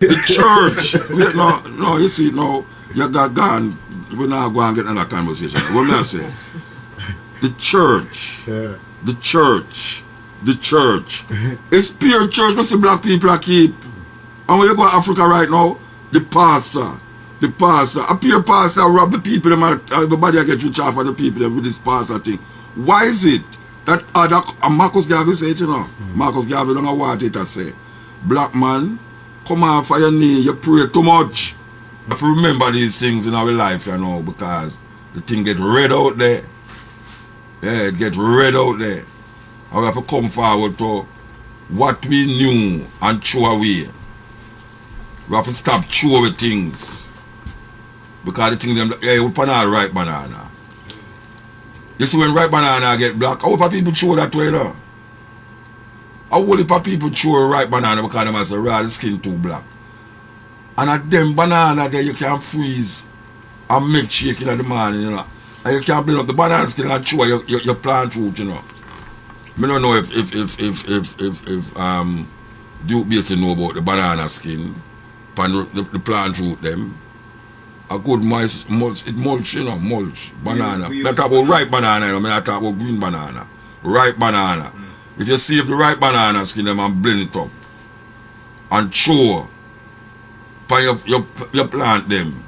The church. Wait, no, you see, no, you got gone. We're not going to get another conversation. What may I say? The church. Yeah. The church. The church. It's pure church, but see black people keep. And when you go to Africa right now, the pastor, a pure pastor rob the people, everybody get rich off of the people with this pastor thing. Why is it that other, and Marcus Garvey said it, you know, Marcus Garvey don't know what it say. Black man, come off for your knee, you pray too much. You have to remember these things in our life, you know, because the thing get read out there. Yeah, it get read out there. And we have to come forward to what we knew and throw away. We have to stop throwing things. Because the thing them, hey, we panel ripe banana. You see when ripe banana get black, how many people throw that way though? How many people throw ripe banana because them has a raw skin too black? And at them banana there you can freeze and make shake in the morning, you know. And you can blend up the banana skin and throw your plant root, you know. I don't know if Duke Basin know about the banana skin and the plant root them. A good mulch, you know, mulch, banana. I talk about ripe banana, you know, I talk about green banana. Ripe banana. If you save the ripe banana skin them and blend it up and throw upon your plant them.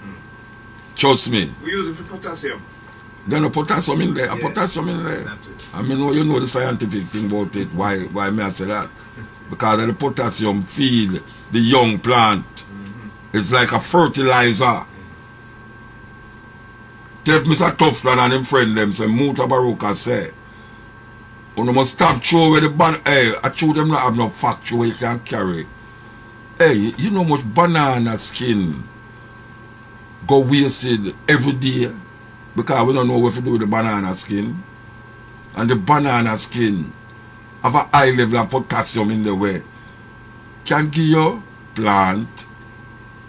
Trust me. We use it for potassium. Then a potassium in there, potassium in there. I mean, you know the scientific thing about it, why may I say that? Because the potassium feed the young plant. It's like a fertilizer. Tell Mr. Toughland and him friend them say, Mutabaruka say, you must stop throwing the banana. Hey, I told them not have no factory where you can carry. Hey, you know much banana skin go wasted every day because we don't know what to do with the banana skin. And the banana skin have a high level of potassium in the way. Can give your plant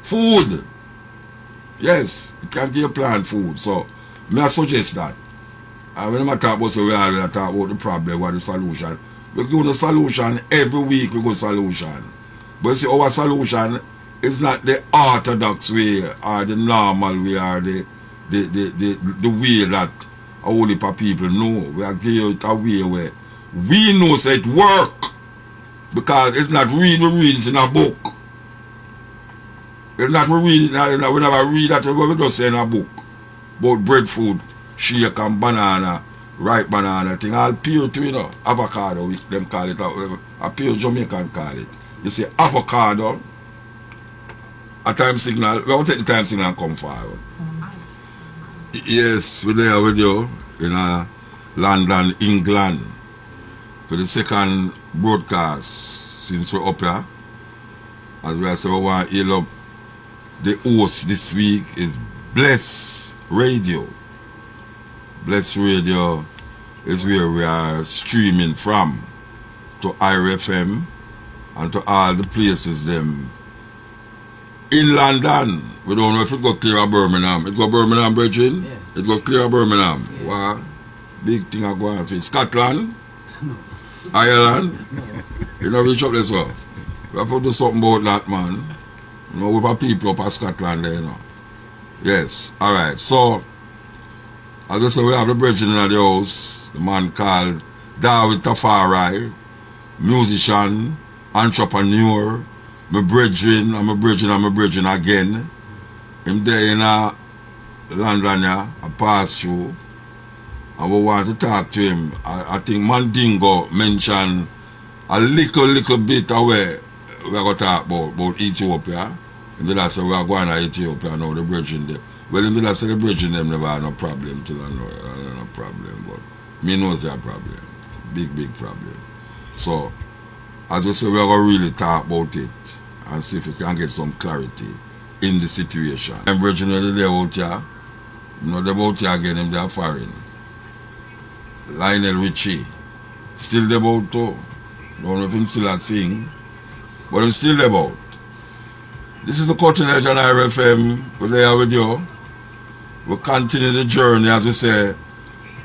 food. Yes, it can give your plant food. So, I suggest that. And when I talk about the reality, I talk about the problem, what the solution. We go the solution every week, we go solution. But you see, our solution is not the orthodox way or the normal way or the way that a whole heap of people know. We are giving it a way where we know say it work. Because it's not read in a book. It's not we never read that, we just say in a book. About breadfruit, shake and banana, ripe banana thing, all pure to, you know, avocado, which them call it, a pure Jamaican call it. You say avocado, a time signal, we will take the time signal and come forward. Yes, we're there with you in London, England, for the second broadcast since we're up here. As we say, we want to hail up the host this week is Bless Radio. Bless Radio is where we are streaming from to IRFM and to all the places them in London. We don't know if it go clear of Birmingham. It go Birmingham, Bridging? Yeah. It go clear of Birmingham. Yeah. Wow. Big thing are going for Scotland? No. Ireland? No. You know, reach up there, so. We have to do something about that, man. You know, we have people up at Scotland there, you know. Yes. Alright. So, as I say, we have the Bridging in the house. The man called David Tafari, musician, entrepreneur. My brethren again. Him there in London, yeah, I pass through. And we want to talk to him. I think Mandingo mentioned a little bit away we are going to talk about Ethiopia. And then I said we are going to Ethiopia now, the brethren there. Well, in the last the brethren them never had no problem till I know no problem, but me knows their problem. Big problem. So as we say, we are going to really talk about it and see if we can get some clarity in the situation. And originally they out here, you know, they out here again, they are foreign. Lionel Richie, still they out too. Don't know if him still a sing, but him still they out. This is the Cutting Edge on IRFM. We're there with you. We continue the journey, as we say.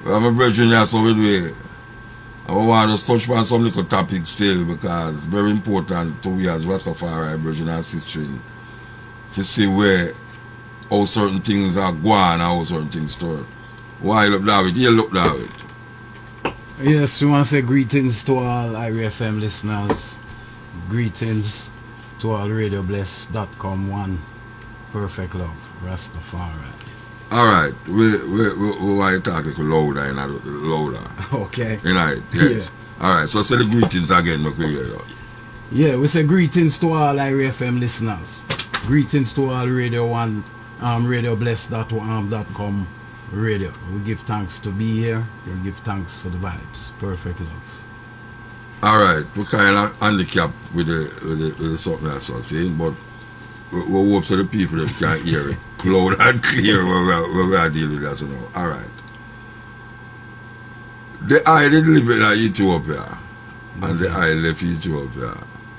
We have a brethren here, so we do it. I want to touch on some little topics still because it's very important to we as Rastafari, Virgin and Sistering, to see where how certain things are going and how certain things turn. Why you look that way? You look that way. Yes, we want to say greetings to all IRFM listeners. Greetings to all radiobless.com. One perfect love, Rastafari. Alright, we want to talk a little louder and a little louder. Okay. Right, yes. Yeah. Alright, so say the greetings again, McQueen. Yeah, we say greetings to all IRFM listeners. Greetings to all Radio 1, radiobless.com radio. We give thanks to be here. We give thanks for the vibes. Perfect love. Alright, we kind of handicapped with the something that's what I'm saying, but we hope so the people that can hear it loud and clear where we are dealing with that, you know. Alright. The I did live in Ethiopia, and the I left Ethiopia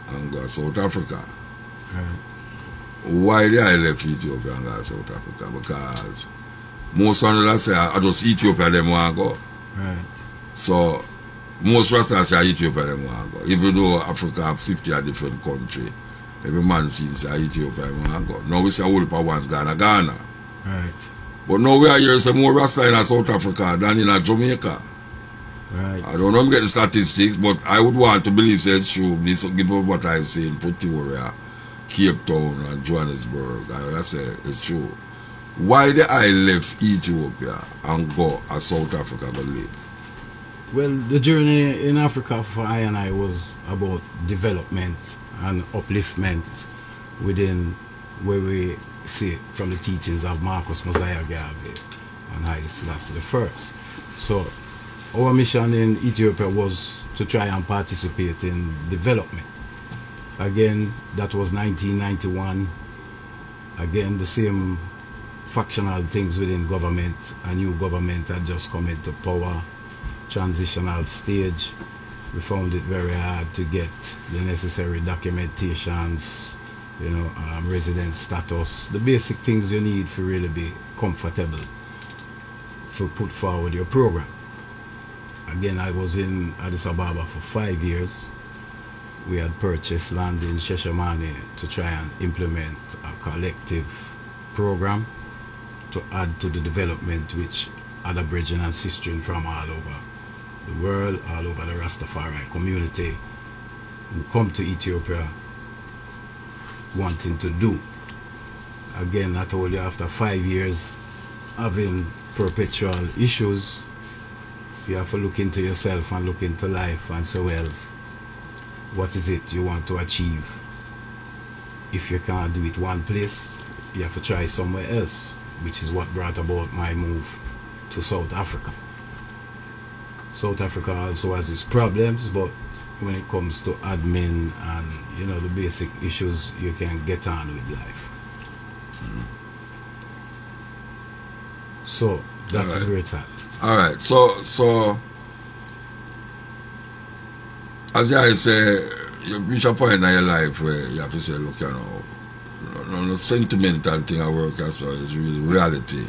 and go to South Africa. Right. Why the I left Ethiopia and go to South Africa? Because most of them say I just Ethiopia them want to go. Right. So most Rastas say Ethiopia them want to go. Even though Africa have 50 a different country, every man sees Ethiopia them want to go. Now we say all people want Ghana. Right. But now we are here some more Rasta in South Africa than in Jamaica. Right. I don't know get the statistics, but I would want to believe that it's true. This given what I say in Pretoria, Cape Town and Johannesburg. I say it's true. Why did I left Ethiopia and go to South Africa to live? Well, the journey in Africa for I and I was about development and upliftment within where we see from the teachings of Marcus Mosiah Garvey and Haile Selassie I. So our mission in Ethiopia was to try and participate in development. Again, that was 1991. Again, the same factional things within government. A new government had just come into power. Transitional stage. We found it very hard to get the necessary documentations, resident status, the basic things you need for really be comfortable to put forward your program. Again, I was in Addis Ababa for 5 years. We had purchased land in Sheshamane to try and implement a collective program to add to the development which other brethren and sisters from all over the world, all over the Rastafari community who come to Ethiopia wanting to do. Again, I told you, after 5 years having perpetual issues, you have to look into yourself and look into life and say, well, what is it you want to achieve? If you can't do it one place, you have to try somewhere else, which is what brought about my move to South Africa. South Africa also has its problems, but when it comes to admin and the basic issues, you can get on with life. So that is where it's at. All right. So as I say, you reach a point in your life where you have to say, look, no sentimental thing at work as well. It's really reality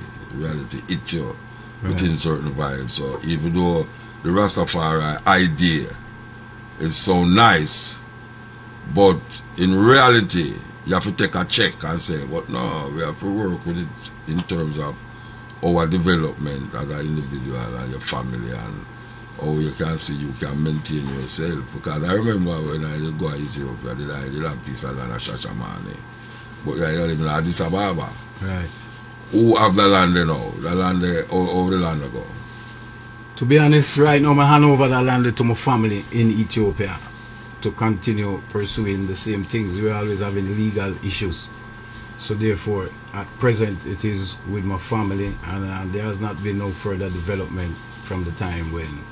hit you within certain vibes. So even though the Rastafari idea is so nice, but in reality you have to take a check and say, but no, we have to work with it in terms of our development as an individual and your family, and how you can see you can maintain yourself. Because I remember when I did go to Ethiopia, I did a piece of land at Shashamane, but I live in Addis Ababa. Right. Who have the land now? The land how the land go? To be honest, right now I hand over the land to my family in Ethiopia to continue pursuing the same things. We're always having legal issues. So therefore, at present, it is with my family, and there has not been no further development from the time when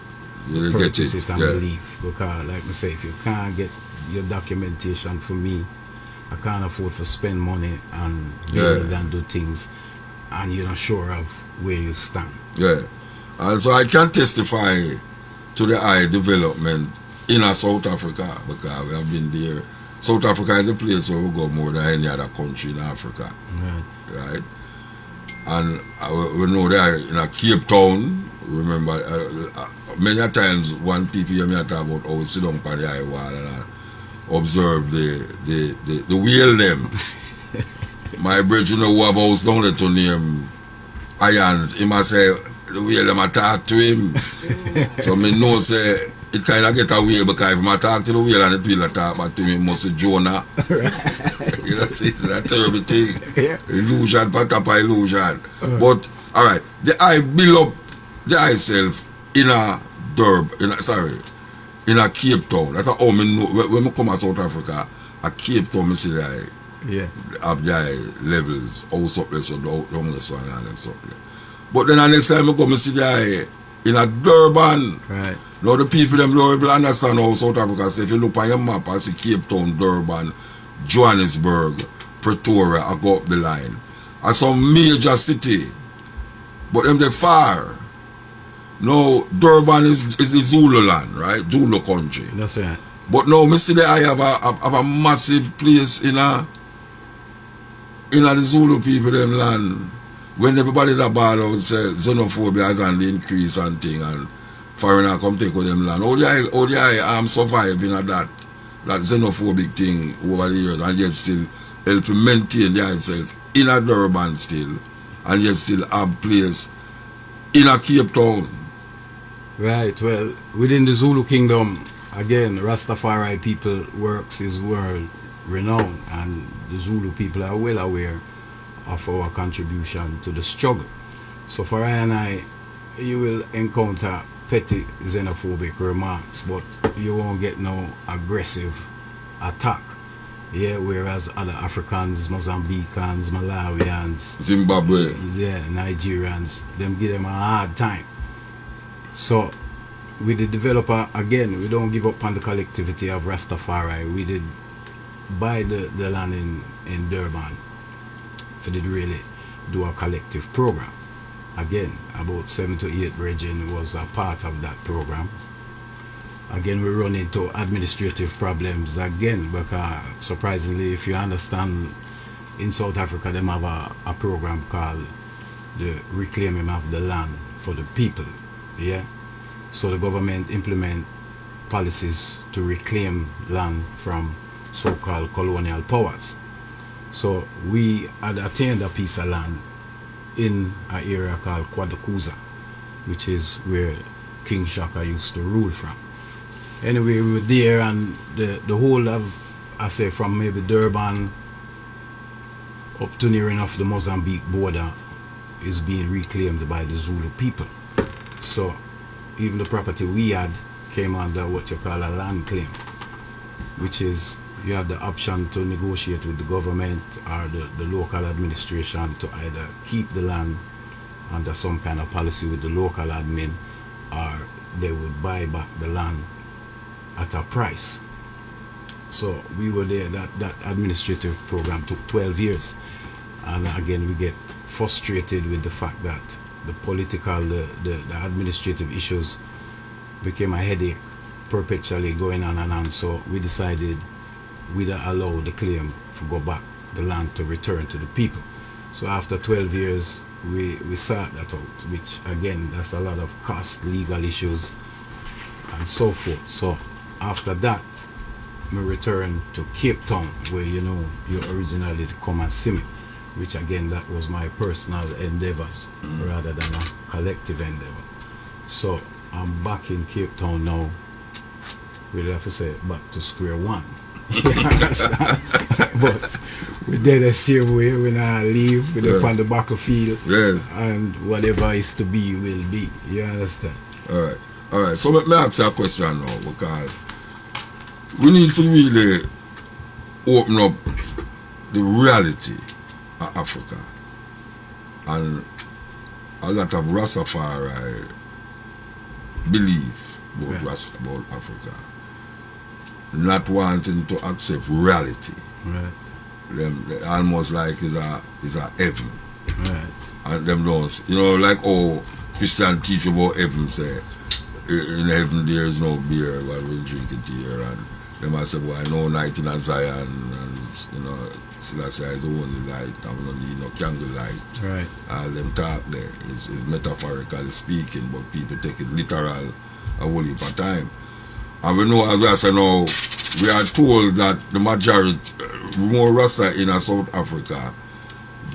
you purchase it and leave. Because, like I say, if you can't get your documentation for me, I can't afford to spend money and build and do things, and you're not sure of where you stand. Yeah. And so I can testify to the high development in South Africa, because we have been there. South Africa is a place where we go more than any other country in Africa. Right. And we know that in a Cape Town, remember, many a times when people hear me talk about how we sit down on the high wall and observe the whale them. My brother, you know, who have house down there to name Irons, he must say, the whale them a talk to him. So me know say, it kind of get a whale because if I talk to the whale and the whale talk back to me, it must say Jonah. You know, see, it's a terrible thing. Yeah. Illusion, patapa illusion. But, alright, the eye build up the eye self in a in a Cape Town. That's how me know, when I come to South Africa, a Cape Town, I see the eye. Yeah. Have the eye levels, house up there, so down there, so and all them something. But then the next time I come, I see the eye in a Durban. Right. Now the people them don't really understand how South Africa say. If you look on your map, I see Cape Town, Durban, Johannesburg, Pretoria, I go up the line. And some major city. But them they far. Now Durban is the Zulu land, right? Zulu country. That's right. But now me see that I have a massive place in the Zulu people them land. When everybody that ball out say xenophobia is on the increase and thing and foreigner come take with them land. How the I survive in that xenophobic thing over the years and yet still help to maintain themselves in a Durban still and yet still have place in a Cape Town. Right. Well, within the Zulu kingdom, again, Rastafari people works is world renowned, and the Zulu people are well aware of our contribution to the struggle. So for I, you will encounter petty xenophobic remarks, but you won't get no aggressive attack. Yeah, whereas other Africans, Mozambicans, Malawians, Zimbabwe, yeah, Nigerians, them give them a hard time. So with the developer, again, we don't give up on the collectivity of Rastafari. We did buy the land in Durban. We did really do a collective program. Again, about 7 to 8 region was a part of that program. Again, we run into administrative problems again, because surprisingly, if you understand, in South Africa, they have a program called the Reclaiming of the Land for the People. Yeah, so the government implement policies to reclaim land from so-called colonial powers. So we had attained a piece of land in an area called Kwadukuza, which is where King Shaka used to rule from. Anyway, we were there, and the whole of, I say, from maybe Durban up to near enough the Mozambique border is being reclaimed by the Zulu people. So even the property we had came under what you call a land claim, which is you have the option to negotiate with the government or the local administration to either keep the land under some kind of policy with the local admin, or they would buy back the land at a price. So we were there. That administrative program took 12 years, and again we get frustrated with the fact that the political, the administrative issues became a headache perpetually going on and on. So we decided we'd allow the claim to go back, the land to return to the people. So after 12 years, we sort that out, which again, that's a lot of cost, legal issues, and so forth. So after that, we returned to Cape Town, where you originally come and see me, which again, that was my personal endeavors rather than a collective endeavor. So I'm back in Cape Town now. We'd have to say back to square one. But we're there the same way. When I leave, we're on the battlefield. Yes. And whatever is to be will be. You understand? Alright. So let me ask you a question now, because we need to really open up the reality of Africa. And a lot of Rastafari believe about Africa, not wanting to accept reality. Right. Them almost like is a heaven. Right. And them don't, like how Christian teach about heaven, say in heaven there is no beer, but we drink it here, and them I say, well, no night in a Zion, and Selassie is the only light, and we don't need no candle light. Right. All them talk there is metaphorically speaking, but people take it literal a whole heap of time. And we know, as I say now, we are told that the majority, more Rasta in South Africa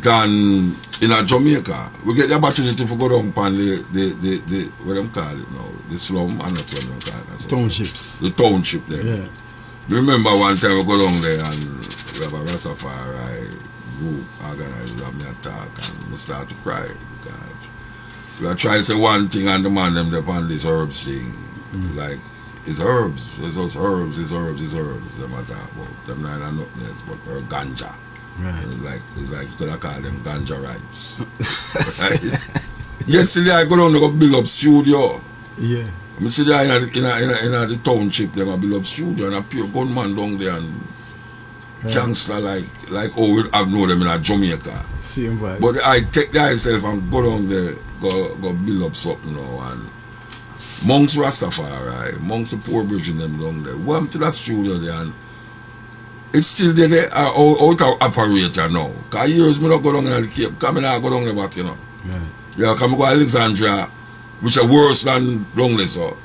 than in Jamaica. We get the opportunity to go down on the what them call it now, the slum, and that's what them call it. Townships. The township there. Yeah. Remember one time we go down there and we have a Rastafari group organized and me attack and we start to cry because we are trying to say one thing and the man them upon this herbs thing. Like it's herbs, it's just herbs, it's herbs them attack about. Them not nothing else but her ganja. Right. It's like you could have called them ganja rights. Right? Yesterday I go down to go build up studio. Yeah. I see there in the township, they have build up studio and a pure gunman down there and gangster like how we have know them in a Jamaica. Same vibe. But I take that myself and go down there, go build up something now and amongst Rastafari, amongst the poor bridge in them down there. Welcome to that studio there and it's still there out of operator now. Because years me not go down in the Cape, come in I go down there back, you know. Right. Yeah, come go Alexandria, which are worse than Longley, so.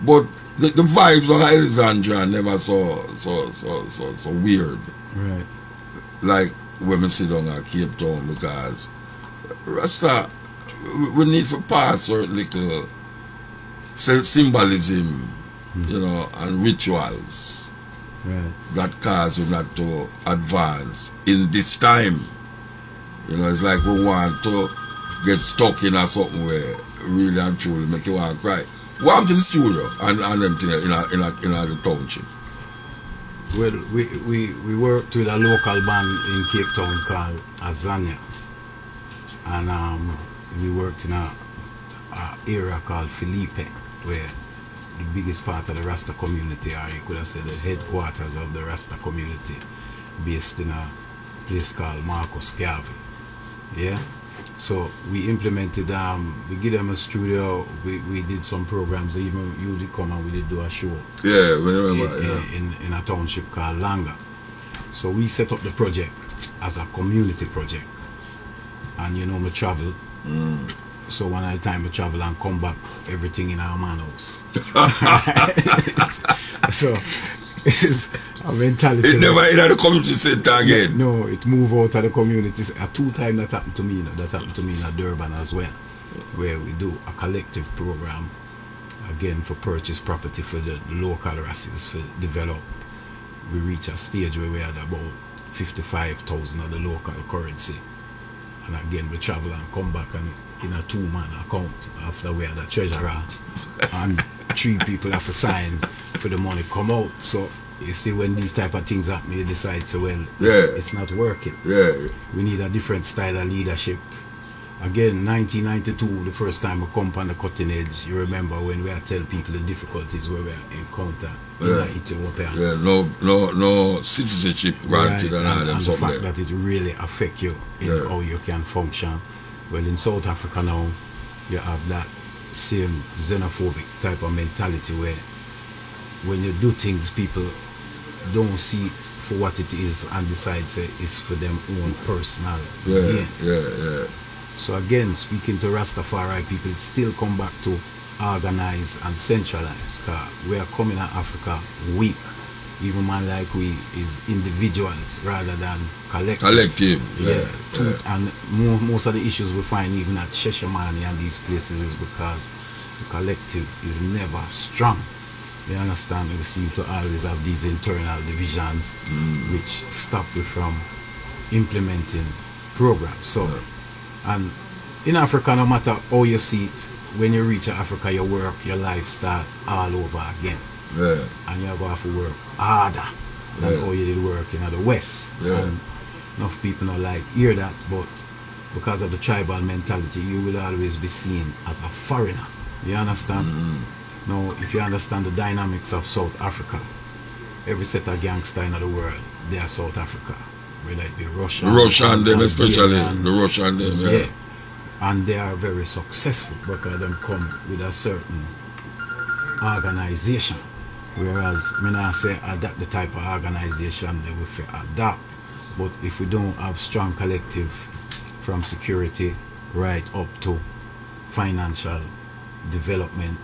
But the vibes of Alexandria never so weird. Right. Like when we sit down at Cape Town, because Rasta, we need to pass certain little symbolism, you know, and rituals that cause you not to advance in this time. You know, it's like we want to get stuck in a something where really and truly make you want to cry. Welcome to the studio and them thing in the township. Well, we worked with a local band in Cape Town called Azania, and we worked in a area called Felipe, where the biggest part of the Rasta community, or you could have said the headquarters of the Rasta community, based in a place called Marcus Garvey. Yeah. So we implemented, we give them a studio, we did some programs, even you did come and we did do a show. Yeah, we remember, in a township called Langa. So we set up the project as a community project. And you know, me travel. So one at a time I travel and come back, everything in our man house. So it's a mentality. It never in the community center again. No, it moved out of the community. 2 times that happened to me. That happened to me in Durban as well, where we do a collective program again for purchase property for the local races for develop. We reach a stage where we had about 55,000 of the local currency, and again we travel and come back and in a 2-man account after we had a treasurer and 3 people have to sign for the money come out. So you see, when these type of things happen, you decide, so well, it's not working. Yeah. We need a different style of leadership. Again, 1992, the first time I come on the cutting edge, you remember when we tell people the difficulties where we encounter in Ethiopia. Yeah, no citizenship granted and all them and something. the fact that it really affect you in how you can function. Well, in South Africa now, you have that same xenophobic type of mentality where when you do things, people don't see it for what it is and decide say it's for them own personal gain. Yeah. So again, speaking to Rastafari, people still come back to organize and centralize. Cause we are coming at Africa weak. Even man like we is individuals rather than collective. And most of the issues we find even at Sheshamani and these places is because the collective is never strong. You understand? We seem to always have these internal divisions which stop you from implementing programs. So, and in Africa, no matter how you see it, when you reach Africa, your work, your life start all over again. Yeah. And you're going to have to work harder than how you did work in the West. Yeah. And enough people don't like hear that, but because of the tribal mentality, you will always be seen as a foreigner. You understand? Now, if you understand the dynamics of South Africa, every set of gangster in the world, they are South Africa. Whether it be Russia. Russian them especially. The Russian them, yeah. And they are very successful because they come with a certain organization. Whereas when I say adapt the type of organization they will adapt But if we don't have strong collective from security right up to financial development,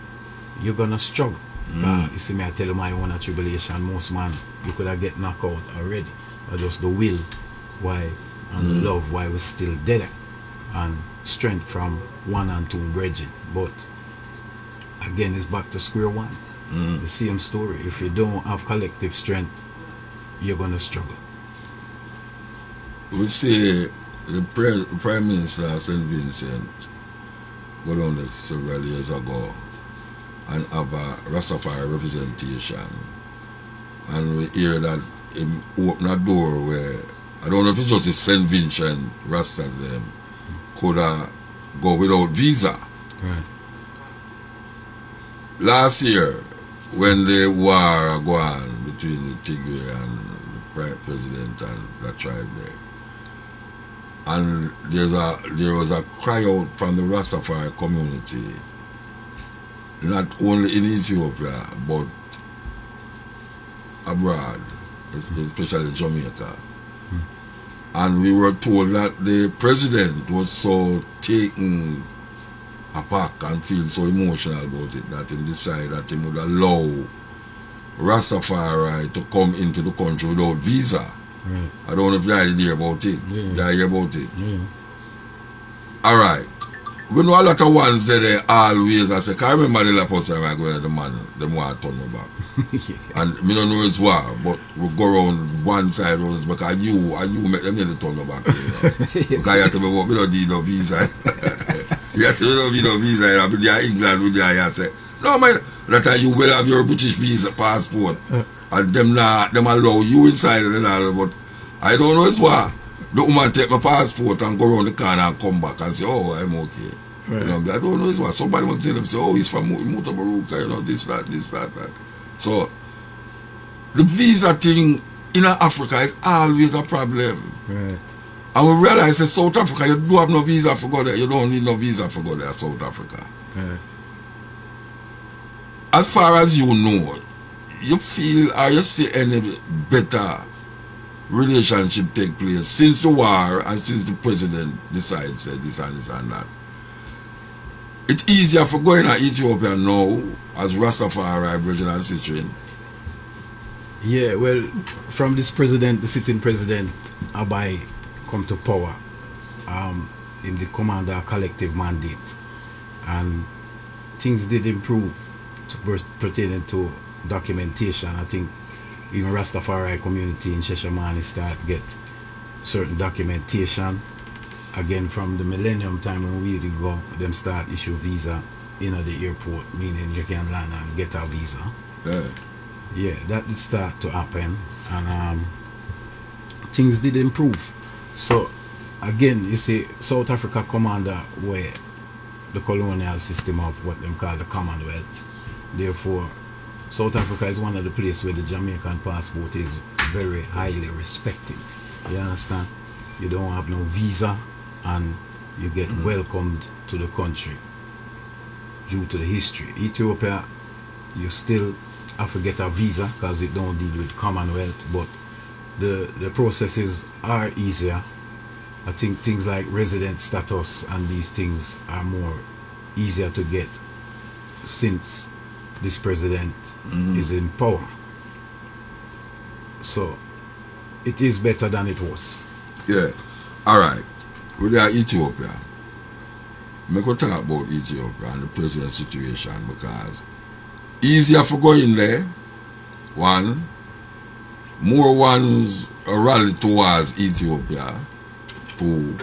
you're gonna struggle. You see me, I tell you my own tribulation, most man, you could have get knocked out already. But just the will why and the love why we're still dead. And strength from one and two brethren. But again, it's back to square one. The same story. If you don't have collective strength, you're gonna struggle. We see the Prime Minister of St. Vincent go down there several years ago and have a Rastafari representation. And we hear that him open a door where, I don't know if it's just the St. Vincent Rastas them, could go without visa. Right. Last year, when the war go on between the Tigray and the president and the tribe there, and there was a cry out from the Rastafari community, not only in Ethiopia but abroad, especially Jamaica. And we were told that the president was so taken aback and feel so emotional about it that he decided that he would allow Rastafari to come into the country without visa. Right. I don't know if you hear about it. Yeah. You hear about it? Yeah. Alright. We know a lot of ones that they always, I say, can I remember the first time I go to the man, them want to turn me back. Yeah. And me don't know it's why, but we go around one side roads because you make them nearly turn me back. You know? Because you have to be work, we don't need no visa. You have to need no visa. You have to be in England with you and say, no man, that time you will have your British visa passport. And them allow you inside and all, but I don't know it's why. The woman take my passport and go around the corner and come back and say, oh, I'm okay. Right. You know, I don't know it's why. Somebody will tell them, say, oh, he's from Mutabaruka, you know, this, that. So, the visa thing in Africa is always a problem. Right. And we realize in South Africa, you do have no visa for go there. You don't need no visa for go there, South Africa. Right. As far as you know, you feel or you see any better relationship take place since the war and since the president decides say this and that? It's easier for going to Ethiopia now as Rastafari brethren and sistren. Yeah, well, from this president, the sitting president, Abai come to power in the commander collective mandate, and things did improve pertaining to documentation. I think even Rastafari community in Sheshamani start get certain documentation. Again, from the millennium time when we did go, them start issue visa in the airport, meaning you can land and get a visa. Yeah, that did start to happen, and things did improve. So again, you see, South Africa commander were the colonial system of what them call the Commonwealth. Therefore, South Africa is one of the places where the Jamaican passport is very highly respected. You understand? You don't have no visa and you get welcomed to the country due to the history. Ethiopia, you still have to get a visa because it don't deal with Commonwealth, but the processes are easier. I think things like resident status and these things are more easier to get since this president is in power. So it is better than it was. Yeah. Alright. With Ethiopia, I could talk about Ethiopia and the present situation because easier for going there. One, more ones are rallied towards Ethiopia. Two,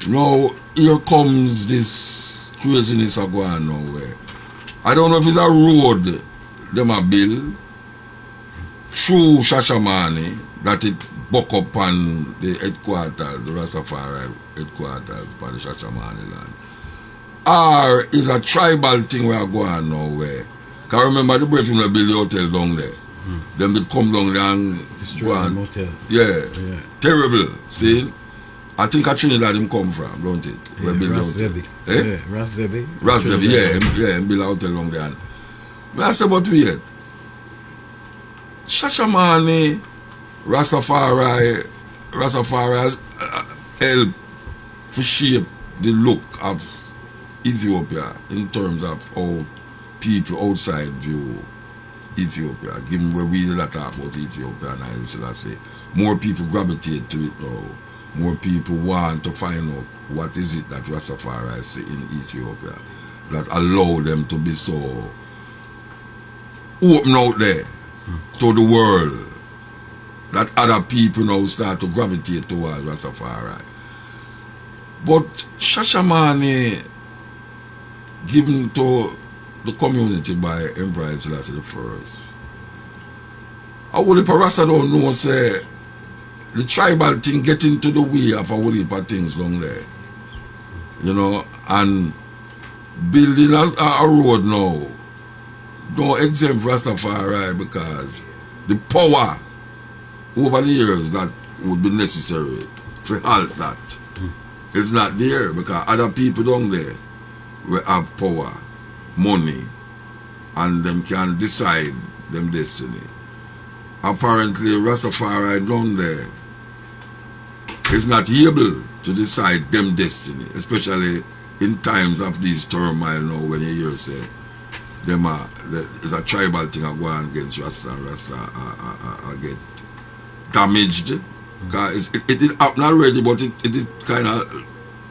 now here comes this craziness of going on nowhere. I don't know if it's a road them a build through Shashamane that it buck up on the headquarters, the Rastafari headquarters for the Shashamane land. Or is a tribal thing we are going nowhere. Can remember the brethren will build the hotel down there. Them will come down there and Destroy the motel. Yeah. Terrible. See? I think a Trinidad him come from, don't it? Yeah, Rastafari. Eh? Rastafari, yeah, him build a hotel down there. But I say, but wait. Shashamane, Rastafari, Rastafari has helped to shape the look of Ethiopia in terms of how people outside view Ethiopia. Given where we did not talk about Ethiopia and I say more people gravitate to it now. More people want to find out what is it that Rastafari say in Ethiopia that allow them to be so open out there to the world that other people now start to gravitate towards Rastafari. But Shashamane given to the community by Emperor Selassie the First. I will if a Rasta don't know say the tribal thing get into the way of a whole heap of things down there. You know, and building a road now don't exempt Rastafari because the power over the years that would be necessary to halt that is not there because other people down there will have power, money, and them can decide them destiny. Apparently Rastafari down there is not able to decide them destiny, especially in times of these turmoil now when you hear say it's a tribal thing going against Rasta and Rasta get damaged. Because it did happen already, but it did kind of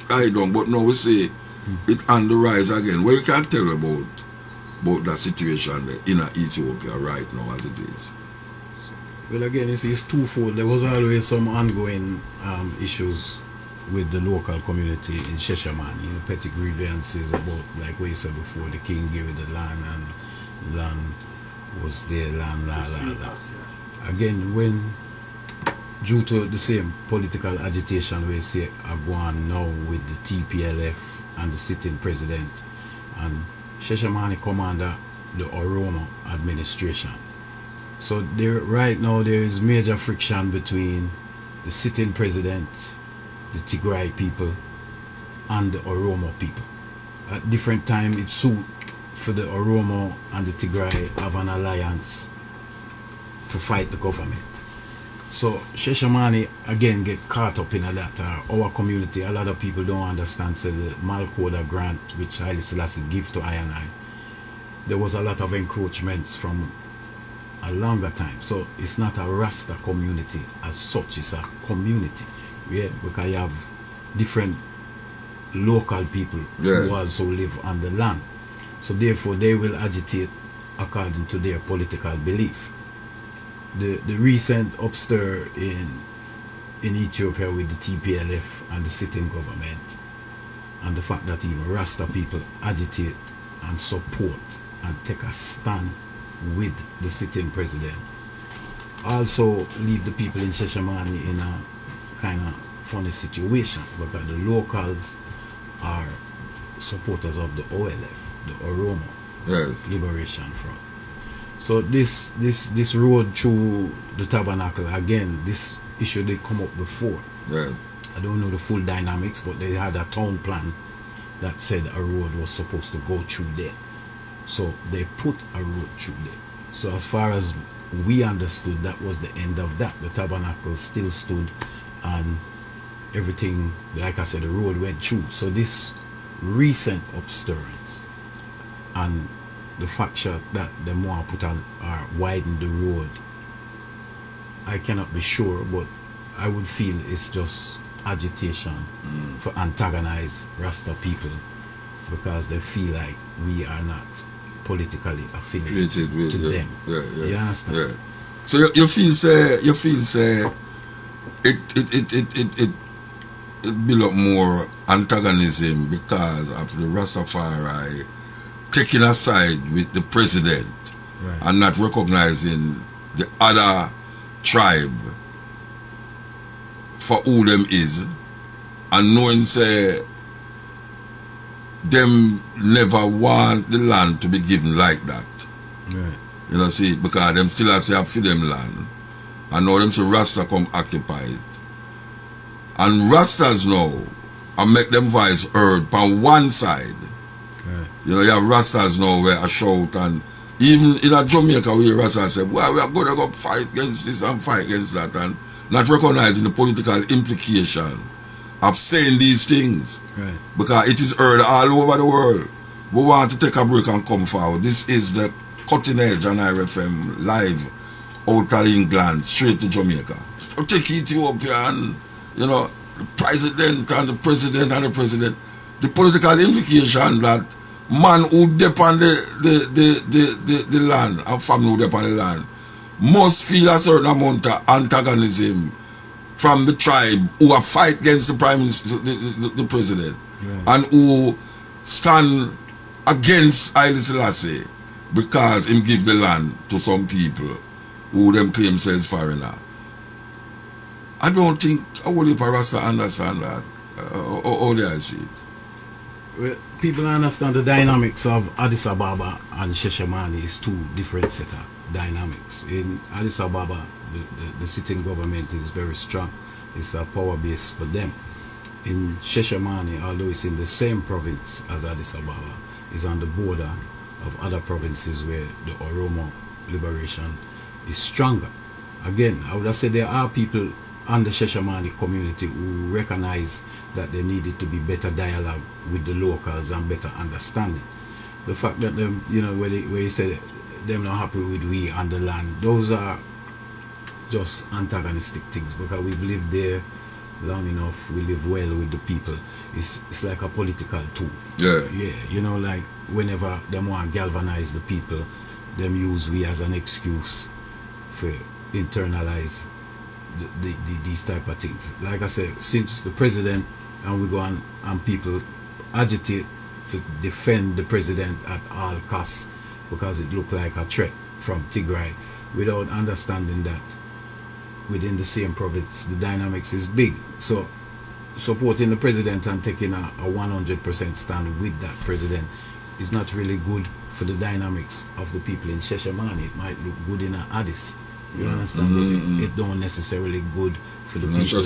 die down. But now we see it on the rise again. What you can tell about that situation there in Ethiopia right now as it is? Well, again, you see, it's twofold. There was always some ongoing issues with the local community in Sheshaman, you know, petty grievances about, like what you said before, the king gave it the land and the land was their land, Again, when, due to the same political agitation we see are going now with the TPLF and the sitting president and Sheshamani commander the Oromo administration. So there right now there is major friction between the sitting president, the Tigray people and the Oromo people. At different time it suit for the Oromo and the Tigray have an alliance to fight the government. So Sheshamani again get caught up in that. Our community, a lot of people don't understand. So the Malkoda grant which Haile Selassie give to I&I, there was a lot of encroachments from a longer time. So it's not a Rasta community as such, it's a community. Yeah, because you have different local people who also live on the land. So therefore they will agitate according to their political belief. The recent upstir in Ethiopia with the TPLF and the sitting government and the fact that even Rasta people agitate and support and take a stand with the sitting president also leave the people in Sheshamani in a kind of funny situation because the locals are supporters of the OLF, the Oromo Liberation Front. So this road through the Tabernacle, again, this issue did come up before. I don't know the full dynamics, but they had a town plan that said a road was supposed to go through there. So they put a road through there. So as far as we understood, that was the end of that. The Tabernacle still stood and everything, like I said, the road went through. So this recent upstirrings and the fact that the more put on or widen the road, I cannot be sure, but I would feel it's just agitation for antagonize Rasta people because they feel like we are not politically affiliated to them. You understand? Yeah. So you feel say it build up more antagonism because of the Rastafari taking a side with the president and not recognizing the other tribe for who them is and knowing say them never want the land to be given like that. You know, see, because them still have to them land and now them say Rasta come occupy it. And Rastas now and make them voice heard on one side. You know, you have Rastas now where I shout, and even in a Jamaica where Rastas say, well, we are going to go fight against this and fight against that, and not recognizing the political implication of saying these things. Right. Because it is heard all over the world. We want to take a break and come forward. This is the Cutting Edge on IRFM live out of England, straight to Jamaica. I'll take Ethiopia and, you know, the president and the president and the president. The political implication that man who depend the land and family who depend the land must feel a certain amount of antagonism from the tribe who are fight against the prime minister, the president, and who stand against Haile Selassie because him give the land to some people who them claim themselves foreigner. I don't think a whole heap of Rasta understand that. How do I see it? Well, people understand the dynamics of Addis Ababa and Sheshamani is two different set of dynamics. In Addis Ababa, the sitting government is very strong. It's a power base for them. In Sheshamani, although it's in the same province as Addis Ababa, is on the border of other provinces where the Oromo liberation is stronger. Again, I would have said there are people on the Sheshamani community who recognize that there needed to be better dialogue with the locals and better understanding. The fact that them, you know, where you said them not happy with we and the land, those are just antagonistic things because we've lived there long enough, we live well with the people. It's like a political tool. Yeah, you know, like whenever them want to galvanize the people, them use we as an excuse for internalize these type of things. Like I said, since the president and we go on and people agitate to defend the president at all costs because it looked like a threat from Tigray without understanding that within the same province the dynamics is big. So supporting the president and taking a 100% stand with that president is not really good for the dynamics of the people in Sheshamani. It might look good in Addis. You understand? But it don't necessarily good for the people.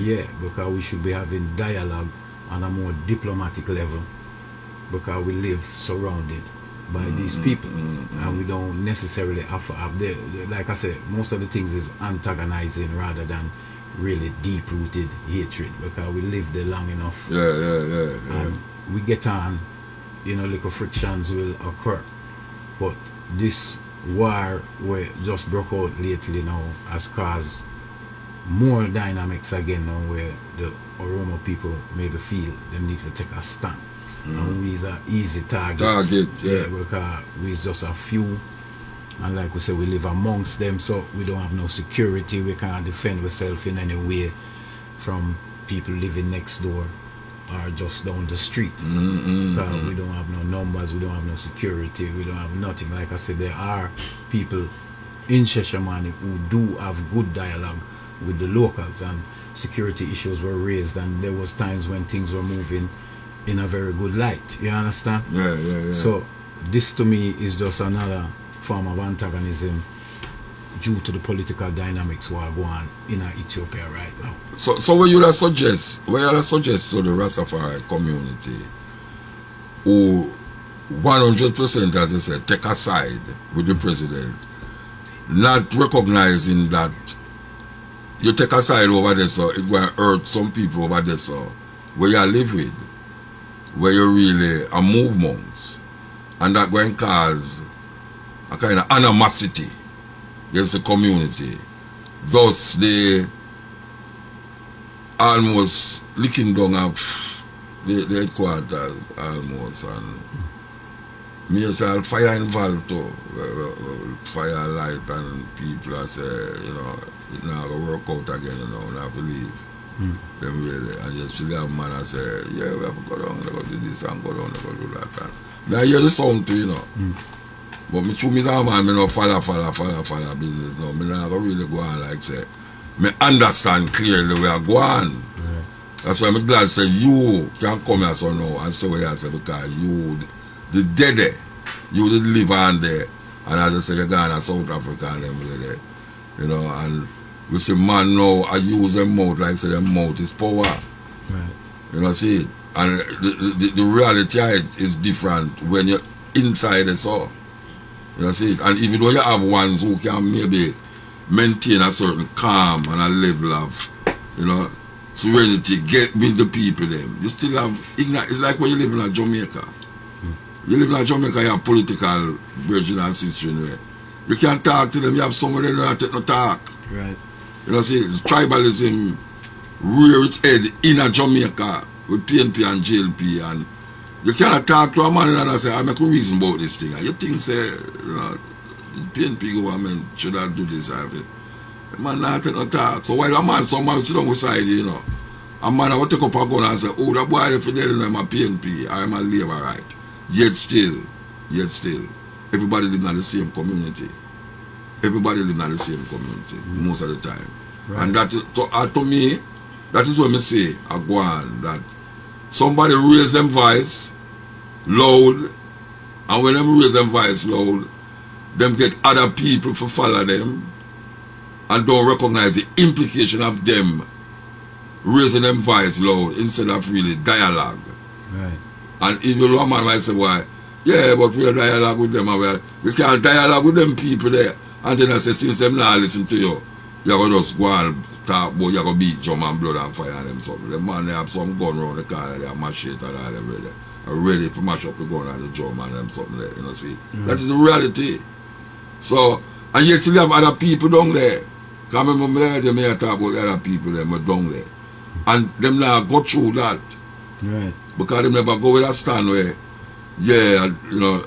Yeah, because we should be having dialogue on a more diplomatic level because we live surrounded by these people and we don't necessarily have like I said, most of the things is antagonizing rather than really deep-rooted hatred because we live there long enough. And we get on, you know, little frictions will occur, but this war we just broke out lately now has caused more dynamics again now where the Oromo people maybe feel they need to take a stand. And we is an easy target. Because we is just a few, and like we say, we live amongst them, so we don't have no security. We can't defend ourselves in any way from people living next door or just down the street. Because we don't have no numbers, we don't have no security, we don't have nothing. Like I said, there are people in Sheshamani who do have good dialogue with the locals, and security issues were raised, and there was times when things were moving in a very good light. You understand? So this to me is just another form of antagonism due to the political dynamics what are going on in Ethiopia right now. So what you suggest to the Rastafari community who 100%, as I said, take a side with the president, not recognizing that you take a side over there, so it will hurt some people over there, so where you live with, where you really are movements, and that going to cause a kind of animosity against the community. Thus, they almost licking down of the headquarters almost, and me say fire involved too, fire light, and people I say, you know, it now go work out again, you know, not believe. Them really, and you still have man and say, yeah, we have to go down, we have to do this and go down, we have to do that. And I hear the sound too, you know. But me true, me that man, me no follow business now. Me not go really go on like say, me understand clearly where I go on. That's why I'm glad say you can come here so now and say what you say, because you, the dead, you did live on there. And as I say, you're going to South Africa and them really, you know, and we see man now, I use them mouth like say them mouth is power. You know, see it? And the reality is different when you're inside it, so. You know, see it? And even though you have ones who can maybe maintain a certain calm and a level of, you know, serenity, get with the people them. You still have ignorant. It's like when you live in a Jamaica. You live in a Jamaica, you have political virgin and sister where you can't talk to them, you have somebody who don't take no talk. Right. You know, see, tribalism rear its head in a Jamaica with PNP and JLP, and you cannot talk to a man and say, I make a reason about this thing. And you think, say, you know, PNP government should have do this. The man not take no talk. So while a man, some man sit on the side, you know, a man will take up a gun and say, oh, that boy, if you dead, I'm a PNP, I'm a labor right. Yet still, everybody live in the same community. Everybody live in the same community most of the time. Right. And that, to me, that is what me say, I go on, that somebody raise them voice loud, and when them raise them voice loud, them get other people to follow them and don't recognize the implication of them raising them voice loud instead of really dialogue. Right. And if you know a man might say, why? Yeah, but we'll dialogue with them. You can't dialogue with them people there. And then I say, since them not listen to you, you're going to just go and talk about, you're going to beat drum and blood and fire and them something. The man, they have some gun around the corner, they have machete and all them ready. Are ready to mash up the gun and the drum and them something there, you know, see. That is the reality. So, and yet still have other people down there. Because I remember they may talk about the other people them down there. And them now go through that. Right. Because they never go with a stand where, yeah, you know,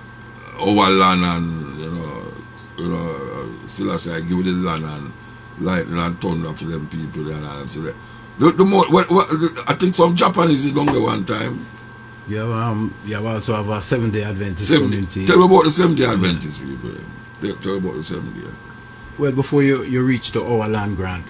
our land and, you know, still I say, I give the land and lightning and thunder for them people there and all them. So the more, I think some Japanese is down there one time. You also have a 7-day Adventist community. Tell me about the 7-day Adventist people. Tell me about the 7-day. Well, before you reach to our land grant,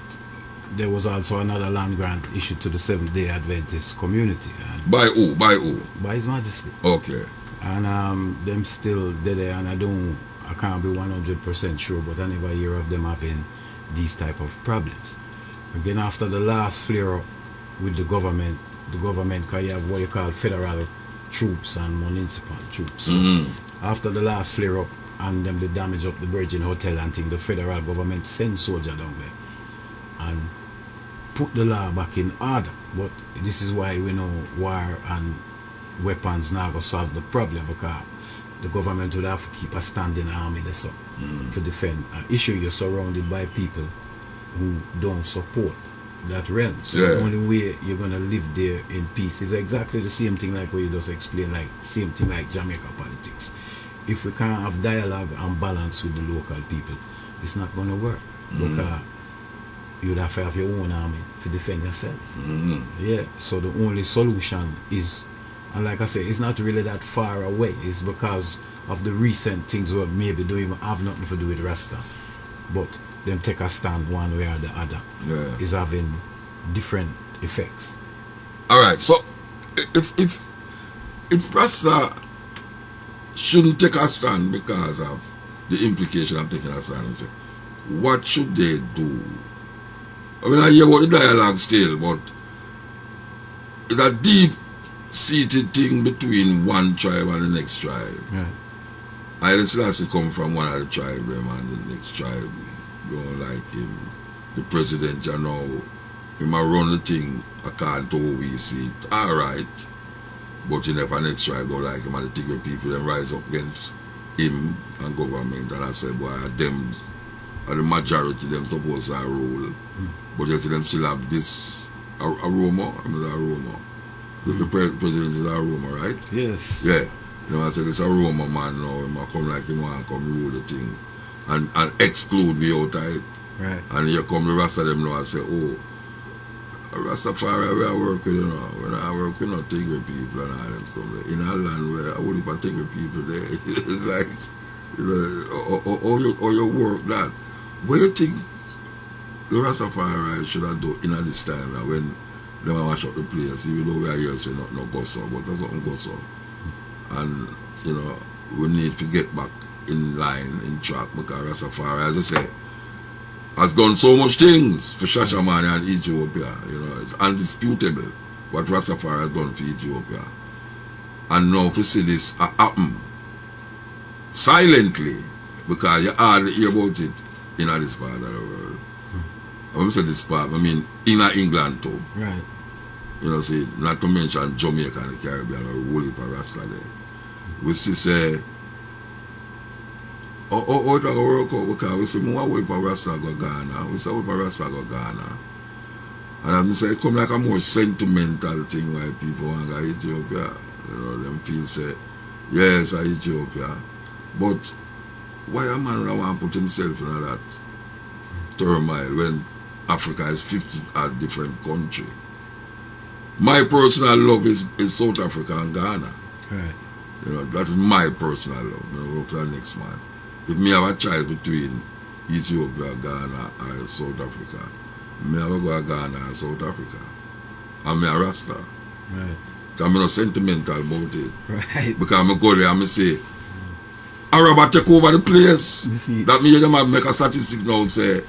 there was also another land grant issued to the 7-day Adventist community. And by who? By who? By His Majesty. Okay. And them still there, and I can't be 100% sure, but I never hear of them having these type of problems. Again, after the last flare-up with the government, because you have what you call federal troops and municipal troops. So after the last flare-up and them the damage up the Virgin Hotel and thing, the federal government sent soldiers down there and put the law back in order. But this is why we know war and weapons now go solve the problem, because the government would have to keep a standing army there to defend an issue. You're surrounded by people who don't support that realm. So the only way you're gonna live there in peace is exactly the same thing like what you just explained, like same thing like Jamaica politics. If we can't have dialogue and balance with the local people, it's not gonna work. Because you'd have to have your own army to defend yourself. Yeah. So the only solution is, and like I say, it's not really that far away. It's because of the recent things we maybe doing have nothing to do with Rasta, but them take a stand one way or the other is having different effects. All right. So if Rasta shouldn't take a stand because of the implication of taking a stand, and say, what should they do? I mean, I hear about the dialogue still, but it's a deep-seated thing between one tribe and the next tribe. Right. I just come from one of the tribe, them, and the next tribe don't like him. The president, you know, he might run the thing according to how we see it. All right. But you know, if the next tribe don't like him, and the thing where people then rise up against him and government, and I said, boy, them are the majority, them supposed to rule. But you see them still have this aroma. I mean, the aroma. The president is aroma, right? Yes. Yeah. You know, I said, it's aroma man now. He might come like him and come rule the thing and exclude me out of it. Right. And here come the rest of them now and say, oh, Rastafari, we are working, you know. When I work, we not take with people and all them stuff. In our land where I wouldn't even take with people there. It's like, you know, or you work that. What do you think the Rastafari should have done in this time when they mash up the place? Even though we are here saying no go so, but there's nothing go so. And, you know, we need to get back in line, in track, because Rastafari, as I say, has done so much things for Shashamane and Ethiopia. You know, it's undisputable what Rastafari has done for Ethiopia. And now to see this happen silently, because you hardly hear about it in this part of the world. When I say this part, I mean in England too. Right. You know, see, not to mention Jamaica and the Caribbean or whole heap of Rasta there. We see say, oh, it's going to work out because we see more whole heap of Rasta go Ghana. We see whole heap of Rasta go Ghana. And I say it come like a more sentimental thing why people want to go Ethiopia. You know, them feel say, yes, Ethiopia. But why a man want to put himself in that turmoil when Africa is 50 a different country? My personal love is South Africa and Ghana. Right. You know, that is my personal love. You know, for the next man. If me have a choice between Ethiopia, Ghana, or South Africa, me have to go to Ghana and South Africa. And me a Rasta. Right. Because I'm not sentimental about it. Right. Because I go there and I say, Arab take over the place. That means them have make a statistic now say,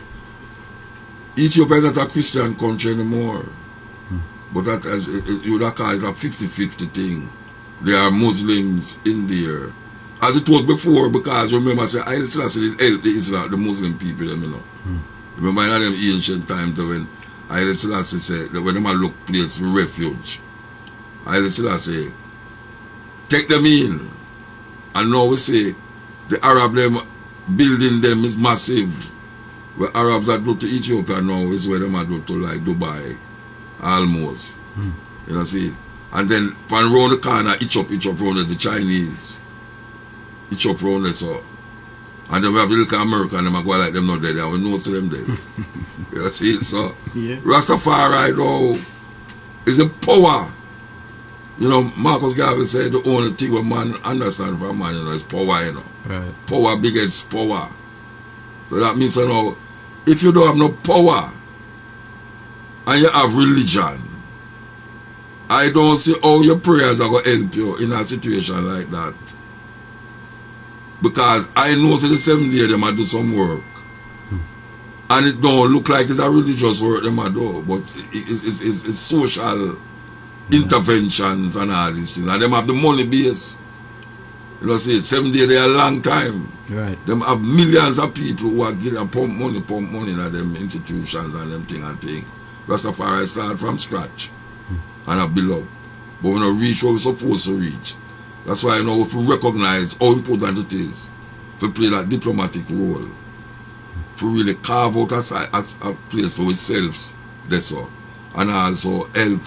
Ethiopia is not a Christian country anymore. But that as you would call it a 50-50 thing. There are Muslims in there. As it was before, because remember I say Haile Selassie did help the Islam, the Muslim people, them, you know. Remember in them ancient times when Haile Selassie said that when them look place for refuge, Haile Selassie take them in. And now we say the Arab them building them is massive. Where Arabs are go to Ethiopia now is where them are go to like Dubai. Almost. You know, see? And then from around the corner, each up round the Chinese. Each up round there, so. And then we have the little American, them go like them not dead, and we know to them dead. You know, see? So, Yeah. Rastafari, though, is a power. You know, Marcus Garvey said the only thing what man understand from man, you know, is power, you know. Right. Power begets power. So that means, you know, if you don't have no power, and you have religion, I don't see how your prayers are going to help you in a situation like that. Because I know that the 7 day they might do some work. And it don't look like it's a religious work they might do, but it's social interventions and all these things. And them have the money base. You know, see, 7 day they are a long time. Right. Them have millions of people who are getting pump money in them institutions and them thing. Rastafari start from scratch and I build up. But we don't reach what we're supposed to reach. That's why, you know, if we recognize how important it is to play that diplomatic role, to really carve out a place for ourselves, that's all. And also help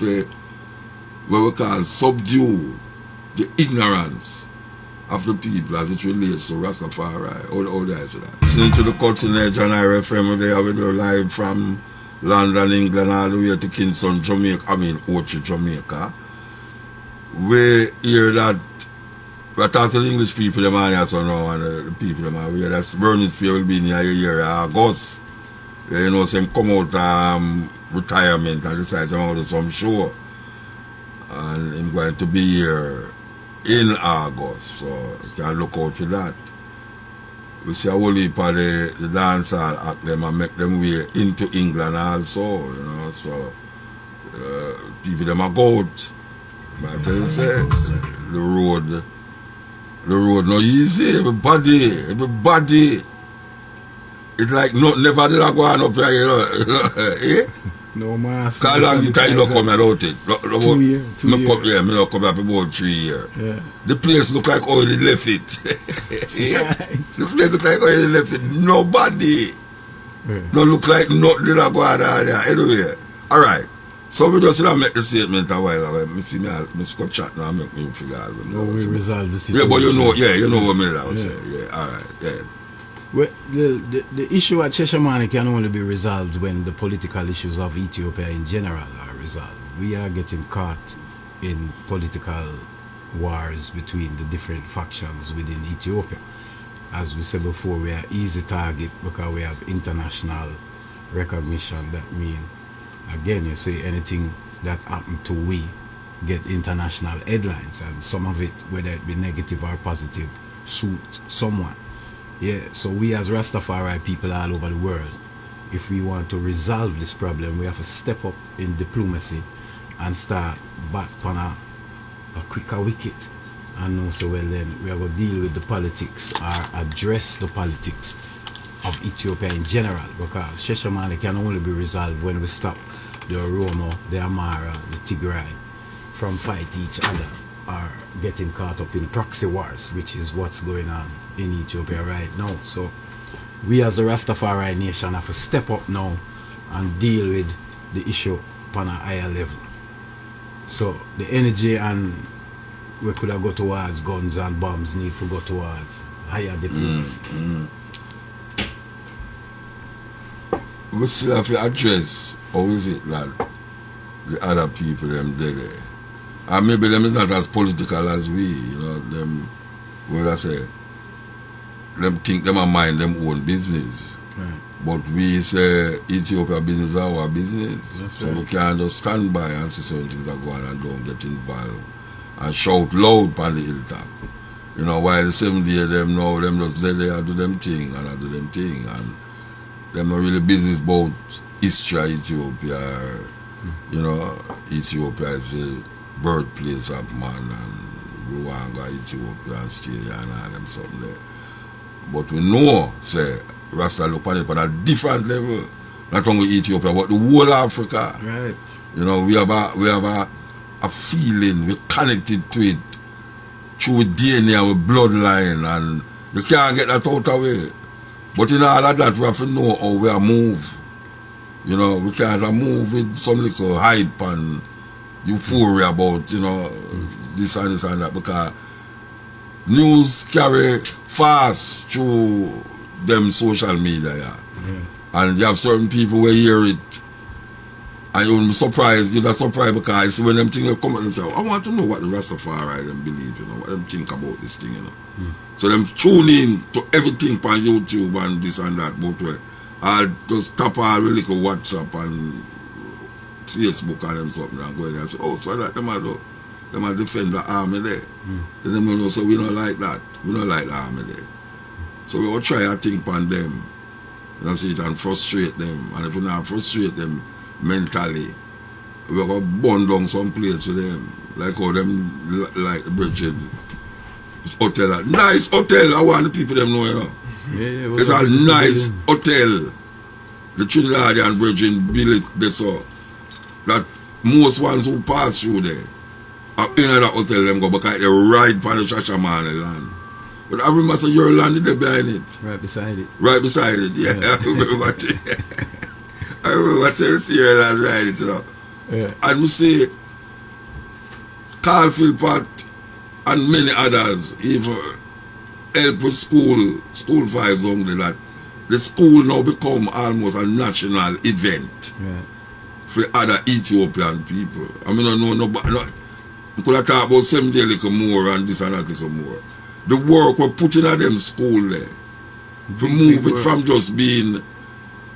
what we call subdue the ignorance of the people as it relates to Rastafari. All the eyes of that. Listening to the Cutting Edge and IRFM, we do live from London, England, all the way to Kingston, Jamaica, Ochi, Jamaica. We hear that we talk to the English people, them are here so now, and the people, them are here. That's Burning Spear will be in here August. You know, some come out retirement and decide to go to some show. And I'm going to be here in August, so you can look out for that. We see a whole heap of the dancehall act them and make them way into England also, you know, so people them are go out. But I tell you, say, the road no easy, everybody, it's like never did I go on up here, you know, eh? No mask. How long you can come out it? 2 years. 2 years. Yeah, me not come up about 3 years. Yeah. The place look like how they left it. Yeah? The place look like how they left it. Nobody. Yeah. No look like nothing that go on there. Anyway, all right. So we just make the statement a while ago. Me see me come chat now and make me figure out. No, we resolve the situation. Yeah, but you know what me I say. Yeah, all right, yeah. Well, the issue at Cheshire can only be resolved when the political issues of Ethiopia in general are resolved. We are getting caught in political wars between the different factions within Ethiopia. As we said before, we are easy target because we have international recognition. That means, again, you say anything that happened to we get international headlines, and some of it, whether it be negative or positive, suit someone. Yeah, so we as Rastafari people all over the world, if we want to resolve this problem, we have to step up in diplomacy and start back on a quicker wicket and know so well then we have to deal with the politics or address the politics of Ethiopia in general, because Sheshamane can only be resolved when we stop the Oromo, the Amara, the Tigray from fight each other or getting caught up in proxy wars, which is what's going on in Ethiopia right now. So we as a Rastafari nation have to step up now and deal with the issue on a higher level. So the energy and we could have go towards guns and bombs need to go towards higher diplomacy. We still have to address how is it that the other people them there. And maybe them is not as political as we, them what I say, them think them and mind them own business. Right. But we say Ethiopia business is our business. That's so right. we can't just stand by and see certain things are going and don't get involved and shout loud on the hilltop. While the same day them know them just there do them thing and I do them thing and them not really business about history of Ethiopia. Ethiopia is the birthplace of man and we want to go to Ethiopia and stay here and all them something there. But we know, say, Rasta look on it on a different level. Not only Ethiopia, but the whole Africa. Right. We have a feeling, we're connected to it through DNA, with bloodline, and you can't get that out of it. But in all of that, we have to know how we are move. We can't move with some little hype and euphoria about, this and this and that, because news carry fast through them social media, yeah. And you have certain people who hear it and you'll be surprised, you're not surprised because when them things come and them say, I want to know what the Rastafari them believe, what them think about this thing, So them tune in to everything on YouTube and this and that, but I'll just tap all the little WhatsApp and Facebook and them something and go in there and say, oh, so that them are defend the army there. Then them know, so we don't like that. We don't like the army there. So we will try to think on them, see it, and frustrate them. And if we not frustrate them mentally, we're going to burn down some place for them. Like how them, like the Bridget hotel. Nice hotel, I want the people them know, Yeah, it's a nice hotel. The Trinidadian Bridget built it there so that most ones who pass through there are in that hotel them go because they ride for the Shashamane land. But I remember your land is there behind it. Right beside it. Right beside it, yeah. I remember that. I remember saying your land right it, Yeah. And we see Caulfield Pot and many others even help with school vibes only, that the school now become almost a national event for other Ethiopian people. I mean, we could have talked about 7 days little more and this and that little more. The work we're putting at them school there, to move it from just being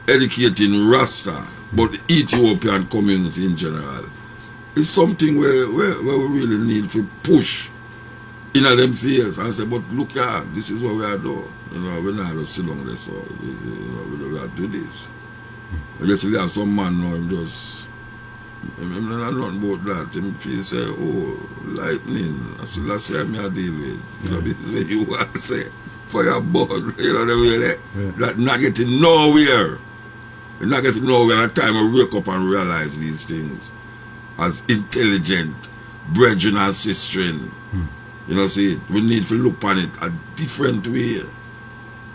educating Rasta, but the Ethiopian community in general, is something where we really need to push in them fears and say, but look here, this is what we are doing. We're not just sit down there, so we have to do this. I just have some man now, him just, I'm not about that. Him feel say, oh, lightning, that's what I say I deal with. This is what you want to say. Fireball, the way that not getting nowhere. You're not getting nowhere at the time I wake up and realize these things as intelligent brethren and sistren. See, we need to look on it a different way.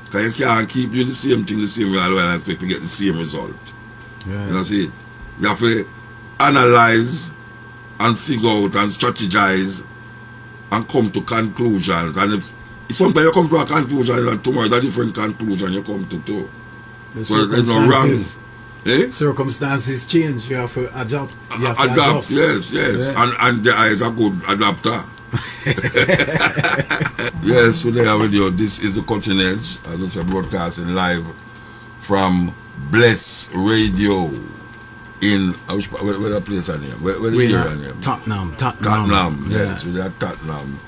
Because you can't keep doing the same thing the same way and expect to get the same result. Yeah. See, you have to analyze and figure out and strategize and come to conclusions. And if sometimes you come to a conclusion and tomorrow it's a different conclusion you come to too. So there's no wrong. Circumstances change, you have to adapt. Adapt, yes. Yeah. And the eyes are good adapter. Yes, so there with you. This is the Cutting Edge, as I said, broadcasting live from Bless Radio in where the place are name? Where the area name? Tottenham. Yes, we are Tottenham.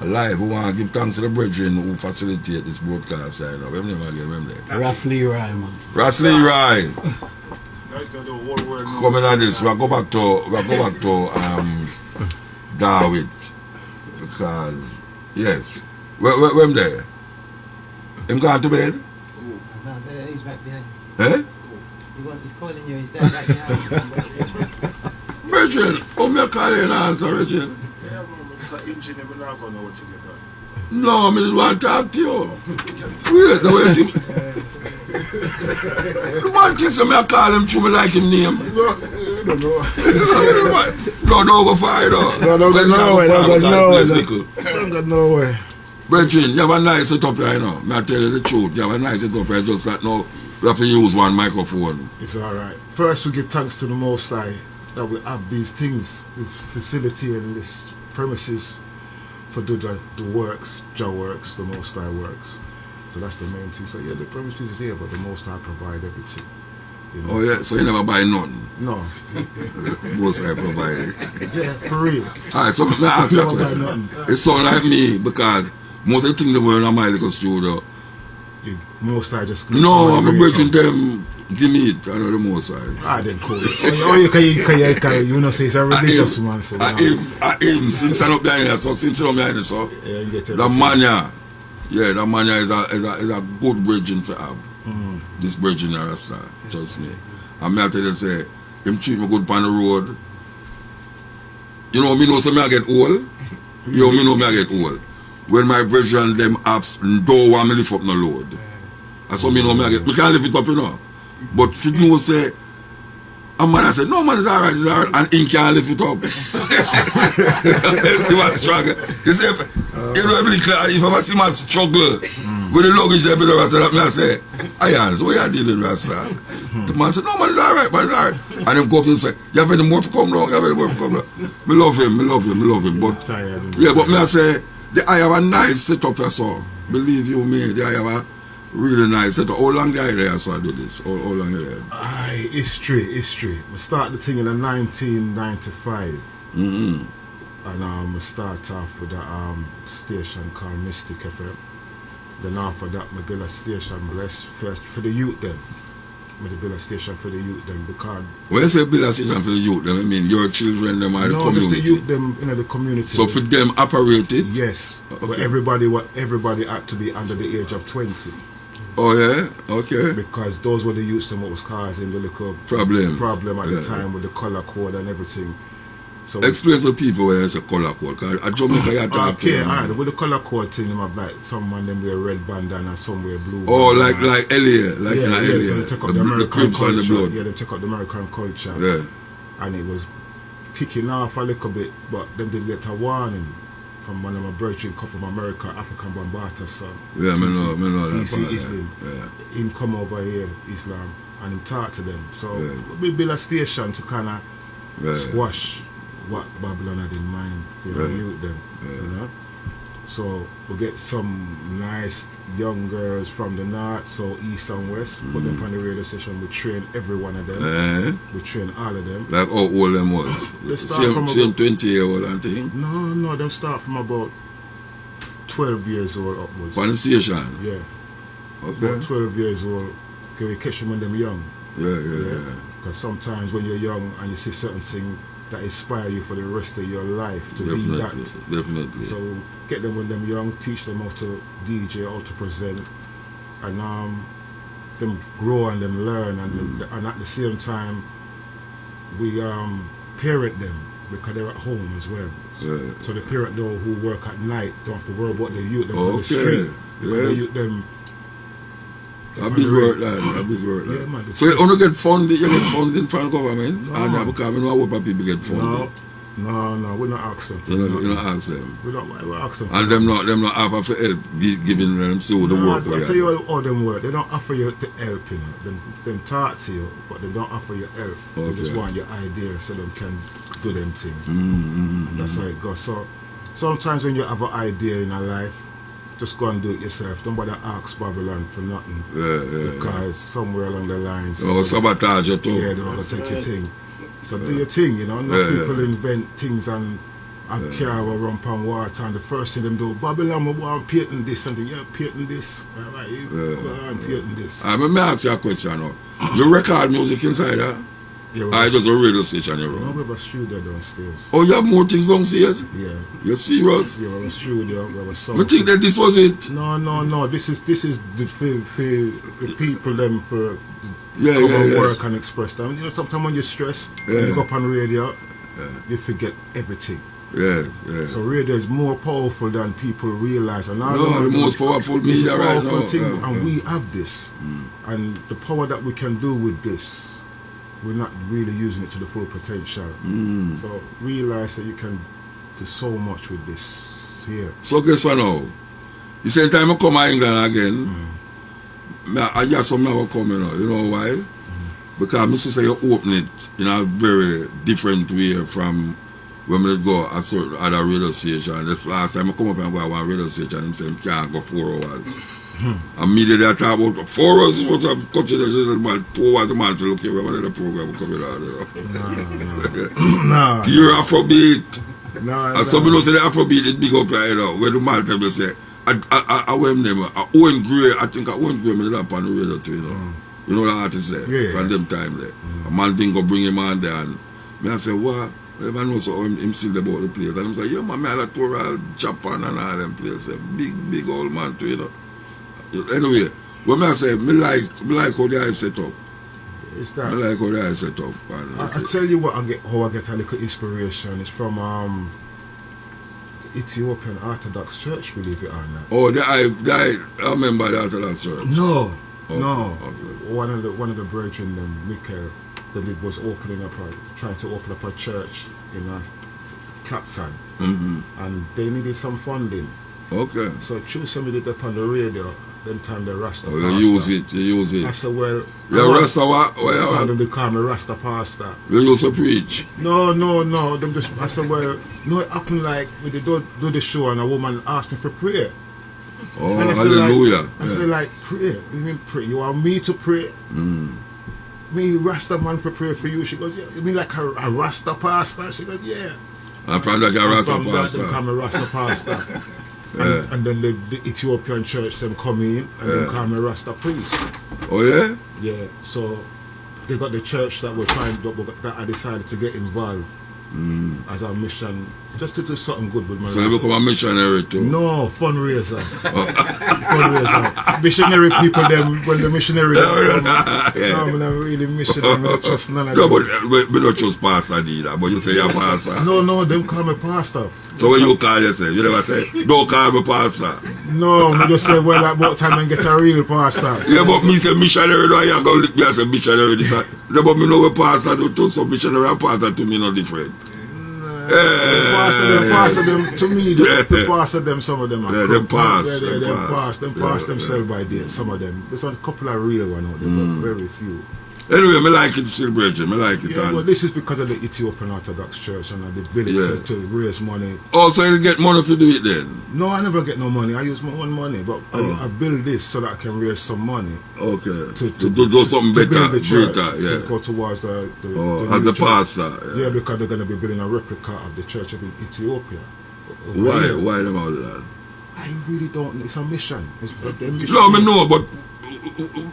Alive, we want to give thanks to the brethren who facilitate this broadcast. When name again, when there? Rastly Rye, man. Rastly Rye. Coming at this, we'll go back to David. Because, yes. When there? Him gone to bed? right behind Eh? he's calling you, is that right behind you? Brethren, how me call you and answer, Brethren? Yeah, man, it's an engine, we're not going to know what to get done. No, I just want to talk to you. Wait, the way you... The man thinks I call him through me like him name. No, no. No, don't go far, though. No, don't go nowhere, don't go nowhere. Brethren, you have a nice setup here, you know. I tell you the truth. You have a nice setup here, just that now we have to use one microphone. It's alright. First, we give thanks to the Most High that we have these things, this facility and this premises for do the works, Jah works, the Most High works. So that's the main thing. So yeah, the premises is here, but the Most High provide everything. You know? Oh yeah, so you never buy none? No. Most High provide it. Yeah, for real. Alright, so let me ask you a question. It sounds like me because most of the things they were in my little studio. Most High just... No, I'm bridging them. Give me it, I know the Most High. Then cool. You know, say it's a religious man. So I aim, since I'm up there, so since I'm there, so yeah, you get the mania, yeah, the mania is a good bridging for have. This bridging in Rasta, trust me. And I tell you, say, him treat me good on the road. You know, me know so me I get old. You know, me know me I get old. When my brethren them have don't want me lift up no load. That's how me know me I get. Me can't lift it up, you know. But if you know say, a man I said, no man, it's alright, and he can't lift it up. He was struggle. You see, you know, if I see man struggle with the luggage there, I say, Ian, so what you dealing with Rasta? The man said, no man, it's alright, man, it's alright. And him go up and say, you have any more to come down, you have any more to come down. Me love him. But yeah, but me I say, I have a nice setup here, so believe you me, I have a really nice setup. How long did I there so I do this? How long are there? History. We start the thing in 1995. And we start off with a station called Mystic FM. Then after that, we build a station for the youth then. We build a station for the youth then because... When you say build a station for the youth then, I mean your children them are the community? No, just the youth them in the community. So for them operate it? Yes. Okay. But everybody had to be under the age of 20. Oh yeah? Okay. Because those were the youths and what was causing the little problem at the time with the colour code and everything. So explain to people when it's a colour code, because at Jamaica you talk to them. Alright, with the colour code thing, them have like someone them wear red bandana, some wear blue. Oh, like LA, like in LA. So they take up the American Crips culture. and the blood. Yeah, they take up the American culture. Yeah. And it was kicking off a little bit, but then they get a warning from one of my brethren come from America, African Bambata, so yeah, I know that DC part. Islam. Yeah. Him come over here, Islam, and him talk to them. So yeah. we build a station to kind of squash what Babylon had in mind for the youth them, you know. So we get some nice young girls from the north, so east and west, put them on the radio station. We train every one of them. We train all of them. Like how old them was? They start from same 20-year-old and thing? No, them start from about 12 years old upwards. On the station? Yeah. Okay. About 12 years old. Can we catch them when they're young? Yeah. Because sometimes when you're young and you see certain things that inspire you for the rest of your life to definitely, be that. Definitely. So get them when they're young, teach them how to DJ, how to present, and them grow and them learn, and at the same time we parent them because they're at home as well. So the parent though who work at night don't have to worry about the youth them on the street. The youth them. A big work, lad. Yeah, man, so you only get funding, from the government, and because we know what people get funded. No, we not ask them. You don't ask them. We ask them. And them not offer for help, giving them see the work. I tell you how them work. They don't offer you the help, you know. Them talk to you, but they don't offer you help. They just want your idea so them can do them things. That's how it goes. So sometimes when you have an idea in a life, just go and do it yourself. Don't bother ask Babylon for nothing. Because somewhere along the lines... sabotage you too. Yeah, they're going to take your thing. So do your thing, you know. People invent things and carry around on water, and the first thing them do, Babylon, we want patent this, and yeah, patent this. Right, you go and patent this. Let me ask you a question now. You record music inside, huh? Yeah, I just a radio station you no, run. we have a studio downstairs. Oh, you have more things downstairs? Yeah. You serious? Yeah, we have a studio, we have a sound. I think that this was it. No. This is the for people them for Yeah, come yeah, and yeah. work and express them. You know, sometimes when you're stressed, Yeah. you go up on radio, you forget everything. Yeah, yeah. So radio is more powerful than people realize. And No, the most powerful it's media a right powerful now. thing, Yeah, and yeah. we have this. And the power that we can do with this, we're not really using it to the full potential. So realize that you can do so much with this here. So guess what now? The same time I come to England again, I just some never come, you know why? Because I say you open it in a very different way from when we go at certain other radio station. The last time I come up and go to one radio station, him say can't go 4 hours. Immediately I talk about 4 hours is what I've considered, but 2 hours a month to look here when the program coming out. Nah. Pure Afrobeat. Nah, And some people say the Afrobeat is big up here, you know, when the man tell me say, I went them, Owen Gray, I think Owen Gray made it up on the radio too, you know. You know the artist there, Yeah. from them time there. A man think go bring him on there and me I say, what? I know so him still about the place. And I'm say, yeah man, me I like tour all Japan and all them places. Big old man too, you know. Anyway, what me I say, me like how they are set up. It's that. Me like how they are set up. And I tell you what, how I get a little inspiration is from the Ethiopian Orthodox Church, believe it or not. oh, I remember the Orthodox Church. No, Okay, no. okay. One of the brethren, Michael, that it was trying to open up a church in Clapton, and they needed some funding. Okay. So choose somebody that on the radio. Them time the Rasta. Oh, pastor. you use it. I said, well, Yeah, Rasta what? They call me Rasta pastor. You used to preach. No. Them just, I said, well, no, it happened like when they do the show and a woman asked me for prayer. Oh, And I said, hallelujah. Like, I said, like, pray. You mean pray? You want me to pray? Me, Rasta man, for prayer for you? She goes, yeah. You mean like a Rasta pastor? She goes, yeah. And from that, you're Rasta From that, pastor. they call me Rasta pastor. Yeah. And then the Ethiopian church, them come in and they call me Rasta priest. Oh, yeah? Yeah, so they got the church that we're trying, that I decided to get involved as a mission, just to do something good with my So you life. become a missionary too? No, fundraiser. Fundraiser. Missionary people, them, when the missionary, Yeah. I'm not really missionary, I don't trust none of No, them. but we don't trust pastor neither, but you say you're pastor. No, them call me pastor. So when you call yourself, you never say, don't call me pastor. No, we just say, well, about time and get a real pastor. Yeah, but me say missionary, no, you go lick me as a missionary. No, but me know what pastor do too, so missionary and pastor to me no different. Pastor them to me, the pastor them, some of them are Yeah, them pass, them pass themselves by date, some of them. There's a couple of real ones out there, but very few. Anyway, me like it celebration, me like it. Yeah, and but this is because of the Ethiopian Orthodox Church and the ability to raise money. also, you get money to do it then? No, I never get no money. I use my own money, but I build this so that I can raise some money. Okay. To do something to better, build the church, greater, yeah. to go towards the As new the church. pastor. Yeah, because they're going to be building a replica of the church of Ethiopia. Why? Why them all that? I really don't. It's a mission. It's a mission. No, I know, but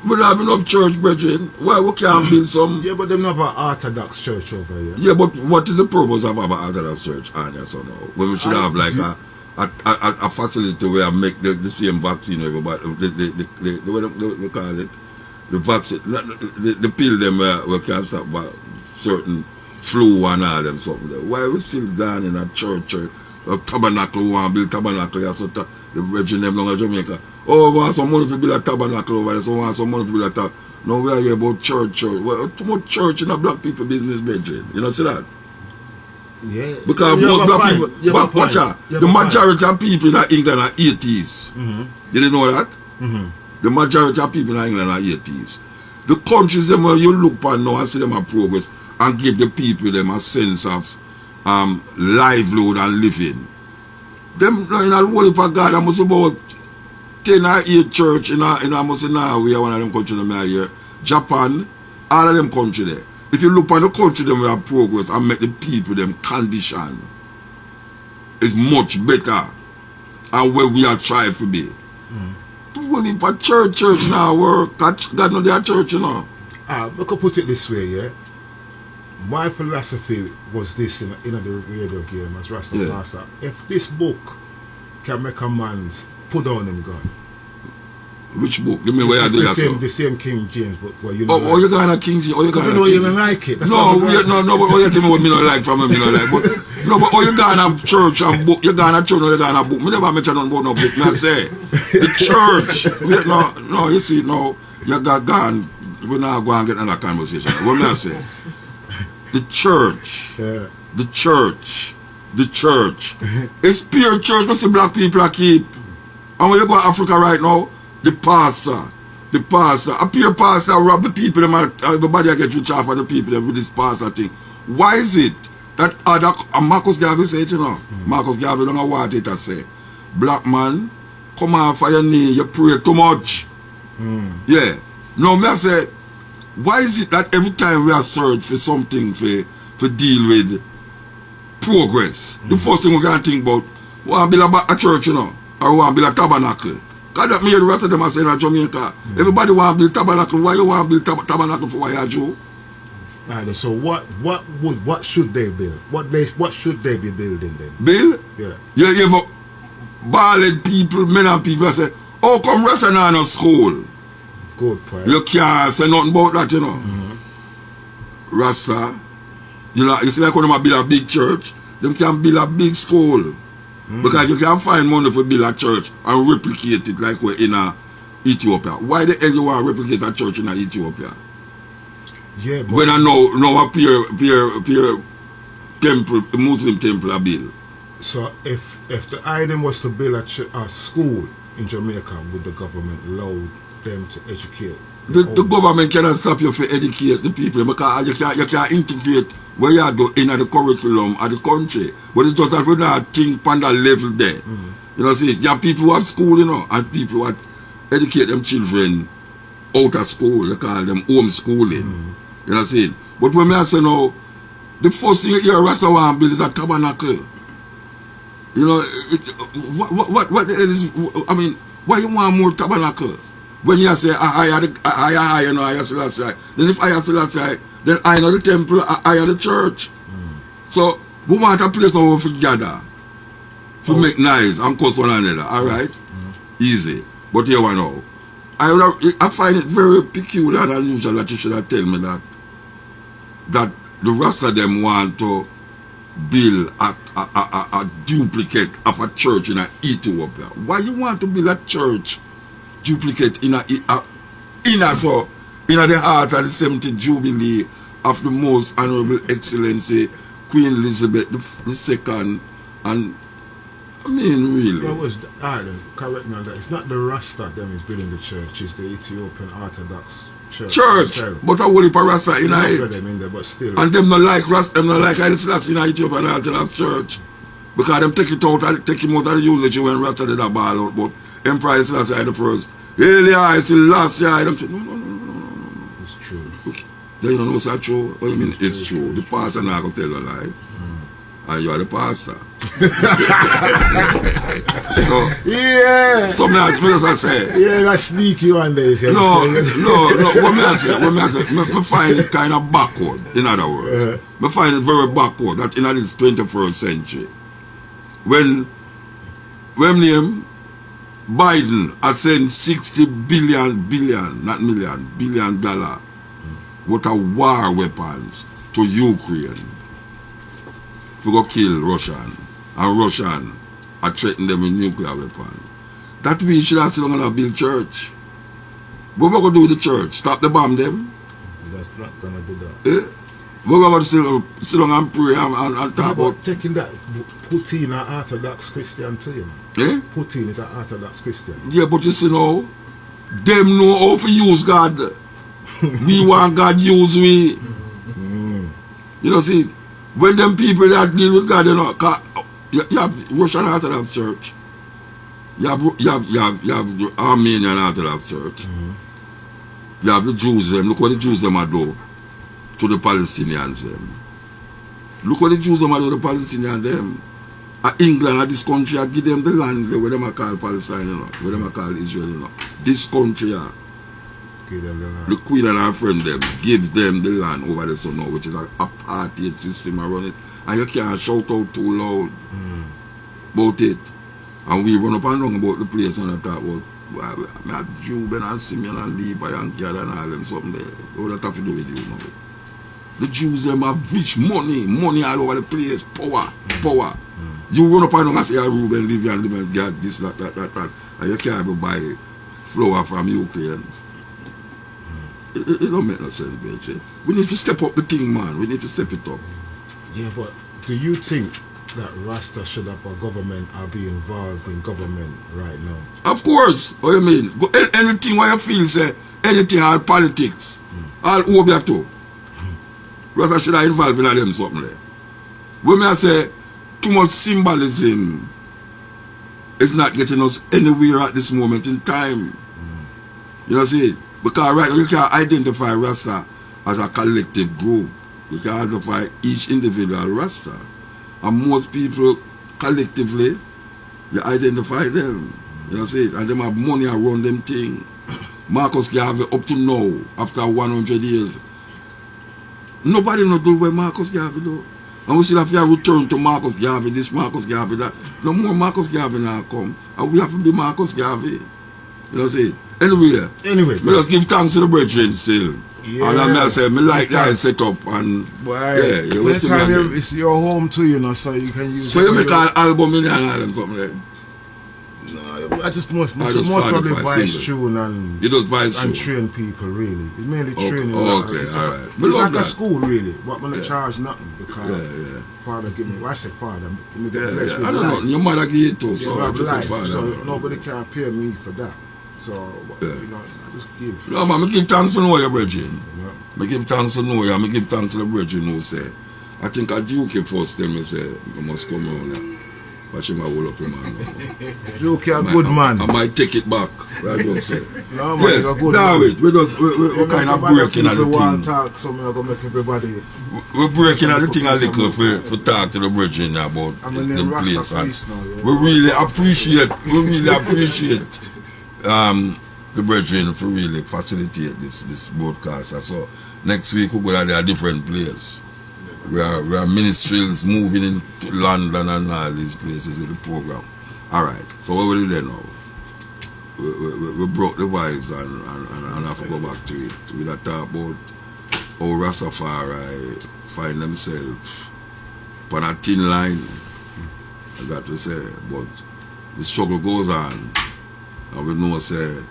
we don't have enough church, brethren. Why we can't build some? Yeah, but them have an Orthodox church over here. Yeah, but what is the purpose of having an Orthodox church? So now, when we should have like a facility where I make the same vaccine, everybody, they call it the vaccine, the pill them we can stop certain flu and all them something there. Why we still down in a church? A tabernacle, want to build tabernacle, so the region them down in Jamaica. Oh, we want some money to build a tabernacle over there, so we want some money to build a tabernacle. No, we are here about church. Well, too much church in a black people business, brethren. You know, see that? Yeah. Because most black people, but watch out, the majority of people in England are atheists. You didn't know that? The majority of people in England are atheists. The countries them where you look upon now and see them a progress and give the people them a sense of livelihood and living. Them in a whole heap of God, I must about 10 or 8 church in almost in Norway, one of them countries them here, Japan, all of them country there. If you look at the country them we have progress and make the people them condition is much better and where we are trying to be. The whole heap of church now work. God know their church, you know. We could put it this way, yeah. my philosophy was this in the radio game as Rasta Yeah. Master. If this book can make a man put down him gun, Which book? You mean where I it's do that? the same King James book where you Oh, know. oh, you gonna King James? Oh, you Because gonna you know King you James? don't like it. That's No, all we, no, but oh, you tell me what me not like from him, me not like. But no, but oh, you gonna church and book? You gonna church or you gonna book? Me never mention nothing about no book. Me I say the church. No, you see, no, you got gone. We not go and get another conversation. What me I say? The church, Yeah. the church, the church. It's pure church. Me see black people a keep. And when you go to Africa right now, the pastor, a pure pastor rob the people, them and everybody get rich off of the people them with this pastor thing. Why is it that other, and Marcus Garvey say it, you know, Marcus Garvey don't know what it say. Black man, come off of your knee, you pray too much. Yeah. No, me I say, why is it that every time we are search for something for deal with progress, the first thing we can think about, we want to build a church, you know, or we want to build a tabernacle. Because that me the rest of them are saying in Jamaica, everybody want to build tabernacle. Why you want to build tabernacle for why you Jew? Right, so what should they build? What should they be building then? Bill? Yeah. You have bald people, men and people say, oh, come Rasta now in a school. Good point. You can't say nothing about that, you know. Rasta, you know, you see like when they build a big church, them can build a big school. Because you can find money for build a church and replicate it like we're in Ethiopia. Why the hell you want to replicate a church in Ethiopia? Yeah, but When I know a peer temple, Muslim temple a build. so if the item was to build a school in Jamaica, would the government allow them to educate? The government cannot stop you for educate the people because you can't integrate where you do in the curriculum of the country. But it's just that we not think on that level there. You know, see, you have people who have school, you know, and people who educate them children out of school. You call them homeschooling. You know, see. But when I say now, the first thing you hear Rasta want to build is a tabernacle. You know, what is, I mean, why you want more tabernacle? When you say, I you know, I still outside. Then if I still outside, then I know the temple, I know the church. So, we want a place now for gather, to make nice and cause one another, alright? Easy. But here we know. I find it very peculiar and unusual that you should have tell me that the rest of them want to build a duplicate of a church in Ethiopia. Why you want to build a church duplicate in the heart of the 70th Jubilee of the Most Honorable Excellency Queen Elizabeth II? And I mean, really. That was correct me on that. It's not the Rasta them is building the church, it's the Ethiopian Orthodox Church. itself. But I will for Rasta in Enough of it. them in there, but still. And them not like Rasta, them not like Haile Selassie in Ethiopian Orthodox Church. Because them take it out, take him out of the usage when Rasta did a ball out. But Emperor Haile Selassie I the first. Haile Selassie I them say, no. It's true. Then you don't know what's true? What you mean it's true? The pastor not going to tell you a lie. And you are the pastor. So me I say. Yeah, that's sneaky one day. No. What me I say, me find it kind of backward, in other words. Me find it very backward that in this 21st century, when name Biden has sent $60 billion, not million, $1 billion worth of war weapons to Ukraine to go kill Russian, and Russian are threatening them with nuclear weapons. That we should have sit down and build church. What we going to do with the church? Stop the bomb them? That's not going to do that. What we going to sit down and pray and talk about? Taking that, Putin an Orthodox Christian too, you know. Putin is an Orthodox Christian. Yeah, but you see now, them know how to use God. We want God use we. You know, see, when them people that deal with God, you know, you have Russian Orthodox Church, you have the Armenian Orthodox Church, you have the Jews them. Look what the Jews them are do to the Palestinians them. Look what the Jews them are do to the Palestinians them. England, this country, I give them the land where them are called Palestine, you know, where them are called Israel, you know. This country, Give them the land. The Queen and her friend them give them the land over there so now, which is a apartheid system around it. And you can't shout out too loud about it. And we run up and down about the place and I talk about I have Jew, Ben and Simeon and Levi and Gad and all them something there. What that have to do with you now? The Jews them have rich money all over the place, power. You run up and down and say Reuben, Levi and Levi, Gad, this, that. And you can't even buy flour from Ukraine. It don't make no sense, bitch. We need to step up the thing, man. We need to step it up. Yeah, but do you think that Rasta should have a government or be involved in government right now? Of course. What you mean? Anything what you feel, say, anything, all politics, all obia too. Rasta should have involved in them something there. When I say, too much symbolism is not getting us anywhere at this moment in time. You know, see? Because right now you can identify Rasta as a collective group. You can identify each individual Rasta. And most people collectively, you identify them. You know, see? And them have money around them thing. Marcus Garvey up to now, after 100 years, nobody know do where Marcus Garvey do. And we still have to return to Marcus Garvey, this Marcus Garvey, that. No more Marcus Garvey now come. And we have to be Marcus Garvey. You know, see? Anyway, me just give thanks to the brethren still. Yeah. And I say, me like that set up and you will see me. It's your home too, you know, so you can use. So you make an album in and all them something like? No, I just most probably vice tune and you just vice and train people really. It's mainly training. Okay, alright. It's like a school really, but I'm not charge nothing because father give me. Well, I say father. I don't know. Your mother give you too, so I just say father. So nobody can pay me for that. So you know, I just give. No man, I give thanks to know your brethren. I give thanks to know you, I give thanks to the brethren who say. I think a Duke first tell me say you must come around here. Watch him hold up him man. Duke a good man. I might take it back. I just say. No man, yes, you're a good man. Man. We kind of breaking at the thing. Talk, so I'm gonna make everybody. We're breaking at the thing a little for talk to the brethren about the place. And we really appreciate the brethren for really facilitate this broadcast. So next week we're going to a different place. We are ministries moving into London and all these places with the program. Alright, so what we do then now? We broke the vibes and have to go back to it. We talk about how Rastafari find themselves on a thin line. I got to say, but the struggle goes on. And we know say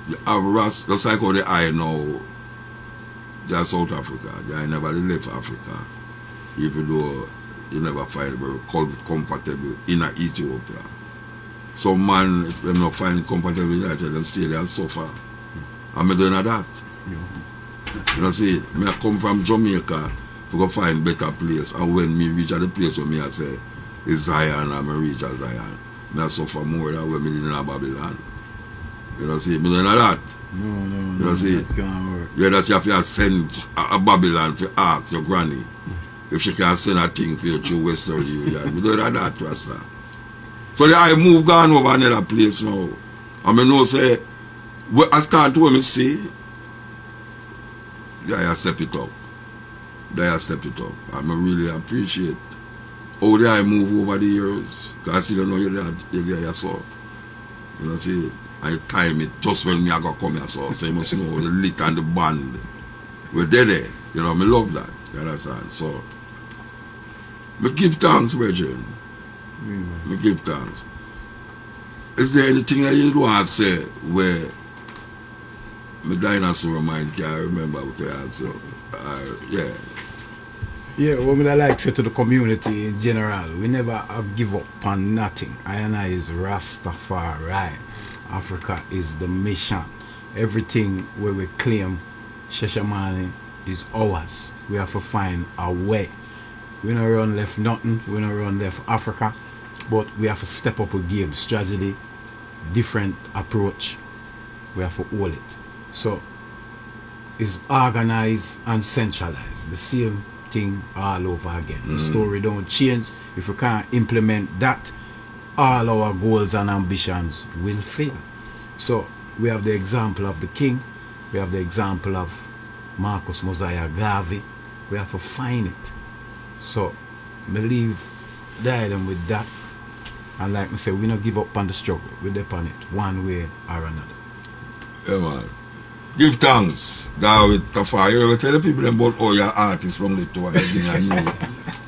you have Rasta, just like how the eye now, they are South Africa. They never left Africa, even though you never find it very comfortable in Ethiopia. Some man, if them not find it comfortable in Ethiopia, them stay there and suffer. And me doing that. You know, see, me come from Jamaica to go find better place. And when me reach at the place where me I say, it's Zion, and me reach at Zion, me I suffer more than when me did in Babylon. You know, see, me doing that. No, you know, see, that can't work. Yeah, that you have to send a Babylon to ask your granny if she can send a thing for you to Western Union. We do that, Rasta. So the I move gone over another place now. And I know say, I start to me see, I step it up. And I really appreciate how I move over the years. Because I still don't know you're there, so. You know, see, I time it just when me I go come here, so you must know the lick and the band. We're there. You know, I love that. You understand? So, I give thanks, brethren. I give thanks. Is there anything that you want to say where my dinosaur mind can't remember what they answer? Yeah, what I like to say to the community in general, we never have give up on nothing. I is Rastafari. Africa is the mission. Everything where we claim Shashamane is ours. We have to find a way. We don't run left nothing. We don't run left Africa. But we have to step up a game, strategy, different approach. We have to hold it. So it's organized and centralized. The same thing all over again. The story don't change. If we can't implement that, all our goals and ambitions will fail. So we have the example of the king, We have the example of Marcus Mosiah Garvey. We have to find it. So, me leave them with that. And like I say, we don't give up on the struggle. We depend on it, one way or another. Yeah, man. Give thanks. That with Tafari. You ever tell the people about all your artists from the tour,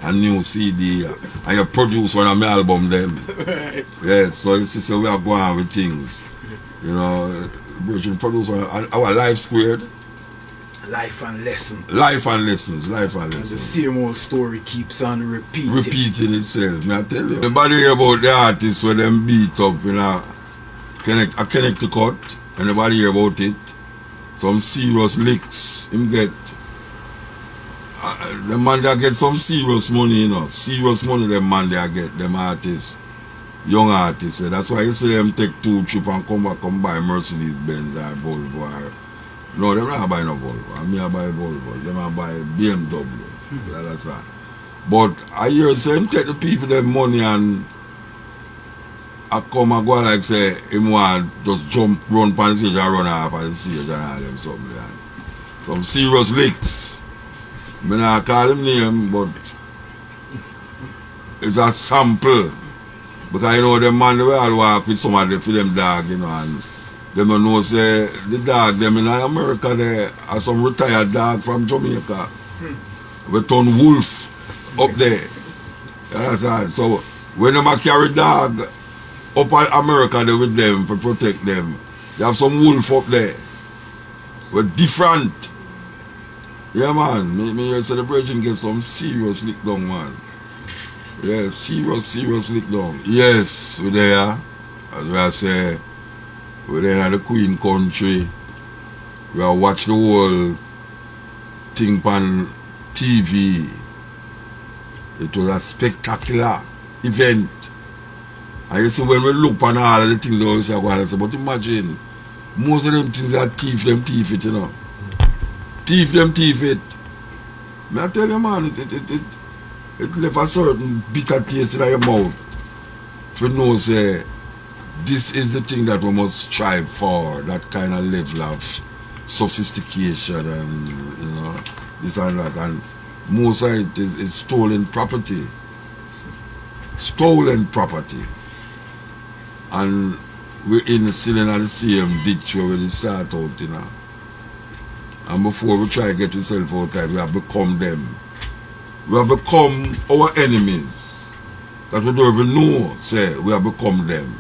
a new CD, and you produce one of my album them. Right. Yes, so it's just we are going on with things. You know, Virgin produce one, our Life Squared. Life and lesson. Life and lessons, life and And the lessons. same old story keeps on repeating. Repeating itself, may I tell you. Everybody hear about the artists when them beat up in a Connecticut. Anybody hear about it? Some serious licks. Him get the man that get some serious money, you know. Serious money them man they get, them artists. Young artists. That's why you see them take 2 trips and come back and buy Mercedes Benz or Volvo or no, they're not buying no Volvo. I mean, I buy Volvo. Them I buy BMW. You understand? But I hear them take the people their money and I come and go like say him want just jump, run pan the stage and run off at the stage and all them something there. Some serious licks. I not call him name, but it's a sample. Because you know them man they all walk with some of them for them dog, you know, and them don't know say the dog them in America there are some retired dog from Jamaica. We turn wolf up there. You understand? So when them a carry dog up in America there with them to protect them, they have some wolf up there. We're different. Yeah man, me hear say the Virgin get some serious lick down, man. Yeah, serious lick down. Yes, we're there. As I say, we're there in the Queen country. We have watched the whole thing on TV. It was a spectacular event. And you see when we look on all of the things that we say, but imagine, most of them things are thief it, you know. Thief it. May I tell you, man, it left a certain bitter taste in your mouth. For know, say, this is the thing that we must strive for, that kind of level of sophistication and, you know, this and that. And most of it is stolen property. Stolen property. And we're still in the same ditch where we start out, you know. And before we try to get ourselves out there, we have become them. We have become our enemies. That we don't even know, say, we have become them.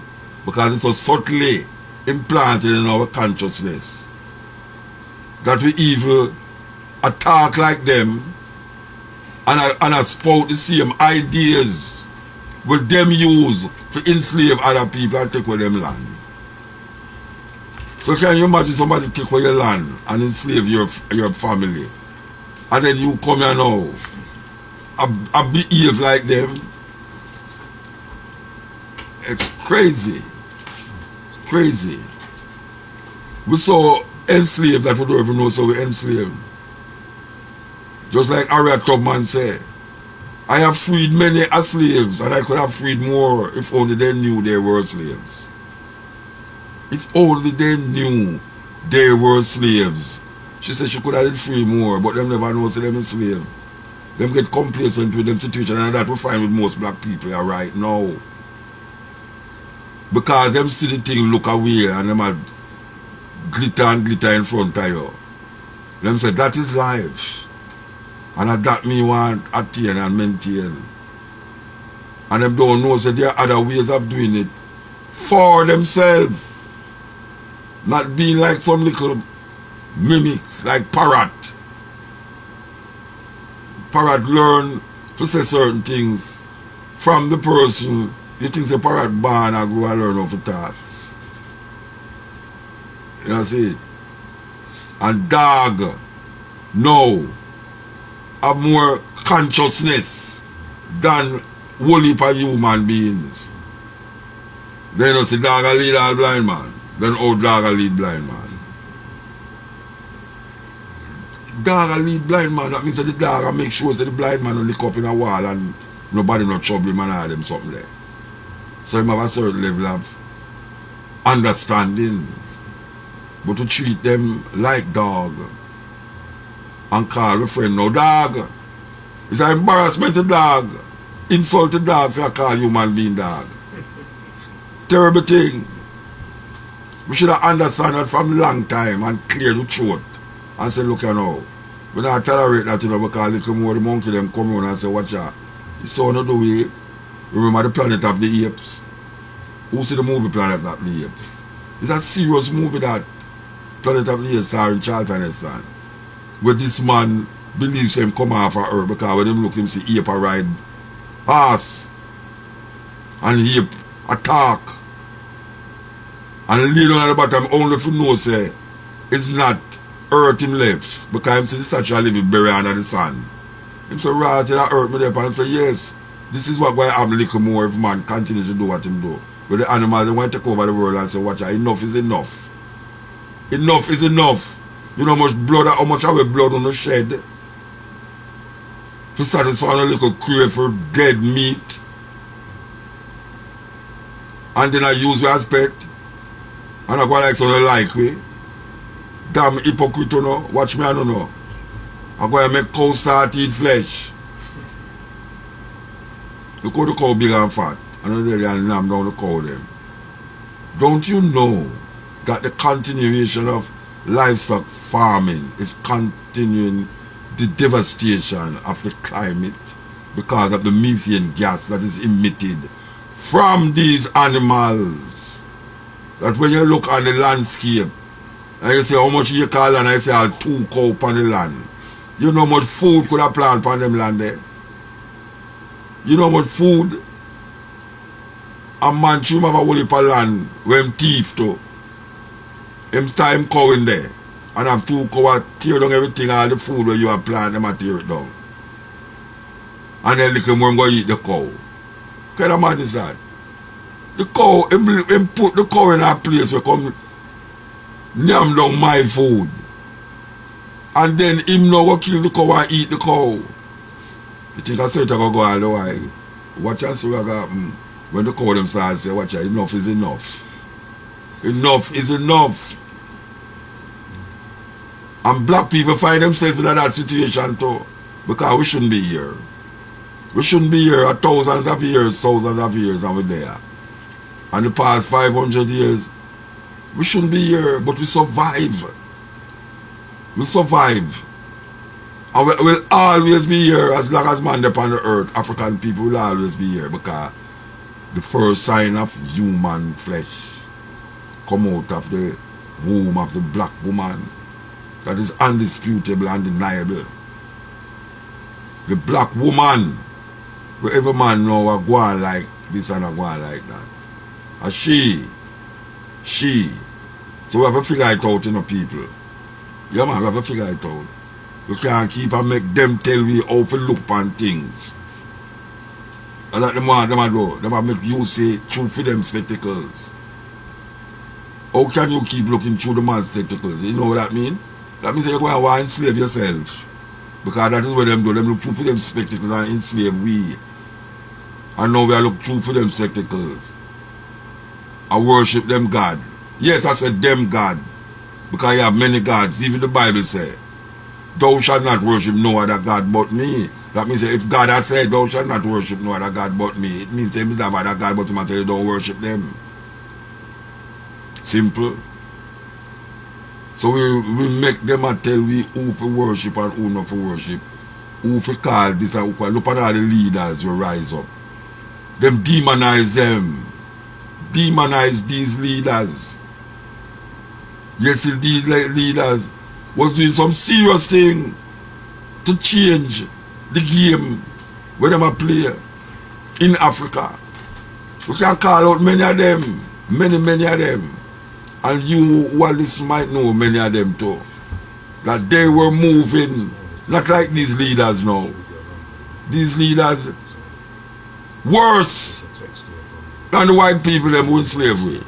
Because it's so subtly implanted in our consciousness that we even attack like them and spout the same ideas with them use to enslave other people and take away them land. So can you imagine somebody take away your land and enslave your family, and then you come here now and behave like them? It's crazy. It's crazy. We so enslaved that we don't even know, so we enslaved. Just like Harriet Tubman said, I have freed many as slaves, and I could have freed more if only they knew they were slaves. If only they knew they were slaves. She said she could have free more, but them never know, so them enslaved. Them get complacent with them situation, and that we find with most black people here right now. Because them see the thing look away and them are glitter in front of you. Them say that is life. And that me want attain and maintain. And them don't know, so there are other ways of doing it for themselves. Not being like some little mimics, like parrot. Parrot learn to say certain things from the person. You think the parrot born and grow and learn how to talk. You know see it? And dog now have more consciousness than whole heap of human beings. Then you see dog a lead all blind man. Then old dog a lead blind man. Dog a lead blind man, that means that the dog a make sure that the blind man only up in a wall and nobody not trouble him and all them something there. So him have a certain level of understanding. but to treat them like dog and call a friend no dog. It's an embarrassment to dog. Insult to dog for I call human being dog. Terrible thing. We should have understand that from long time and clear the truth and say, look, you know, we don't tolerate that, you know, because little more the monkey them come around and say, watch out. You saw no do we remember the Planet of the Apes? Who see the movie Planet of the Apes? It's a serious movie, that Planet of the Apes starring Charlton Heston, where this man believes him come off of Earth because when him look him see ape a ride horse and ape attack and lay down at the bottom only for know say it's not Earth him left because him see the statue of living buried under the sun. Him say right to that Earth me there and him say yes, this is what going to happen little more if man continues to do what him do. But the animals they want to take over the world and say watch out, enough is enough. Enough is enough. You know how much blood, how much of our blood on the shed to satisfy a little crave for dead meat, and then I use respect and I go like so like we. Damn hypocrite, you know. Watch me, I don't know. I go and make cow start eat flesh. Look how the cow big and fat. I know they lamb down the cow them. Don't you know that the continuation of livestock farming is continuing the devastation of the climate because of the methane gas that is emitted from these animals? That when you look on the landscape and you say how much you call and I say I'll 2 cow on the land, you know how much food could I plant on them land there? You know how much food a man should have a whole heap of land where him thief to him time cow in there and have 2 cow tear down everything, all the food where you have planted them and tear it down. And then little more go eat the cow. Can you imagine that? The cow, him put the cow in a place where come yam down my food. And then him now go kill the cow and eat the cow. You think I said to go all the while? Watch and see what happen when the cow them start to say, watch out, enough is enough. Enough is enough. And black people find themselves in that situation too. Because we shouldn't be here. We shouldn't be here at thousands of years and we're there. And the past 500 years, we shouldn't be here, but we survive. We survive. And we'll always be here as long as man upon the earth. African people will always be here because the first sign of human flesh come out of the womb of the black woman. That is undisputable, undeniable. The black woman, where every man know are going like this and are going like that. And she. So we have to figure it out, you know, people. Yeah, man, we have to figure it out. We can't keep and make them tell we how to look on things. And that them want them a do. Them a make you say through for them spectacles. How can you keep looking through the man's spectacles? You know what that mean? That means you're going to want to enslave yourself. Because that is what them do. Them look through for them spectacles and enslave we. And now we are look through for them spectacles. I worship them God. Yes, I said them God. Because you have many gods. Even the Bible say, thou shalt not worship no other God but me. That means if God has said, thou shalt not worship no other God but me, it means him have other God but him tell you don't worship them. Simple. So we make them and tell we who for worship and who not for worship. Who for call this and who. Look at all the leaders who rise up. Them demonize them. Demonize these leaders. Yes, these leaders was doing some serious thing to change the game where them a play in Africa. We can call out many of them. Many of them. And you who are listening might know many of them too. That they were moving, not like these leaders now. These leaders worse than the white people them who in slavery.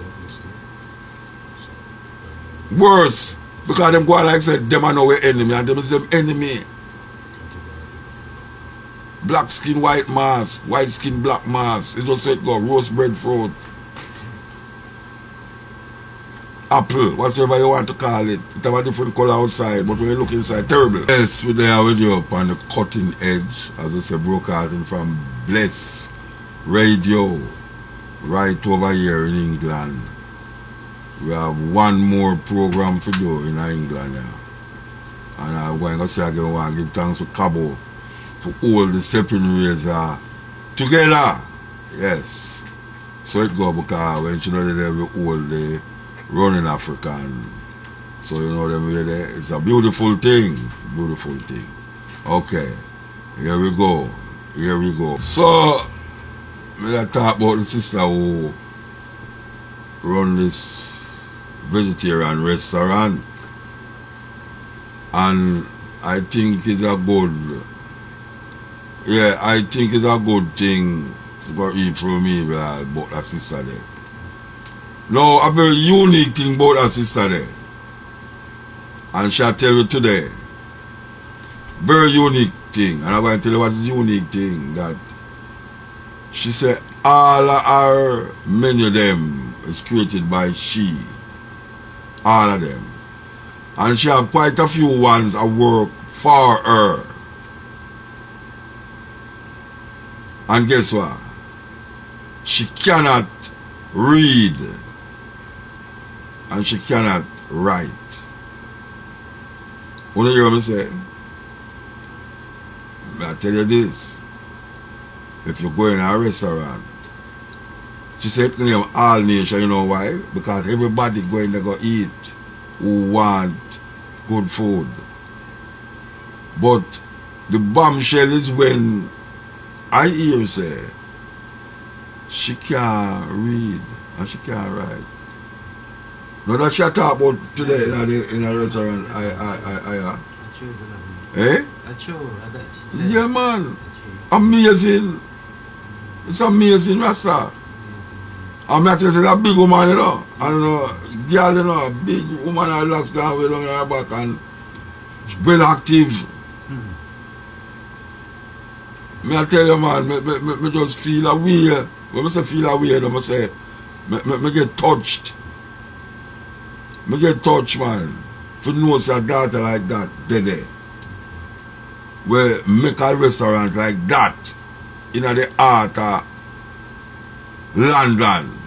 Worse. Because them go like I said, them are now our enemy and them is them enemy. Black skin, white mask, white skin, black mask. It's just it go, roast bread fruit. apple, whatever you want to call it. It have a different color outside, but when you look inside, terrible. Yes, we're there with you up on the cutting edge, as I say, broadcasting from Bless Radio, right over here in England. We have one more program to do in England now. And I'm going to say again, I want to give thanks to Cabo for all the stepping razor together. Yes. So it go because when you know that we all the running African. So you know them way there. It's a beautiful thing. Beautiful thing. Okay. Here we go. Here we go. So I talk about the sister who run this vegetarian restaurant. And I think it's a good, I think it's a good thing for eat from me about that sister there. Now, a very unique thing about that sister there. And she'll tell you today. Very unique thing. And I'm going to tell you what is the unique thing. That she said all of her menu them is created by she. All of them. And she have quite a few ones that work for her. And guess what? She cannot read. And she cannot write. What do you hear me say? I tell you this. If you go in a restaurant, she said to name all nation, you know why? Because everybody going to go eat who want good food. But the bombshell is when I hear say she can't read and she can't write. Now that she talk about today in a restaurant, eh? Yeah, man. Amazing. It's amazing, Rasta. I'm not telling you that big woman, you know. I don't know, girl, you know, big woman that locks down way down her back and well active. Me I tell you, man, me just feel a way. When I say feel a way, I say, me get touched. Me get touched, man. To know a daughter like that, there. Where make a restaurant like that in the heart of London.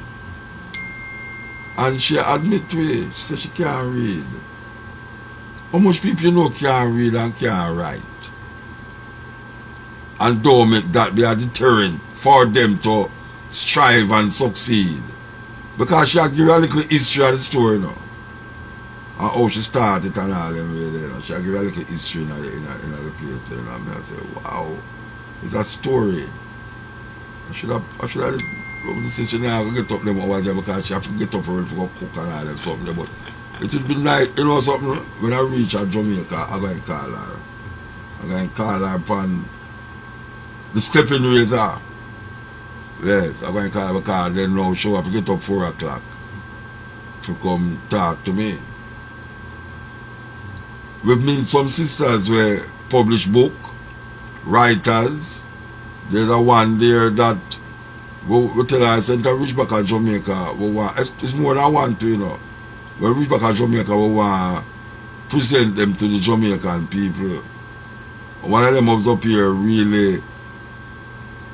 And she admit to it. She said she can't read. How much people you know can't read and can't write? And don't make that be a deterrent for them to strive and succeed. Because she give you a little history of the story now. And how she started and all them way there. She give you a little history in the place there. And I say, wow, it's a story. I should have since she now get up them over there because she have to get up for her to go cook and all them something. But it would be like, you know something, when I reach Jamaica, I'm going to call her. I'm going to call her upon the stepping razor. Yes, I'm going to call her because then now she have to get up 4 o'clock to come talk to me. We meet some sisters who publish book, writers. There's a one there that we tell her, send her reach back at Jamaica. It's more than one to, you know. When we reach back at Jamaica, we want to present them to the Jamaican people. One of them was up here really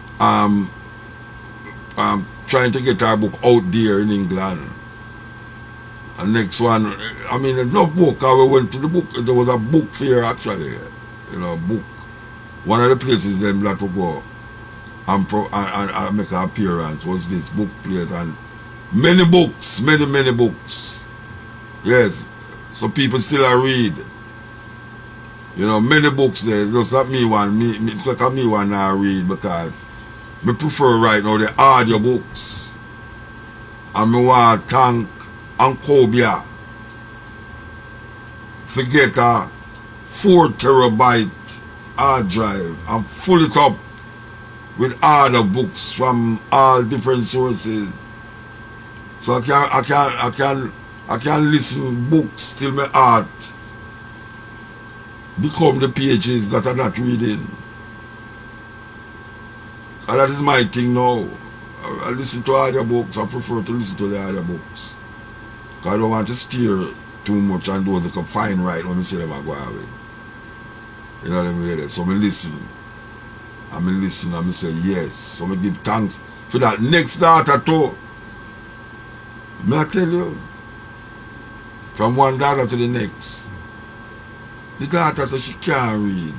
trying to get our book out there in England. And next one, I mean, enough book. We went to the book. There was a book fair actually, you know, book. One of the places then that we go and make an appearance was this book place, and many books, many books. Yes, so people still read. You know, many books there. Just like me one, it's like me one now read because I prefer right now the audio books. And I want to thank Ancobia to get a 4 terabyte hard drive and full it up with all the books from all different sources. So I can listen books till my heart become the pages that I'm not reading. And that is my thing now. I listen to audio books. I prefer to listen to the audio books. Because I don't want to steer too much and those that can find right when I see them go away. You know what I mean? So I listen. I listen and I say yes. So I give thanks for that next daughter too. May I tell you? From one daughter to the next. The daughter says she can't read.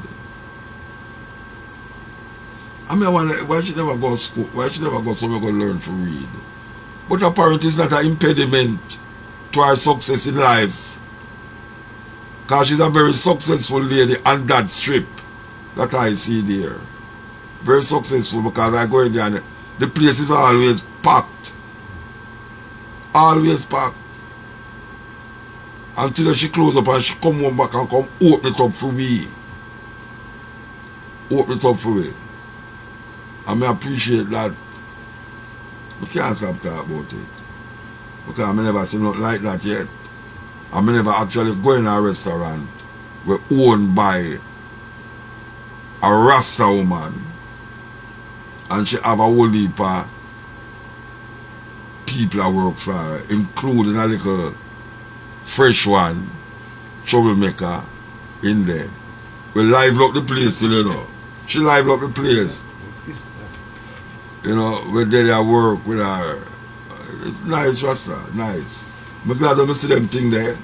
I mean, why she never go to school? Why she never go somewhere to learn to read? But apparently it's not an impediment to her success in life. Because she's a very successful lady on that strip that I see there. Very successful because I go in there and the place is always packed. Always packed. Until she close up and she come home back and come open it up for me. Open it up for me. And I appreciate that. I can't stop talking about it. Because I never seen nothing like that yet. I never actually go in a restaurant we're owned by a Rasta woman and she have a whole heap of people that work for her, including a little fresh one, troublemaker in there. We liven up the place still, you know. She liven up the place. You know, we're there at work with her. It's nice, Rasta, nice. I'm glad when I see them thing there.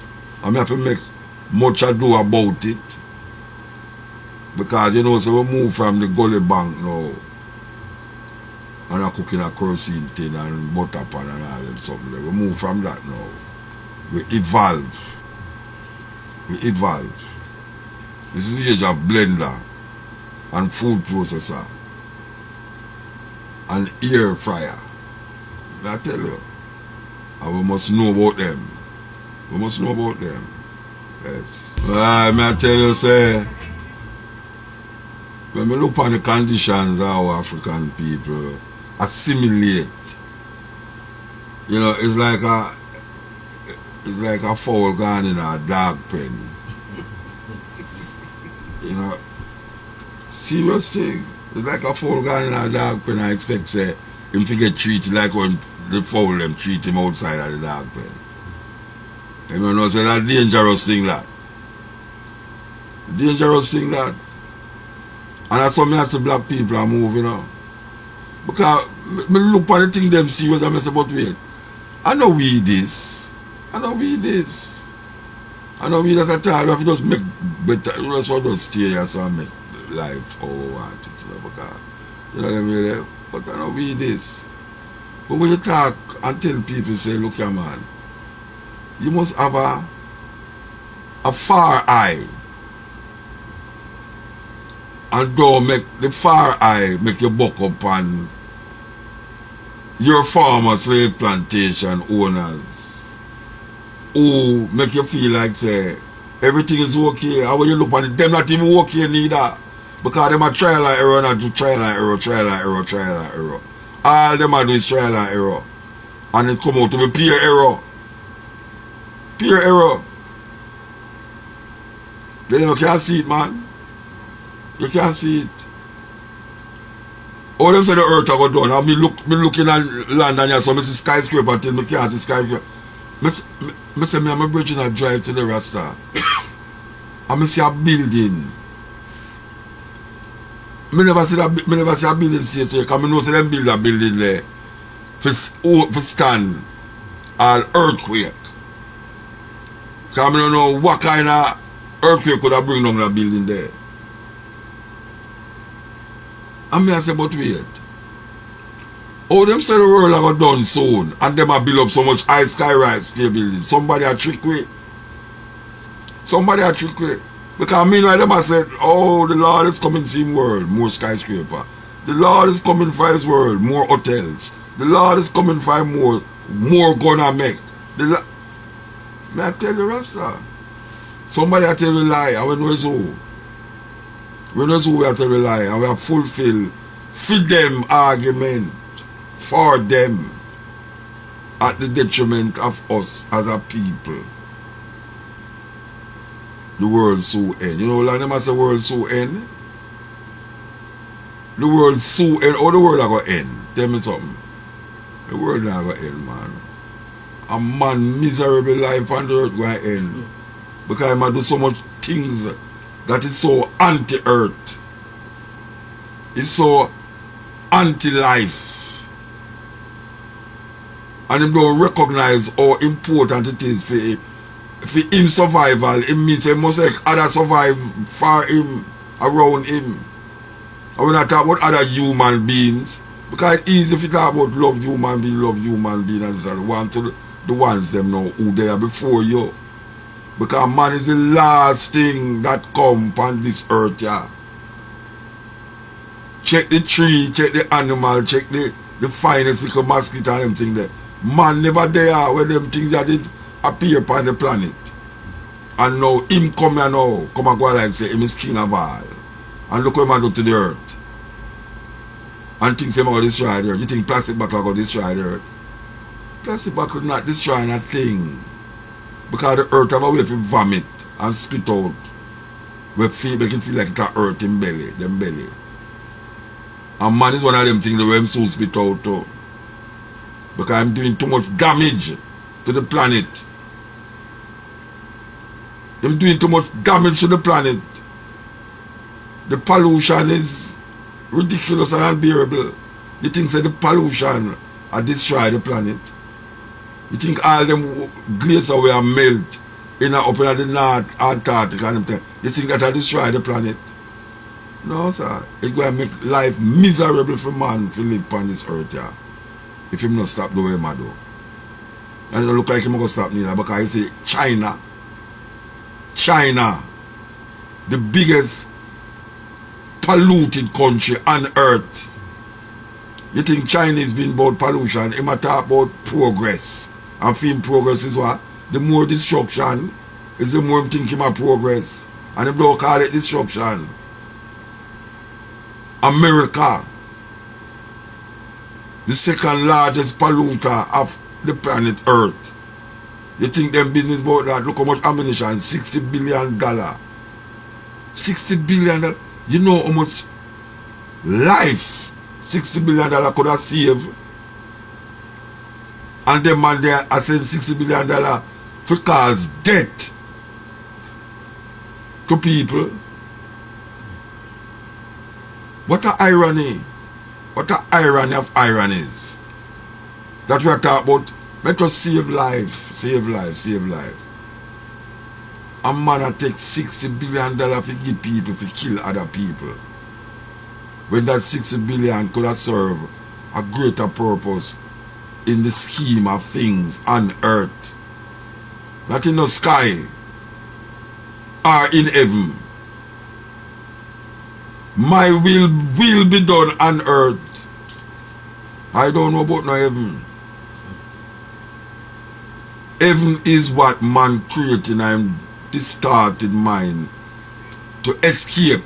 I'm have to make much ado about it. Because, you know, so we move from the gully bank now. And I'm cooking a kerosene tin and butter pan and all them something there. We move from that now. We evolve. We evolve. This is the age of blender and food processor and air fryer. I tell you. And we must know about them. We must know about them. Yes. Well, may I tell you, say, when we look on the conditions of our African people assimilate, you know, it's like a fowl gone in a dog pen. You know, serious thing. It's like a fowl gone in a dog pen. I expect, say, him to get treated like when the fowl them treat him outside of the dog pen. You know, so that's dangerous thing that. Dangerous thing that. And that's what me have to black people are moving, you know. Because me look at the thing them serious and I say, but wait, I know we this. I know we this. I know we that at all. We have to just make better. You know, so don't stay here so make life how we want it, you know, because, you know what I mean? But I know we this. But when you talk and tell people, say, look here, man, you must have a far eye. And don't make the far eye make you buck up on your farmer slave plantation owners who make you feel like, say, everything is okay. How when you look on it, them not even okay neither. Because them are trial and error, not do trial and error, trial and error, trial and error. All them are doing is trial and error. And it come out to be peer error. Peer error. Then you can't see it, man. You can't see it. Oh, them say the earth I go down. And me looking at land and you so me see skyscraper till me can't see skyscraper. Me say me am a bridge and I drive to the Rasta. And me see a building. Me never see a building say so because me know say them build a building there for stand an earthquake. Because I don't know what kind of earthquake could have bring down that building there. And me I say, but wait. Oh, them say the world have done soon and them have built up so much high skyrise building. Somebody a trick with. Somebody a trick with. Because meanwhile them have said, oh, the Lord is coming for his world, more skyscraper. The Lord is coming for his world, more hotels. The Lord is coming for more gonna make. May I tell you, Rasta? Somebody I tell you lie, and we know it's who. We know it's who we have to lie, and we have fulfilled for them argument for them at the detriment of us as a people. The world so end. You know, like them say world so end. The world so end. Or the world are going to end. Tell me something. The world not going to end, man. a man miserable life on the earth going to end. Because he might do so much things that is so anti-earth. It's so anti-life. And he don't recognize how important it is for him survival. It means he must like other survive for him, around him. And when I talk about other human beings, because it's easy if you talk about love human being, and so want to the ones them know who they are before you. Because man is the last thing that come on this earth, yeah. Check the tree, check the animal, check the finest little mosquito and them thing there. Man never there where them things that did appear upon the planet. And now him come here now, come and go like say him is king of all. And look what he do to the earth. And things him going to destroy the earth. You think plastic bag going to destroy the earth? Plastic bag could not destroy a thing. Because the earth have a way to vomit and spit out. We feel, make it feel like it's a earth in belly, them belly. And man is one of them things that we so spit out too. Because I'm doing too much damage to the planet. I'm doing too much damage to the planet. The pollution is ridiculous and unbearable. You think say the pollution will destroy the planet? You think all them glaciers will melt up in the North Antarctica and them thing? You think that will destroy the planet? No, sir. It's going to make life miserable for man to live on this earth, yeah. If him not stop the way he do. And it don't look like him going to stop neither because he say China, the biggest polluted country on earth. You think China is being about pollution? He might talk about progress. And for him progress is what? The more destruction is the more him think him a progress. And him don't call it destruction. America, the second largest polluter of the planet Earth. You think them business about that? Look how much ammunition, $60 billion. $60 billion. You know how much life $60 billion could have saved? And them man there are saying $60 billion for cause death to people. What a irony. What a irony of ironies. That we are talking about, let us save life, save life, save life. A man take $60 billion to give people, to kill other people. When that $60 billion could have served a greater purpose in the scheme of things on earth. Not in the sky or in heaven. My will be done on earth. I don't know about no heaven. Heaven is what man created in distorted mind to escape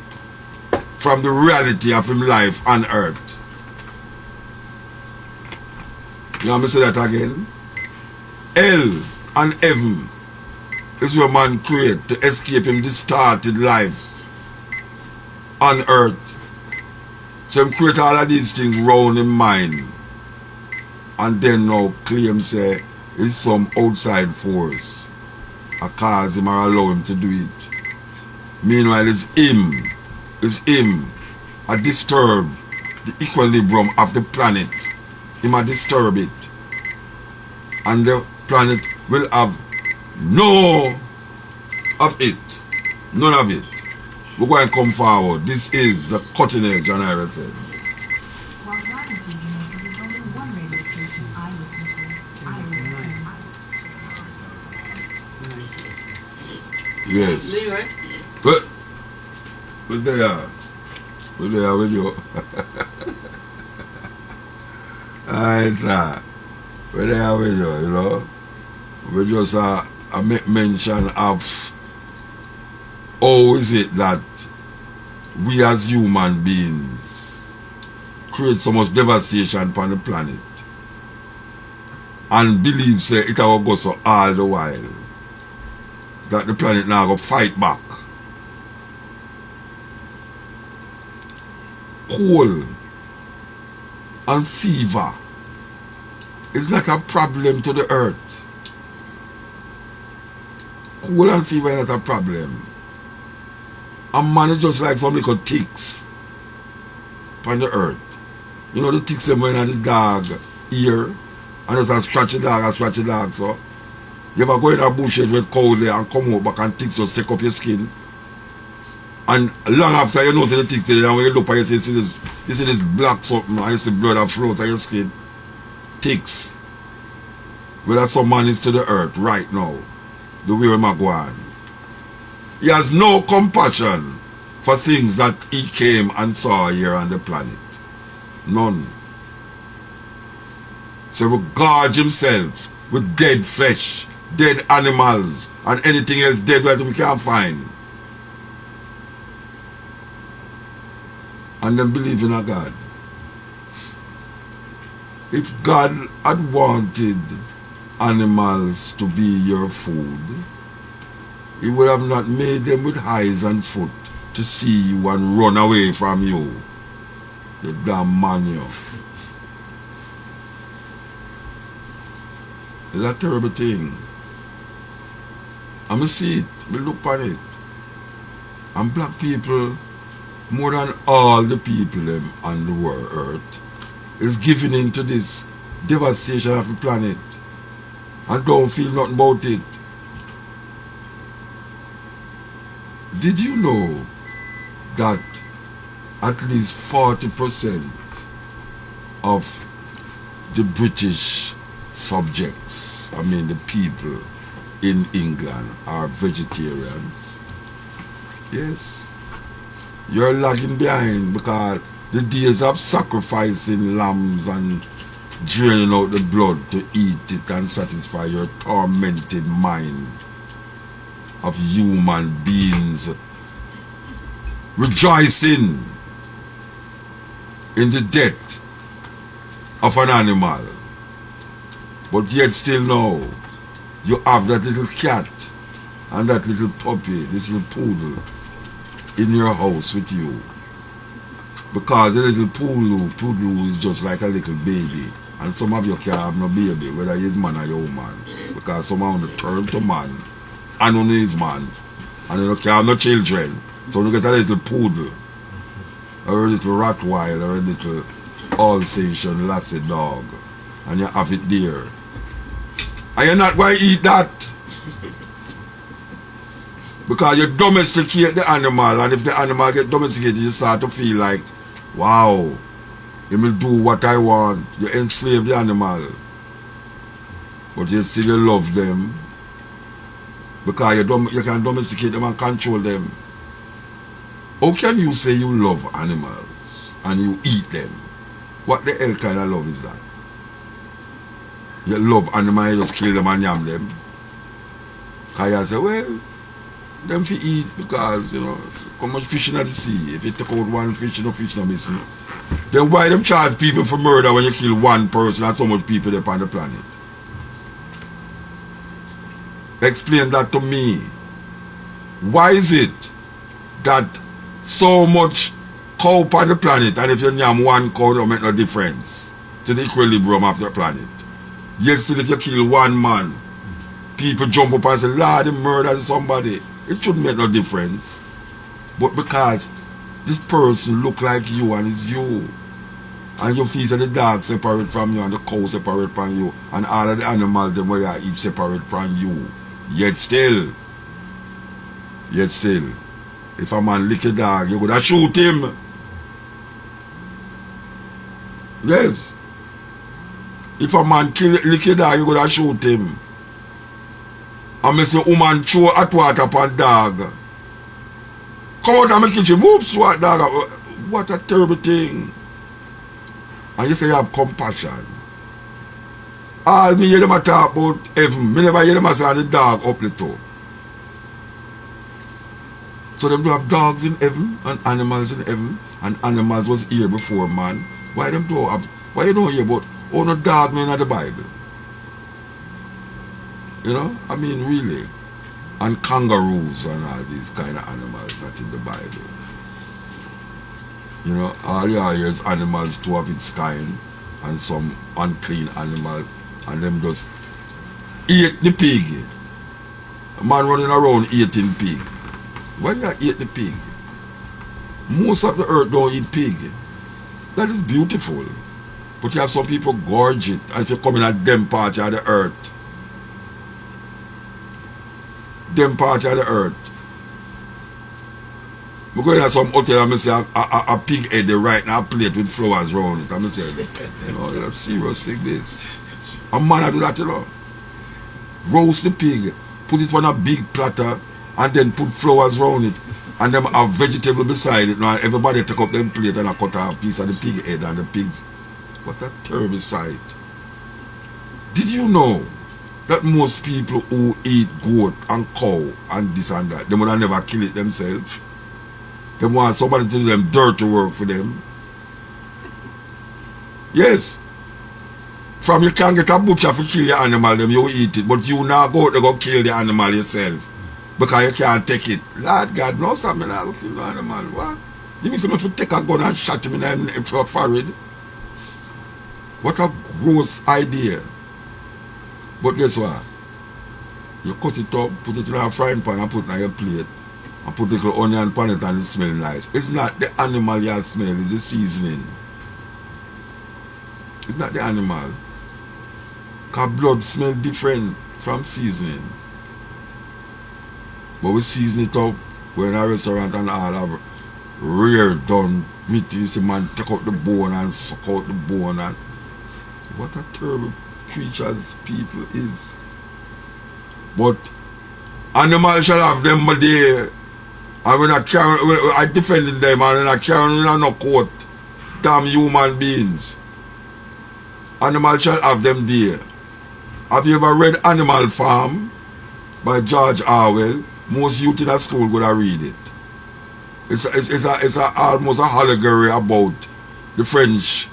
from the reality of his life on earth. You want me to say that again? Hell and heaven is where man create to escape him distorted life on earth. So he create all of these things round in mind. And then now claim say it's some outside force a cause him or allow him to do it. Meanwhile it's him a disturb the equilibrium of the planet. Him a disturb it. And the planet will have no of it. None of it. We're going to come forward. This is the cutting edge on everything. While driving through Jamaica, there's only one radio station I listen to. Yes. Leroy? But they are. But they are with you. Alright, sir. But they are with you, you know. We just make mention of how is it that we as human beings create so much devastation upon the planet and believe say it will go so all the while that the planet now go fight back. Cold and fever is not a problem to the earth. cool and fever is not a problem. A man is just like some little ticks on the earth. You know the ticks them when the dog ear and just a scratch the dog, so. You ever go in a bush with cow there and come out back and ticks just take up your skin? And long after you notice the ticks there, and when you look at it, you see this black something and you see blood that float on your skin. Ticks. Whether some man is to the earth right now, the way we go on. He has no compassion for things that he came and saw here on the planet. None. So he will gorge himself with dead flesh, dead animals, and anything else dead that we can't find. And then believe in a God. If God had wanted animals to be your food, he would have not made them with eyes and foot to see you and run away from you. You damn man, you. It's a terrible thing. I see it, I look at it. And black people, more than all the people on the world earth, is giving into this devastation of the planet and don't feel nothing about it. Did you know that at least 40% of the British subjects, I mean the people in England, are vegetarians? Yes. You're lagging behind because the days of sacrificing lambs and draining out the blood to eat it and satisfy your tormented mind of human beings rejoicing in the death of an animal. But yet still now, you have that little cat and that little puppy, this little poodle, in your house with you. Because the little poodle is just like a little baby. And some of you can't have no baby, whether he's man or your woman. Because some are on the turn to man, and only is man. And you can't have no children. So you get a little poodle, or a little Rottweiler, or a little Alsatian Lassie dog, and you have it there. And you're not going to eat that. Because you domesticate the animal, and if the animal get domesticated, you start to feel like, wow, he will do what I want. You enslave the animal. But you still love them. Because you can domesticate them and control them. How can you say you love animals and you eat them? What the hell kind of love is that? You love animals, you just kill them and yam them. Because you say, well, them fi eat because, you know, how much fish in the sea? If you take out one fish, no fish no missing. Then why them charge people for murder when you kill one person and so much people there on the planet? Explain that to me. Why is it that so much cow on the planet, and if you name one cow, it don't make no difference to the equilibrium of the planet? Yet still if you kill one man, people jump up and say, Lord, he murdered somebody. It shouldn't make no difference. But because this person look like you and it's you, and you feel that the dog separate from you and the cow separate from you, and all of the animals them where you eat separate from you, yet still, if a man lick a dog, you would have shoot him. Yes. If a man lick a dog, you would have shoot him. And me say, woman throw hot water upon dog. Come out of my kitchen, whoops, what dog. What a terrible thing. And you say you have compassion. All me hear them a talk about heaven. Me never hear them a say the dog up the toe. So them do have dogs in heaven and animals in heaven. And animals was here before man. Why them do have, why you don't hear about, oh no dog man in the Bible? You know, I mean really. And kangaroos and all these kind of animals not in the Bible. You know, all you hear is animals, two of its kind, and some unclean animals, and them just eat the pig. A man running around eating pig. Why you eat the pig? Most of the earth don't eat pig. That is beautiful. But you have some people gorge it. And if you come in at them part of the earth, them part of the earth. I go in at some hotel and I say a pig head right now, a plate with flowers around it. And I say, you know, that's serious thing this. A man I do that, you know. Roast the pig, put it on a big platter, and then put flowers around it. And then have vegetable beside it. Now everybody take up them plate and I cut off a piece of the pig head and the pigs. What a terrible sight. Did you know that most people who eat goat and cow and this and that, they would have never kill it themselves? They want somebody to do them dirty work for them. Yes. From you can get a butcher to kill your animal, them you eat it, but you now go to go kill the animal yourself. Because you can't take it. Lord God, no, something I'll kill the animal. What? You mean somebody to take a gun and shot him in the forehead? What a gross idea. But guess what? You cut it up, put it in a frying pan and put it on your plate. And put a little onion on it and it smells nice. It's not the animal you smell, it's the seasoning. It's not the animal. Because blood smells different from seasoning. But we season it up. We're in a restaurant and all have rare done meat. You see man take out the bone and suck out the bone. And what a terrible creatures people is. But animals shall have them there. And we're not carrying, I defending them and we're not carrying no court. Damn human beings. Animals shall have them there. Have you ever read Animal Farm by George Orwell? Most youth in a school go to read it. It's almost a allegory about the French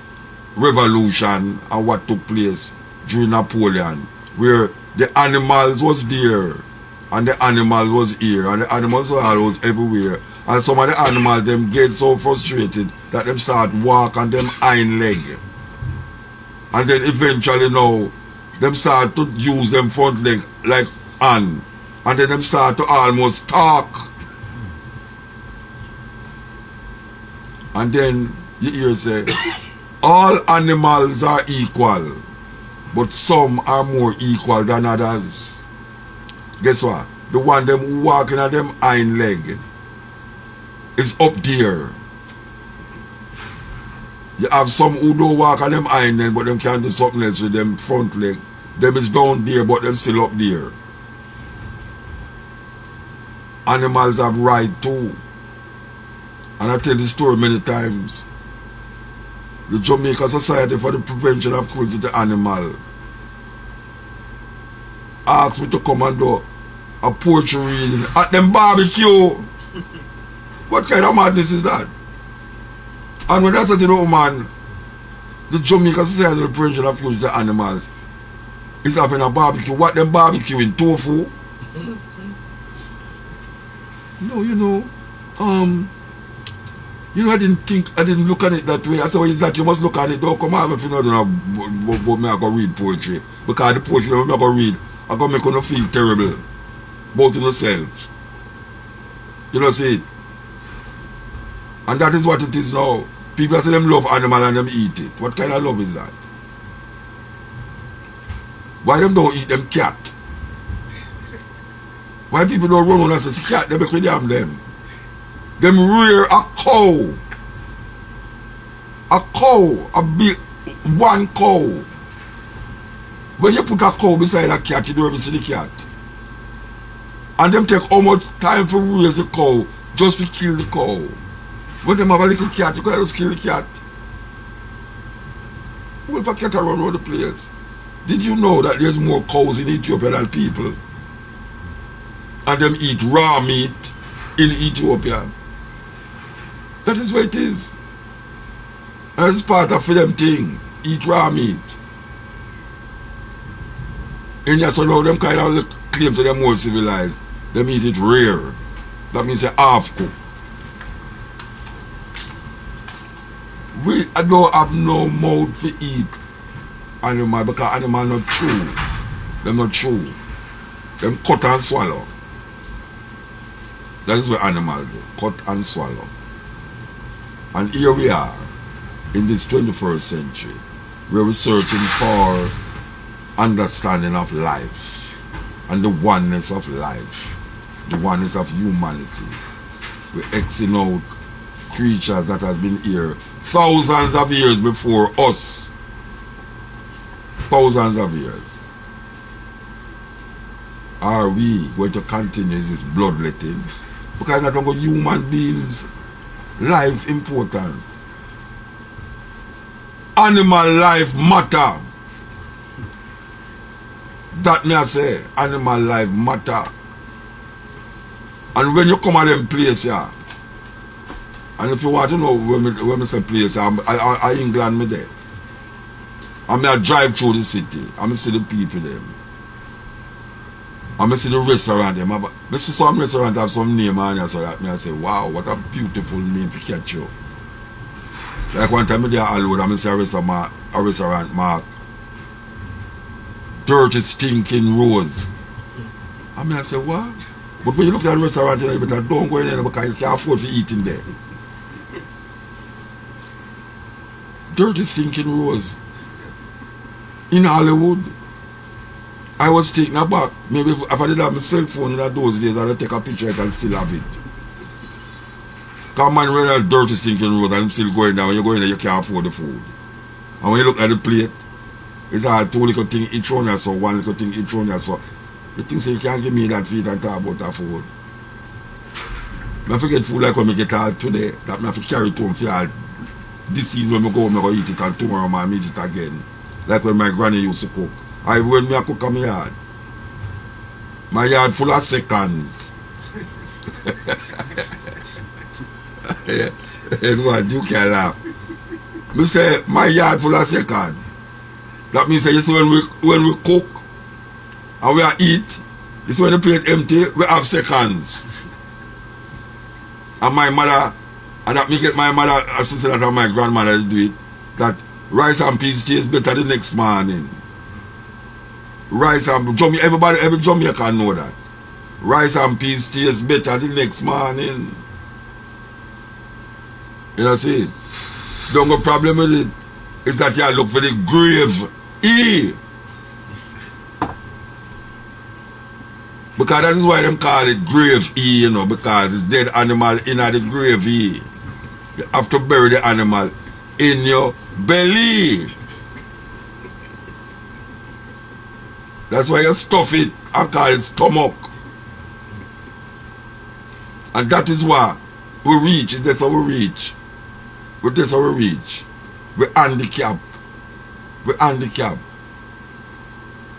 Revolution and what took place during Napoleon, where the animals was there and the animals was here and the animals was everywhere, and some of the animals them get so frustrated that them start walk on them hind leg, and then eventually now them start to use them front leg like hand. And then them start to almost talk. And then you hear say, all animals are equal, but some are more equal than others. Guess what? The one them walking on them hind leg is up there. You have some who don't walk on them hind leg, but them can do something else with them front leg. Them is down there, but them still up there. Animals have right too. And I tell this story many times. The Jamaica Society for the Prevention of Cruelty to Animals asked me to come and do a poetry reading at them barbecue. What kind of madness is that? And when I said to the woman, the Jamaica Society for the Prevention of Cruelty to Animals is having a barbecue. What them barbecuing? Tofu? No, I didn't look at it that way. I said, well, it's that you must look at it. Don't come out if you know about me, I go read poetry. Because the poetry I'm going to read, I'm going to make you feel terrible about yourself. You know, see it? And that is what it is now. People say them love animal and them eat it. What kind of love is that? Why them don't eat them cat? Why people don't run on and say cat, they make with them. Them rear a cow. A big one cow. When you put a cow beside a cat, you don't ever see the cat. And them take how much time for raise the cow just to kill the cow. When them have a little cat, you could just kill the cat. Well, if a cat around all the place. Did you know that there's more cows in Ethiopia than people? And them eat raw meat in Ethiopia. That is what it is. And it's part of them thing. Eat raw meat. And that's how them kind of claims that they're more civilized. Them eat it rare. That means they half cook. I don't have no mouth to eat animal because animal not true. Them not true. Them cut and swallow. That is what animals do, cut and swallow. And here we are, in this 21st century, where we're searching for understanding of life and the oneness of life, the oneness of humanity. We're Xing out creatures that has been here thousands of years before us. Thousands of years. Are we going to continue this bloodletting? Because that's not human beings' life important. Animal life matter. That me I say, animal life matter. And when you come at them place here, and if you want to know when me say place, I England me there. And me I drive through the city, and me see the people them. And me see the restaurant them. Me see some restaurant have some name on it, so that me I say, wow, what a beautiful name to catch you. Like one time me there alone, and me see a restaurant mark Dirty Stinking Rose. And me I say, what? But when you look at the restaurant, you better don't go in there because you can't afford to eat in there. Dirty Stinking Rose. In Hollywood. I was taken aback. Maybe if I did have my cell phone in those days, I'd take a picture and still have it. Because man, when that Dirty Stinking Rose and I'm still going down, when you go in there, you can't afford the food. And when you look at the plate, it's all two little things each one, so one little thing each one, so you think so you can't give me that feed and talk about that food. I forget food like when I get out today, that I have to carry it home for all this evening when I go home, I go eat it and tomorrow I eat it again. Like when my granny used to cook. I when me I cook on my yard. My yard full of seconds. Everyone, you can laugh. Me say my yard full of seconds. That means you see when we cook and we are eat, this when the plate empty, we have seconds. And my mother, and that make it my mother, as she said that my grandmother do it, that rice and peas tastes better the next morning. Rice and everybody, every Jamaican know that. Rice and peas tastes better the next morning. You know see it? The only problem with it is that you look for the grave E. Because that is why them call it grave E, you know, because it's dead animal in the grave E. You have to bury the animal in your belly. That's why you stuff it and call it stomach. And that is why we reach, that's how we reach. But that's how we reach. We handicap. We handicap.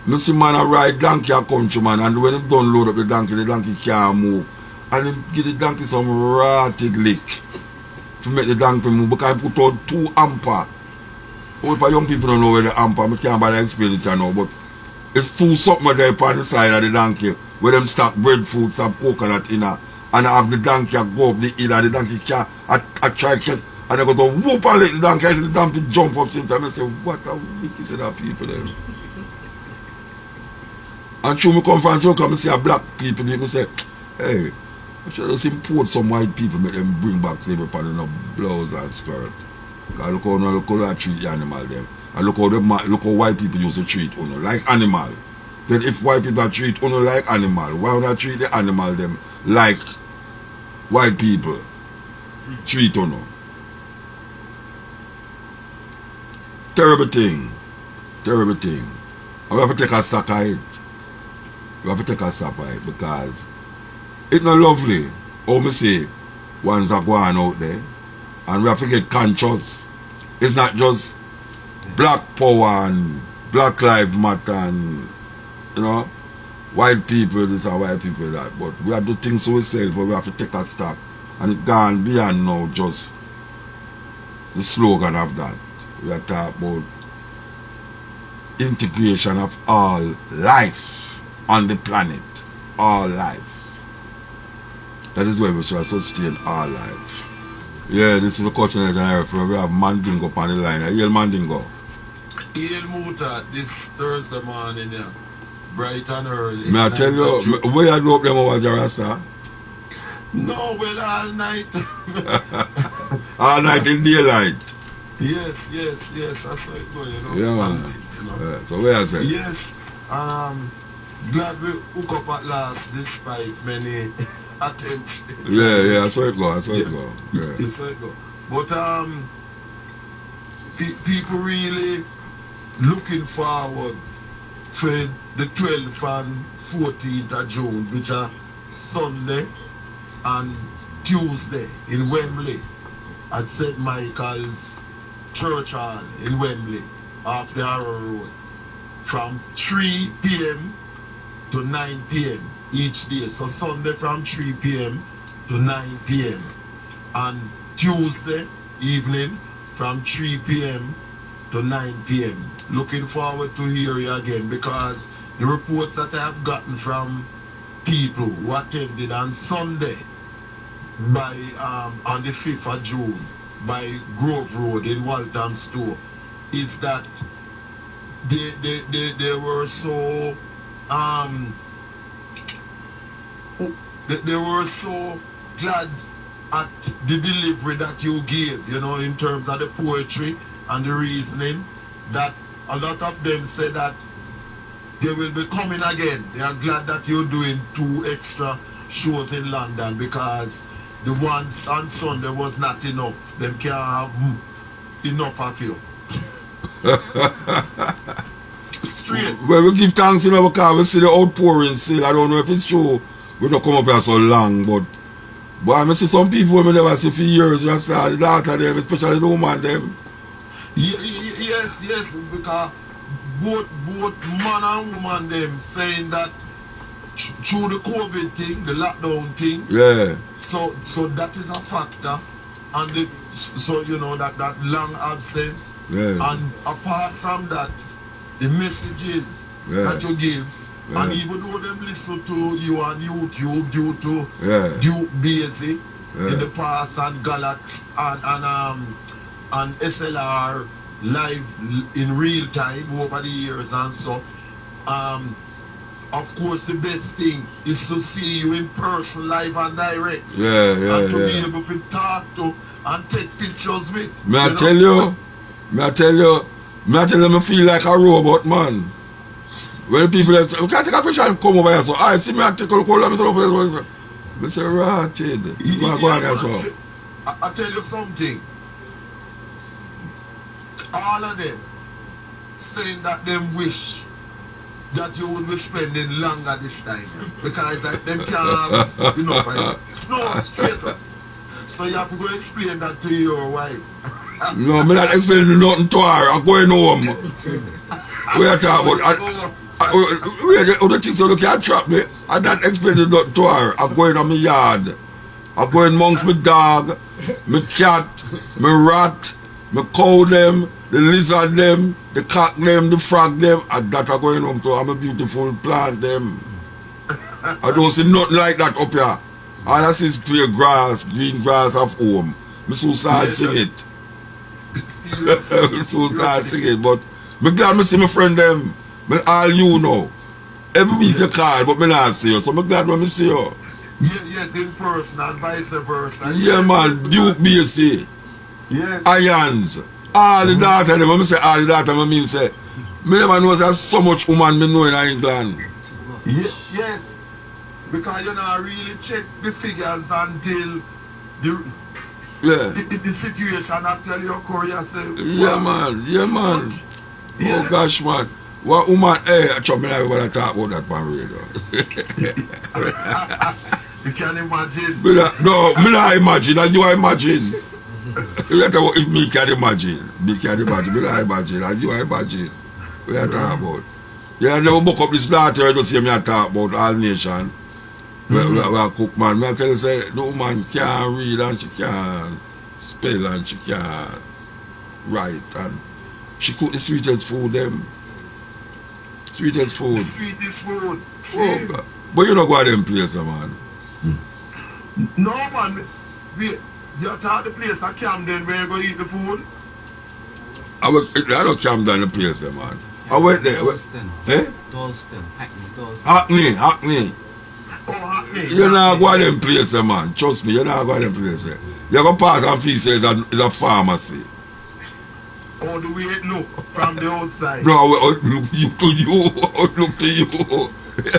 You see man a ride donkey a country man, and when he done load up the donkey can't move. And he give the donkey some rotted lick to make the donkey move because he put out 2 ampere. All young people don't know where the ampere, I can't bother explain it now, but it's 2 something there on the side of the donkey where them stack breadfruit, some coconut in her, and have the donkey go up the hill and the donkey can't try catch. And I go to whoop and let the donkey, I see the donkey jump up same time. I say, what a wicked set of people there. And through me come from Joker, I see a black people, I say, hey, I should just import some white people, make them bring back slavery upon in a blouse and skirt. Because look how they treat the animal them. And look how white people used to treat Uno, like animal. Then if white people treat Uno like animal, why would I treat the animal them like white people treat Uno? Terrible thing. Terrible thing. And we have to take a stock of it. We have to take a stock of it because it's not lovely. How me say, ones are going out there and we have to get conscious. It's not just black power and black lives matter and, you know, white people this and white people that. But we have to think so ourselves, but we have to take a stock. And it gone beyond now just the slogan of that. We are talking about integration of all life on the planet. All life. That is why we should sustain all life. Yeah, this is the culture that I have. We have Mandingo on the line. Hail Mandingo. Hail Muta this Thursday morning, yeah. Bright and early. May I tell you, where you grew up them was your Rasta? No, well, all night. All night in daylight. Yes, that's how it goes, you know. Yeah, man. You know. Yeah, so where is it? Yes, glad we hook up at last despite many attempts. Yeah, that's how it goes. That's how it Yeah. goes. Yeah. That's how it goes. But people really looking forward for the 12th and 14th of June, which are Sunday and Tuesday in Wembley at St. Michael's Church Hall in Wembley off the Harrow Road from 3 p.m. to 9 p.m. each day. So Sunday from 3 p.m. to 9 p.m. and Tuesday evening from 3 p.m. to 9 p.m. Looking forward to hear you again, because the reports that I have gotten from people who attended on Sunday by on the 5th of June by Grove Road in Walthamstow is that they were so they were so glad at the delivery that you gave, you know, in terms of the poetry and the reasoning, that a lot of them said that they will be coming again. They are glad that you're doing 2 extra shows in London, because the ones on Sunday was not enough. Them can't have enough of you. Straight. Well, we give thanks, you know, because we see the outpouring still. I don't know if it's true. We don't come up here so long, but I see some people we never see for years. Just the daughter them, especially the woman them. Yes, because both man and woman them saying that through the COVID thing, the lockdown thing. Yeah. So that is a factor, and so you know that long absence. Yeah. And apart from that, the messages that you give, and even though them listen to you on YouTube due to Duke Basie in the past, and Galax and SLR live in real time over the years and so, of course the best thing is to see you in person, live and direct. And to be able to talk to and take pictures with. May I tell you, I feel like a robot, man. When people say, we can't take a picture and come over here, so I see me and take a look at me, I say, ratted. I tell you something. All of them saying that them wish that you would be spending longer this time, because like them can't have enough of it. Snow straight up. So you have to go explain that to your wife. No, I'm not explaining nothing to her. I'm going home. We are talking about other things you can't trap me. I'm not explaining nothing to her. I'm going on my yard. I'm going amongst my dog, my cat, my rat, my cow them, the lizard them, the cock them, the frog them, and that are going home to. I'm a beautiful plant them. I don't see nothing like that up here. All I see is clear grass, green grass of home. I so start sing it. So start sing it, but I'm glad I see my friend them. All you know. Every week you call, but I not see you. So I'm glad when I see you. Yes, in person and vice versa. Yeah, man, Duke Basie. Yes. Irons. All the data, when I say all the data, I mean say, I never know there's so much woman I know in England. Yes. Because you know, really check the figures until the situation actually occur yourself. Yeah, man. Oh gosh, man. What woman, I try me everybody talk about that on radio. You can imagine. No, me not imagine, and you imagine. If me can imagine, me not imagine, and you imagine. What you talk about? Yeah, I never book up this daughter, I don't see me talk about all nation. We cook, man. I tell you, say, the woman can't read and she can't spell and she can't write, and she cook the sweetest food, them. Sweetest food. The sweetest food. Oh, God. But you don't go to them places, man. No, man. You thought the place at Camden where you go eat the food? I don't Camden the place there, man. I went there. Dalston. Eh? Dalston. Hackney. Dalston. Hackney. happening. You're not going to them places, man. Trust me, you're not going to them places. You're going to pass and feel say it's a pharmacy. How the way it look from the outside. No, look to you. Look to you.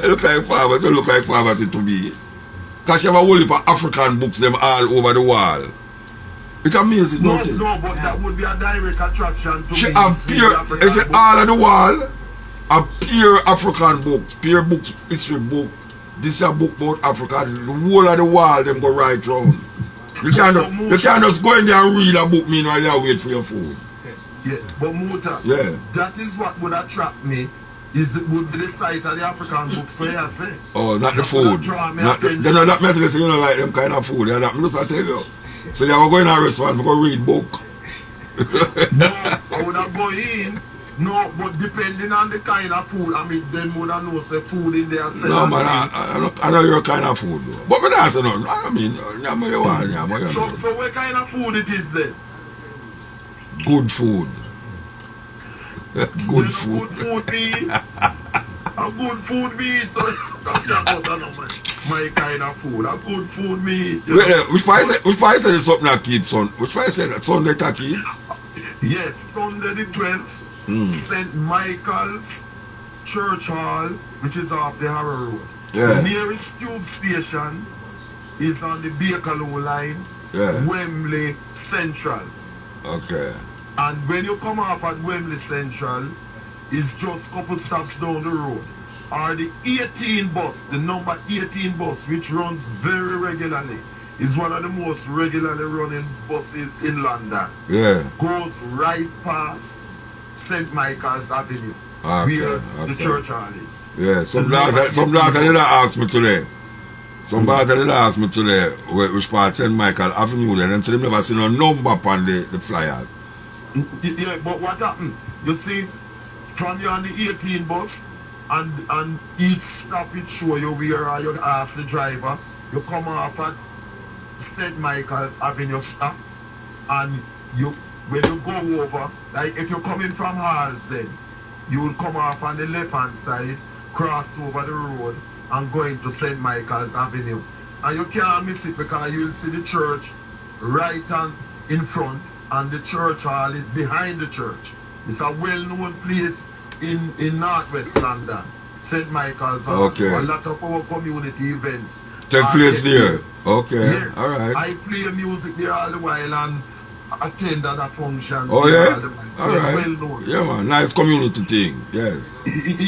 Look like pharmacy. Look like pharmacy to me. Because you have a whole heap of African books them all over the wall. It's amazing, No, don't it? no, but that would be a direct attraction to She me. have See pure, the African it's book. all on the wall. A pure African books, pure books, history book. This is a book about Africa. The whole of the wall them go right round. You can't just go in there and read a book meanwhile you wait for your food. Yeah, but Muta, Yeah. that is what would attract me. Would be the sight of the African books where I say. Oh, not the That would food. draw me Not the, attention. then that matter say you don't like them kind of food. Yeah, that me just tell you. So you have to go in a restaurant to go read book. No, I would have go in. No, but depending on the kind of food, I mean, then would I know say food in there. No man, I know your kind of food though. But me not say nothing. I mean, you want. So what kind of food it is then? Good food. Then Good food. Good food me. A good food me. So I'm talking about my kind of food. A good food me. Wait, which part say there's something that keeps on? Which part say that Sunday to keep? Yes, Sunday the 12th, St. Michael's Church Hall, which is off the Harrow Road. Yeah. The nearest tube station is on the Bakerloo line, Yeah. Wembley Central. Okay. And when you come off at Wembley Central, it's just a couple stops down the road. Or the 18 bus, the number 18 bus, which runs very regularly, is one of the most regularly running buses in London. Yeah. Goes right past St. Michael's Avenue, Okay, where the okay. church hall is. Yeah. Some black did ask me today. Some black did ask me today which part St. Michael Avenue there. Them say they never seen no number upon the flyers. Yeah, but what happened? You see, from you on the 18 bus, and each stop it show you where you ask the driver, you come off at St. Michael's Avenue stop, and when you go over, like if you're coming from Halls then, you will come off on the left hand side, cross over the road, and go into St. Michael's Avenue. And you can't miss it because you will see the church right on in front, and the church hall is behind the church. It's a well-known place in Northwest London, St. Michael's Hall. Okay. A lot of our community events Take are place there. there. Okay. Yes. All right. I play music there all the while and attend other functions. Oh there yeah. all the while. So All it's right. well known. Yeah man. Nice community thing. Yes.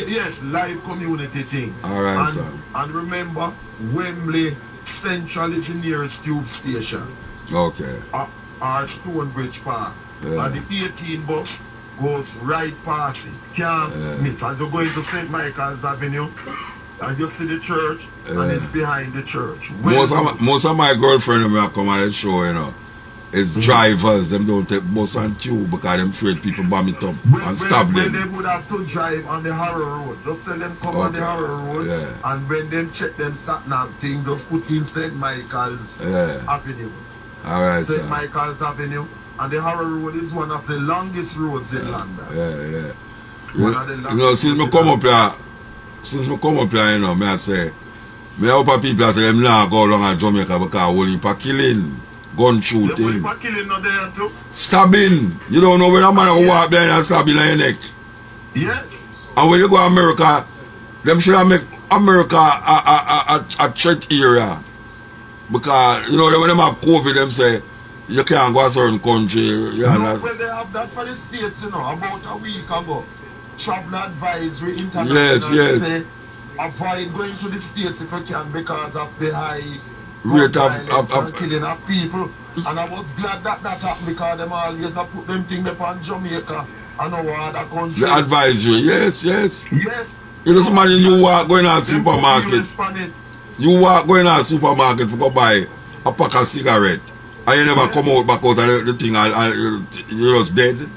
Yes, live community thing. All right, and, son. and remember, Wembley Central is the nearest tube station. Okay. Or Stonebridge Park. Yeah. And the 18 bus goes right past it. Can't miss. As you go into St. Michael's Avenue, and you see the church, and it's behind the church. Most of my girlfriend when I come on the show, you know, is drivers. Them don't take bus and tube because them afraid people bomb it up and stab when them. they would have to drive on the Harrow Road, just tell them come on the Harrow Road, Yeah. and when them check them sat-nav thing, just put in St. Michael's Yeah. Avenue. All right, St. sir. Michael's Avenue, and the Harrow Road is one of the longest roads in London. Yeah. One of the You know, since me longest come roads up here, you know, me I say, me help people that say them now go along to Jamaica because only for killing, gun in London. The shooting, people killing not there too. stabbing. You don't know when a man will walk there and stab in your neck. Yes. And when you go to America, them should have make America a threat area. Because, you know, when them have COVID, them say, you can't go to a certain country. Yeah, No, when they have that for the States, you know, about a week ago. Travel advisory international Yes. say avoid going to the States if you can because of the high Rate violence of and killing of people. And I was glad that happened because them always have put them thing upon Jamaica and our other countries. the advisory. Yes. Yes. You just imagine you walk going to the Them put supermarket. US on it. You walk going to the supermarket to go buy a pack of cigarette. And you never come out back out of the thing and you're just dead.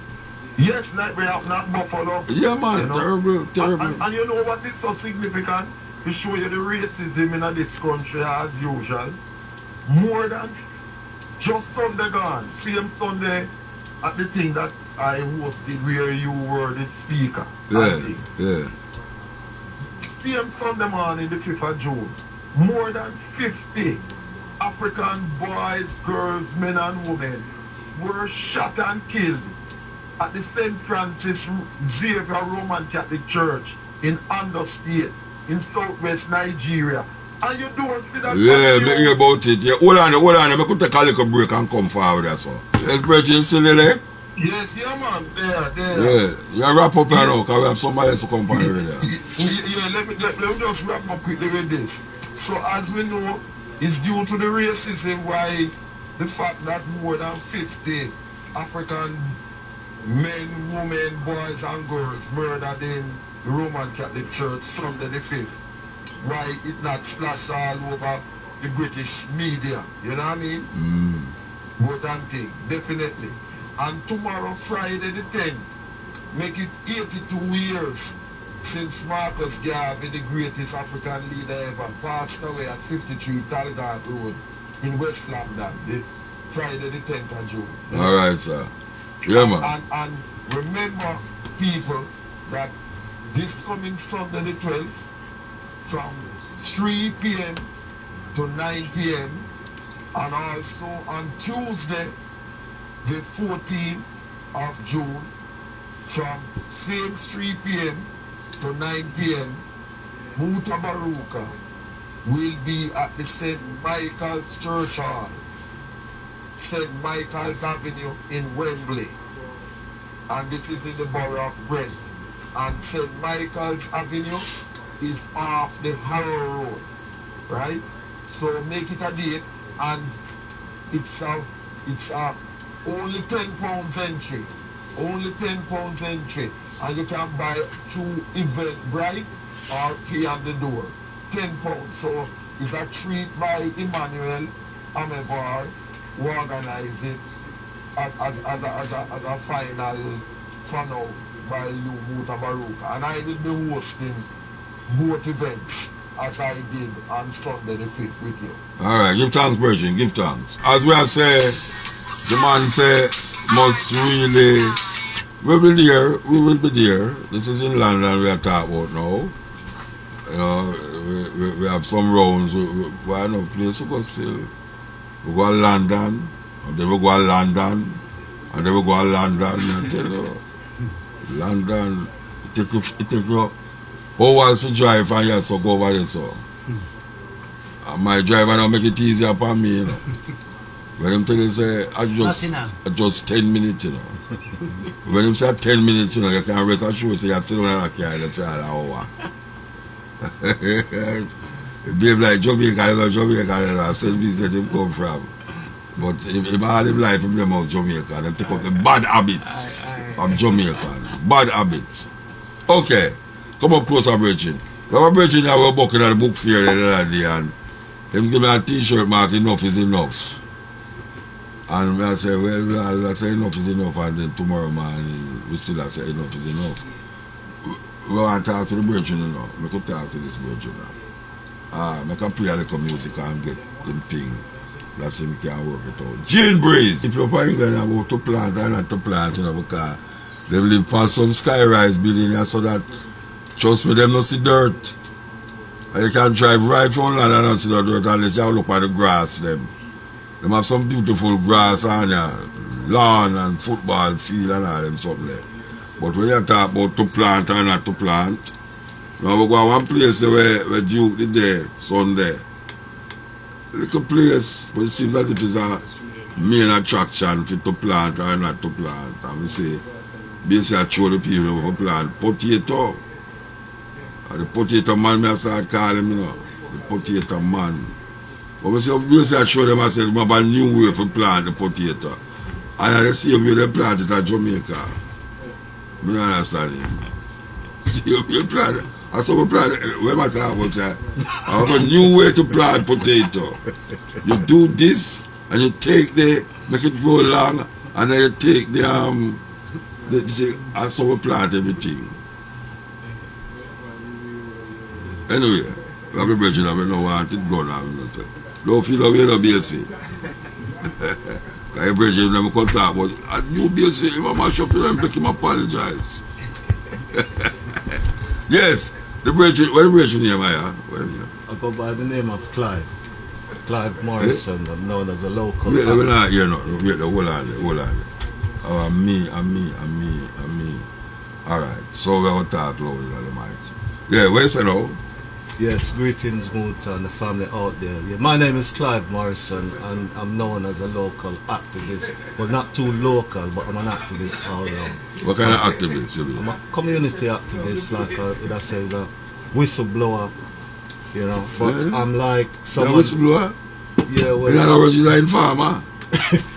Yes, like we have not Buffalo. Yeah, man. You know? Terrible. And you know what is so significant? To show you the racism in this country as usual. More than just Sunday gone. Same Sunday at the thing that I hosted where you were the speaker. Yeah. Same Sunday morning, the 5th of June. more than 50 African boys, girls, men and women were shot and killed at the St. Francis Xavier Roman Catholic Church in Ondo State, in southwest Nigeria. And you don't see that. Yeah, me hear about it. Yeah, hold on. I could take a little break and come forward. That's all. Yes, Bridget, still there? Yes, yeah, man. There. Yeah, you wrap up now, because we have somebody else to come for you there. Yeah, let me just wrap up quickly with this. So, as we know, it's due to the racism why the fact that more than 50 African men, women, boys, and girls murdered in the Roman Catholic Church Sunday the 5th. Why it not splashed all over the British media, you know what I mean? Both and thing, definitely. And tomorrow, Friday the 10th, make it 82 years since Marcus Garvey, the greatest African leader ever, passed away at 53 Talgard Road in West London, the Friday the 10th of June. Alright, sir. Yeah, man. And remember, people, that this coming Sunday the 12th, from 3 p.m. to 9 p.m. and also on Tuesday the 14th of June from same 3 p.m. to 9 p.m. Mutabaruka will be at the St. Michael's Church Hall, St. Michael's Avenue in Wembley, and this is in the borough of Brent. And St. Michael's Avenue is off the Harrow Road, right? So make it a date, and it's only £10 entry, and you can buy through Eventbrite or pay on the door, £10. So it's a treat by Emmanuel Amevar, who organize it as a final fun out by you, Mutabaruka, and I will be hosting both events as I did on Sunday the 5th with you. Alright, give thanks, Virgin, give thanks. As we have said, the man said, must really, we will be there. This is in London we are talking about now. You know, we have some rounds, we have no place to go still. We go to London, and then we go to London, and then we go to London, and tell you, London, it take you hours to drive and you have to go over there, so. And my driver now make it easier for me, you know. When him tell you say, I just 10 minutes, you know. When him say 10 minutes, you know, you can rest assured, so you sit down in a car, you say an hour. It behave like Jamaica, you know, Jamaica, St. Vincent him come from. But if I had him life, him blame out Jamaica, them take up the bad habits of Jamaican. Bad habits. Okay. Come up closer, Bridget. Our Bridget and I were walking at the book fair the other day, and him give me a t-shirt mark, enough is enough. And I say, well, I say enough is enough, and then tomorrow morning we still have say enough is enough. We want to talk to the Bridget, you know. We could talk to this Bridget now. I can play a little music and get them thing. That's him can work it out. Gene Breeze! If you're from England about to plant or not to plant, you know, because they live on some sky-rise building here, so that, trust me, them not see dirt. And you can drive right from land and not see the dirt unless you look at the grass them. Them have some beautiful grass on there, lawn and football field and all them something there. But when you talk about to plant or not to plant, now we go to one place where Duke did there, Sunday. Little place, but it seems as if it's a main attraction for to plant or not to plant. And we say, basically I show the people who plant potato. And the potato man, I start calling him, you know, the potato man. But we say, basically I show them, I said, we have a new way to plant the potato. And the same way they plant it at Jamaica. You don't understand him. See, you plant it. I saw we plant, where my time was that, I have a new way to plant potato. You do this, and you take make it grow long, and then you take I saw we plant everything. Anyway, we have a virgin, I don't want it grow now, you know, say. Don't feel the way no BSC. I have a virgin, never come talk about, you BSC, you mash up here and make him apologize. Yes. The bridge, what the bridge name I have? I go by the name of Clive. Clive Morrison, I'm known as a local. Wait, we're not here nothing. Wait, hold on. Oh, me. Alright, so we're going to talk loudly on the mic. Yeah, where you say now? Yes, greetings Muta and the family out there. Yeah, my name is Clive Morrison and I'm known as a local activist. Well, not too local, but I'm an activist all around. What kind of activist you be? I'm a community activist, like I say, a whistleblower, you know. But Yeah. I'm like You're a someone. whistleblower? Yeah, well, In other words, you're an informer?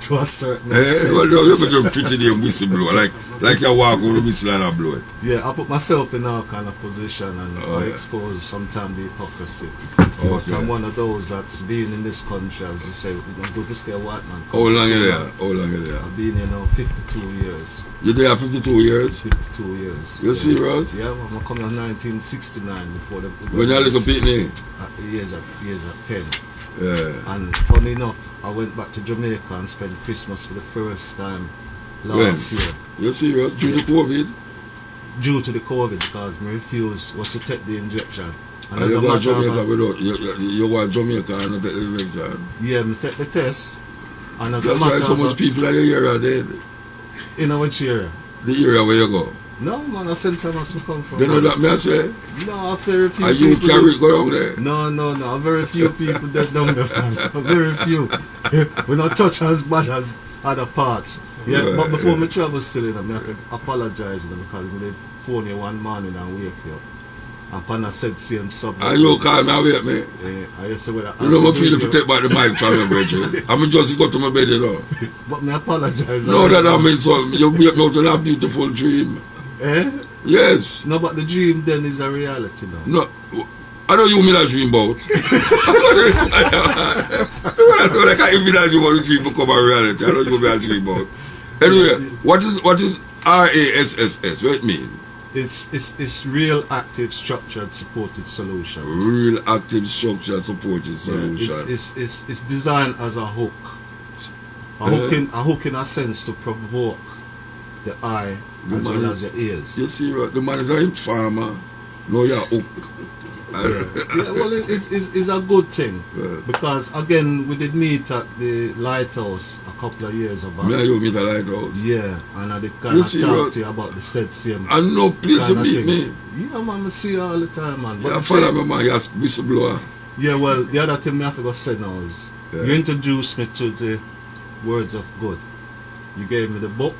to a certain Eh? extent. Well, no, you're going to pretty name whistleblower. Like you walk over the whistle and I blow it. Yeah, I put myself in all kind of position and Oh, I yeah. expose sometimes the hypocrisy. Okay. But I'm one of those that's been in this country, as you say, I'm good to stay a white man. How long you there? How long you there? I've been here now 52 years. You there 52 years? 52 years. You serious? Yeah, I'm coming in 1969 before the... When you're a little pitney? Years at 10. Yeah. And funny enough, I went back to Jamaica and spent Christmas for the first time last year. You serious? Due to COVID? Due to the COVID, because my refuse was to take the injection. And And as you a go to matter of Jamaica fact, without, you go to Jamaica and not take the injection. yeah, I take the test. And as a That's why matter so of much fact, people in the area dead. in which area? The area where you go. No, man, I St. Thomas we come from. They know that me I say? No, very few Are you people. carry it go down there? No, very few people that down there, man. Very few. We not touch as bad as other parts. Yeah, Yeah, but before yeah. my travel still in them, I have to apologize to them because they phone you one morning and wake you up. And Pana said same subject. And you call me and wake me. I used to say, well, You know my feeling to take back the mic from me, brethren. I'm just go to my bed, you know. But me apologize. No, that means something. You wake me out in a beautiful dream. Eh? Yes. No, but the dream then is a reality now. No. I know you mean that dream about. I can't even that dream about the dream become a reality. I know you mean that dream about. Anyway, what is RASSS? What it mean? It's real, active, structured, supported solutions. Real active structure supported Yeah, solution. it's designed as a hook. A hook in a sense to provoke the eye as well as your ears. You see, the man is a informer. No, you're hook. Yeah, well, it's a good thing because again we did meet at the lighthouse a couple of years back. Me and you meet a lighthouse. Yeah, and I did You kind of see, talk to you about the said same. And no place to kinda meet thing. me. Yeah, man, I see you all the time, man. But Yeah, the follow same- me, man. You're a whistleblower. yeah, well, the other thing I have to say now is you introduced me to the words of good. You gave me the book.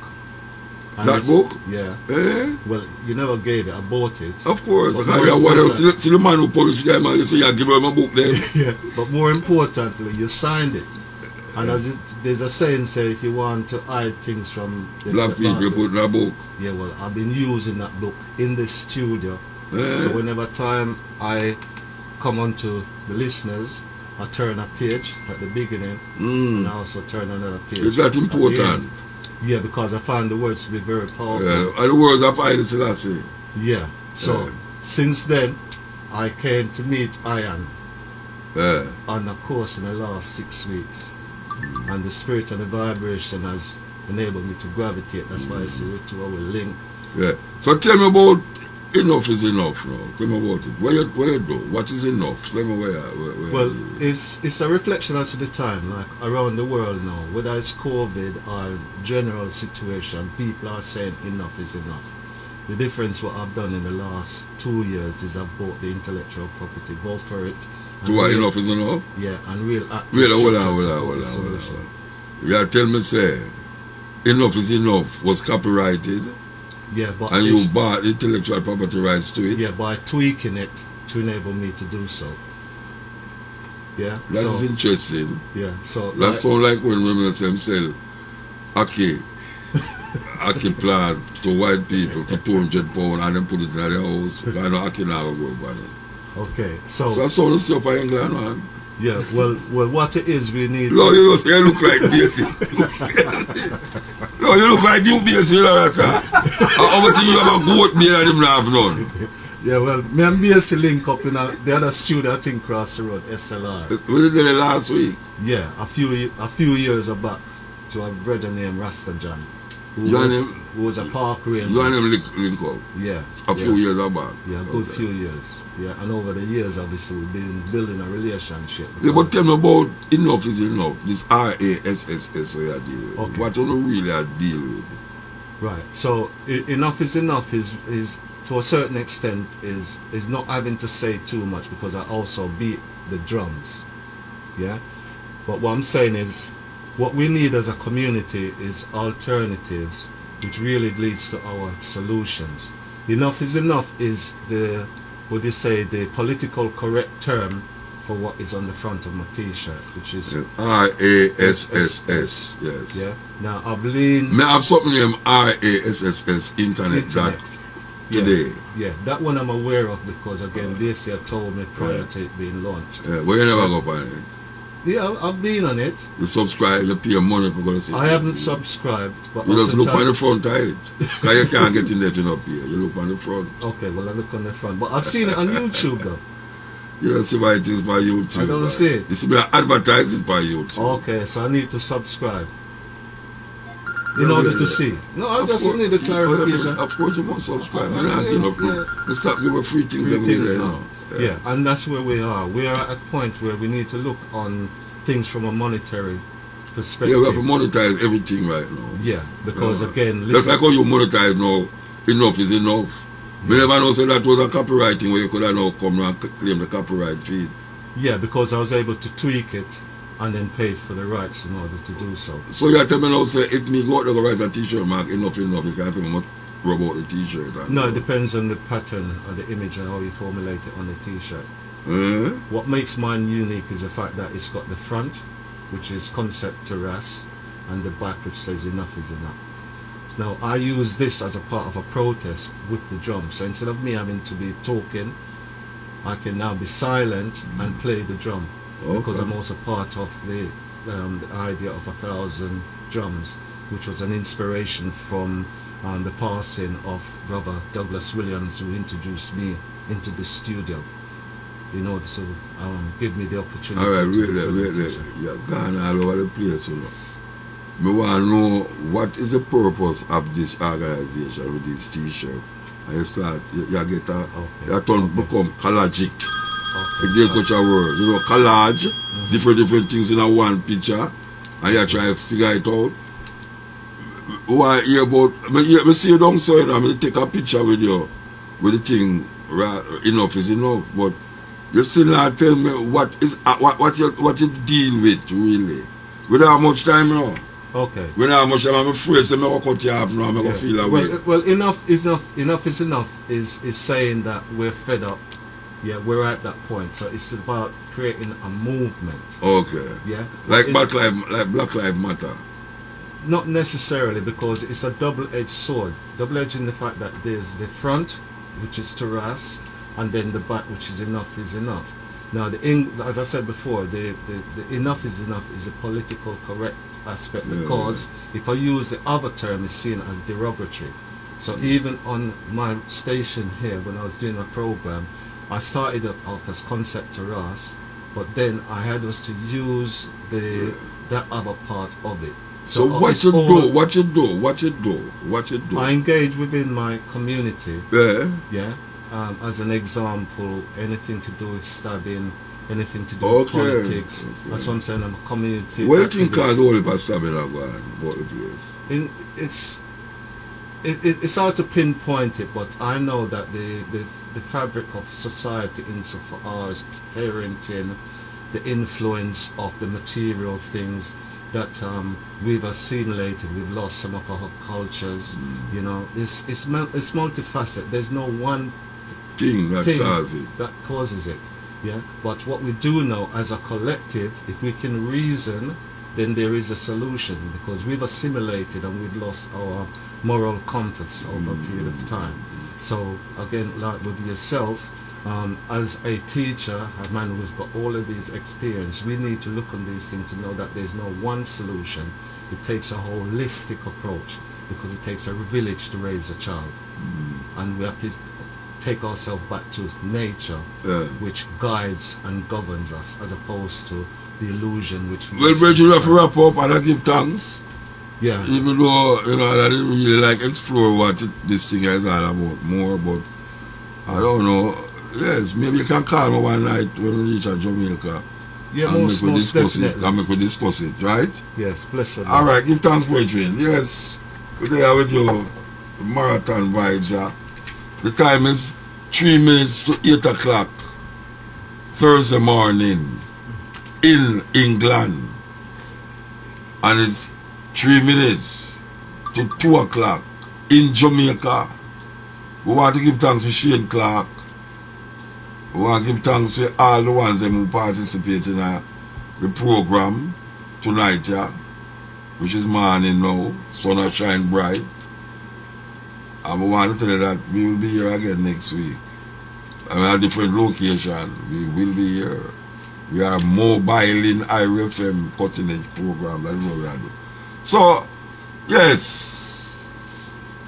and That it's- book? Yeah. Eh? Well, you never gave it. I bought it. Of course. But Because more you're one of important- see the man who published them, man. You say, you give him a book then. Yeah. But more importantly, you signed it. And as there's a saying, say, if you want to hide things from the Black people, you put in a book. Yeah, well, I've been using that book in the studio. Eh? So whenever time I come onto the listeners, I turn a page at the beginning and I also turn another page. Is that at the important? end. Yeah, because I find the words to be very powerful. And the words of Haile Selassie. Yeah. So Yeah. since then, I came to meet Ian Yeah. on a course in the last 6 weeks. And the spirit and the vibration has enabled me to gravitate. That's why I say we two are link. Yeah. So tell me about enough is enough now. Tell me about it. Where you do? What is enough? Tell me where Well, you live. it's a reflection as to the time, like around the world now, whether it's COVID or general situation, people are saying enough is enough. The difference what I've done in the last 2 years is I've bought the intellectual property, go for it. and So what real- enough is enough? Yeah, and real active Wait, hold structured on. solution. You tell me say enough is enough was copyrighted Yeah, but and you it's- bought intellectual property rights to it. yeah, by tweaking it to enable me to do so. Yeah. That so is interesting. yeah, so That like- sound like when women say sell Aki plant to white people for £200 and then put it in their house. I know Aki now go about it. okay, So I saw the stuff in England, man. yeah, well, what it is, we need. No, you look like basic. No, you look like new basic, you know that. How much you have a goat beard and him not have none? Yeah, well, me and BSC link up in the other studio, I think, cross the road, SLR. We did it last week. Yeah, a few years back to a brother named Rasta John. You and him, who was a park ranger. you and him link up Yeah. a few years back. Yeah, a good few years. Yeah, and over the years, obviously, we've been building a relationship. Yeah, but tell me about enough is enough. This RASSS we are dealing with. Okay. What do you really are deal with? Right. So enough is enough is to a certain extent is not having to say too much, because I also beat the drums. Yeah. But what I'm saying is, what we need as a community is alternatives, which really leads to our solutions. Enough is enough is the, would you say, the political correct term for what is on the front of my t-shirt, which is RASSS. Yes. yeah. Now I've leaned. May I have something named RASSS internet that today. Yeah, that one I'm aware of, because again, this year told me prior to it being launched. Yeah, but you never go on it. Yeah, I've been on it. You subscribe, you pay money for going to see I it. haven't subscribed, but You just look on the oftentimes- front of it. Because you can't get in there if you're not here. You look on the front. Okay, well I look on the front, but I've seen it on YouTube though. You don't see why it is by YouTube. I don't man. see it. You see me advertise it by YouTube. Okay, so I need to subscribe in Yeah, order yeah, to yeah. see. No, I Of just course- need a clarification. Of course you must subscribe. Yeah, You're not giving up. yeah. You stop giving free things. Free them things there, now. you know. Yeah, and that's where we are. We are at a point where we need to look on things from a monetary perspective. Yeah, we have to monetize everything right now. Yeah, because Yeah. again, Just listen, like how you monetize now, enough is enough. Me never know say that was a copywriting where you could have now come and claim the copyright fee. yeah, because I was able to tweak it and then pay for the rights in order to do so. So you tell me now say if me go out there go write a t-shirt mark enough, you can't pay me much rub out the t-shirt. and- No, it depends on the pattern or the image and how you formulate it on the t-shirt. Eh? What makes mine unique is the fact that it's got the front, which is concept to Ras, and the back, which says enough is enough. Now, I use this as a part of a protest with the drums. So instead of me having to be talking, I can now be silent and play the drum, because Okay. I'm also part of the idea of 1,000 drums, which was an inspiration from the passing of Brother Douglas Williams, who introduced me into the studio in order to give me the opportunity. All right, to wait there, present wait it. there. You're gone all over the place, you know. Me want to know what is the purpose of this organization with this t-shirt. And you start, you get a, you turn become collagic. If there's such a word, you know, collage, different things in a one picture, and you try to figure it out. Why hear about, me see you down so, you know, I take a picture with you, with the thing, enough is enough, but you still not tell me what is what you deal with really. We don't have much time now. Okay. We don't have much time. I'm afraid so I'm going to cut you off now. I'm going to feel away. Well, enough is enough. Enough is enough is saying that we're fed up. Yeah, we're at that point. So it's about creating a movement. Okay. Yeah. Like It- Black Lives Matter. Not necessarily, because it's a double-edged sword. Double-edged in the fact that there's the front, which is Taras, and then the back, which is enough. Now, as I said before, the enough is a political correct aspect, Yeah. because if I use the other term, it's seen as derogatory. So even on my station here, when I was doing a program, I started off as concept Taras, but then I had us to use that other part of it. So it's all- what you do. I engage within my community, Yeah. as an example, anything to do with stabbing, anything to do with Okay. politics. Okay. That's what I'm saying. I'm a community. What do you think activist. cause all of us stabbing are going about the place? It's hard to pinpoint it, but I know that the fabric of society insofar as parenting, the influence of the material things that we've assimilated, we've lost some of our cultures. You know, it's multifaceted. There's no one Thing that thing does it. that causes it. Yeah, but what we do know as a collective, if we can reason, then there is a solution, because we've assimilated and we've lost our moral compass over a period of time. So again, like with yourself, as a teacher, a man who's got all of these experience, we need to look on these things to know that there's no one solution. It takes a holistic approach, because it takes a village to raise a child, and we have to take ourselves back to nature, which guides and governs us, as opposed to the illusion which. Well, Bridget, you have to wrap up and I give thanks. Yeah. Even though, you know, I didn't really like explore what this thing is all about more, but I don't know. Yes, maybe you can call me one night when we reach Jamaica. Yeah, and most discuss it. definitely. And make we discuss it, right? Yes, blessed. All right, give thanks for it. Yes, we're there with you. Marathon vibes. The time is 3 minutes to 8 o'clock Thursday morning in England, and it's 3 minutes to 2 o'clock in Jamaica. We want to give thanks to Shane Clark. We want to give thanks to all the ones who participate in the program tonight, which is morning now. Sun will shine bright. And we want to tell you that we will be here again next week. And we have different location. We will be here. We are mobile in IRFM cutting edge program. That's what we are doing. So, yes,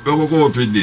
we will go up with this.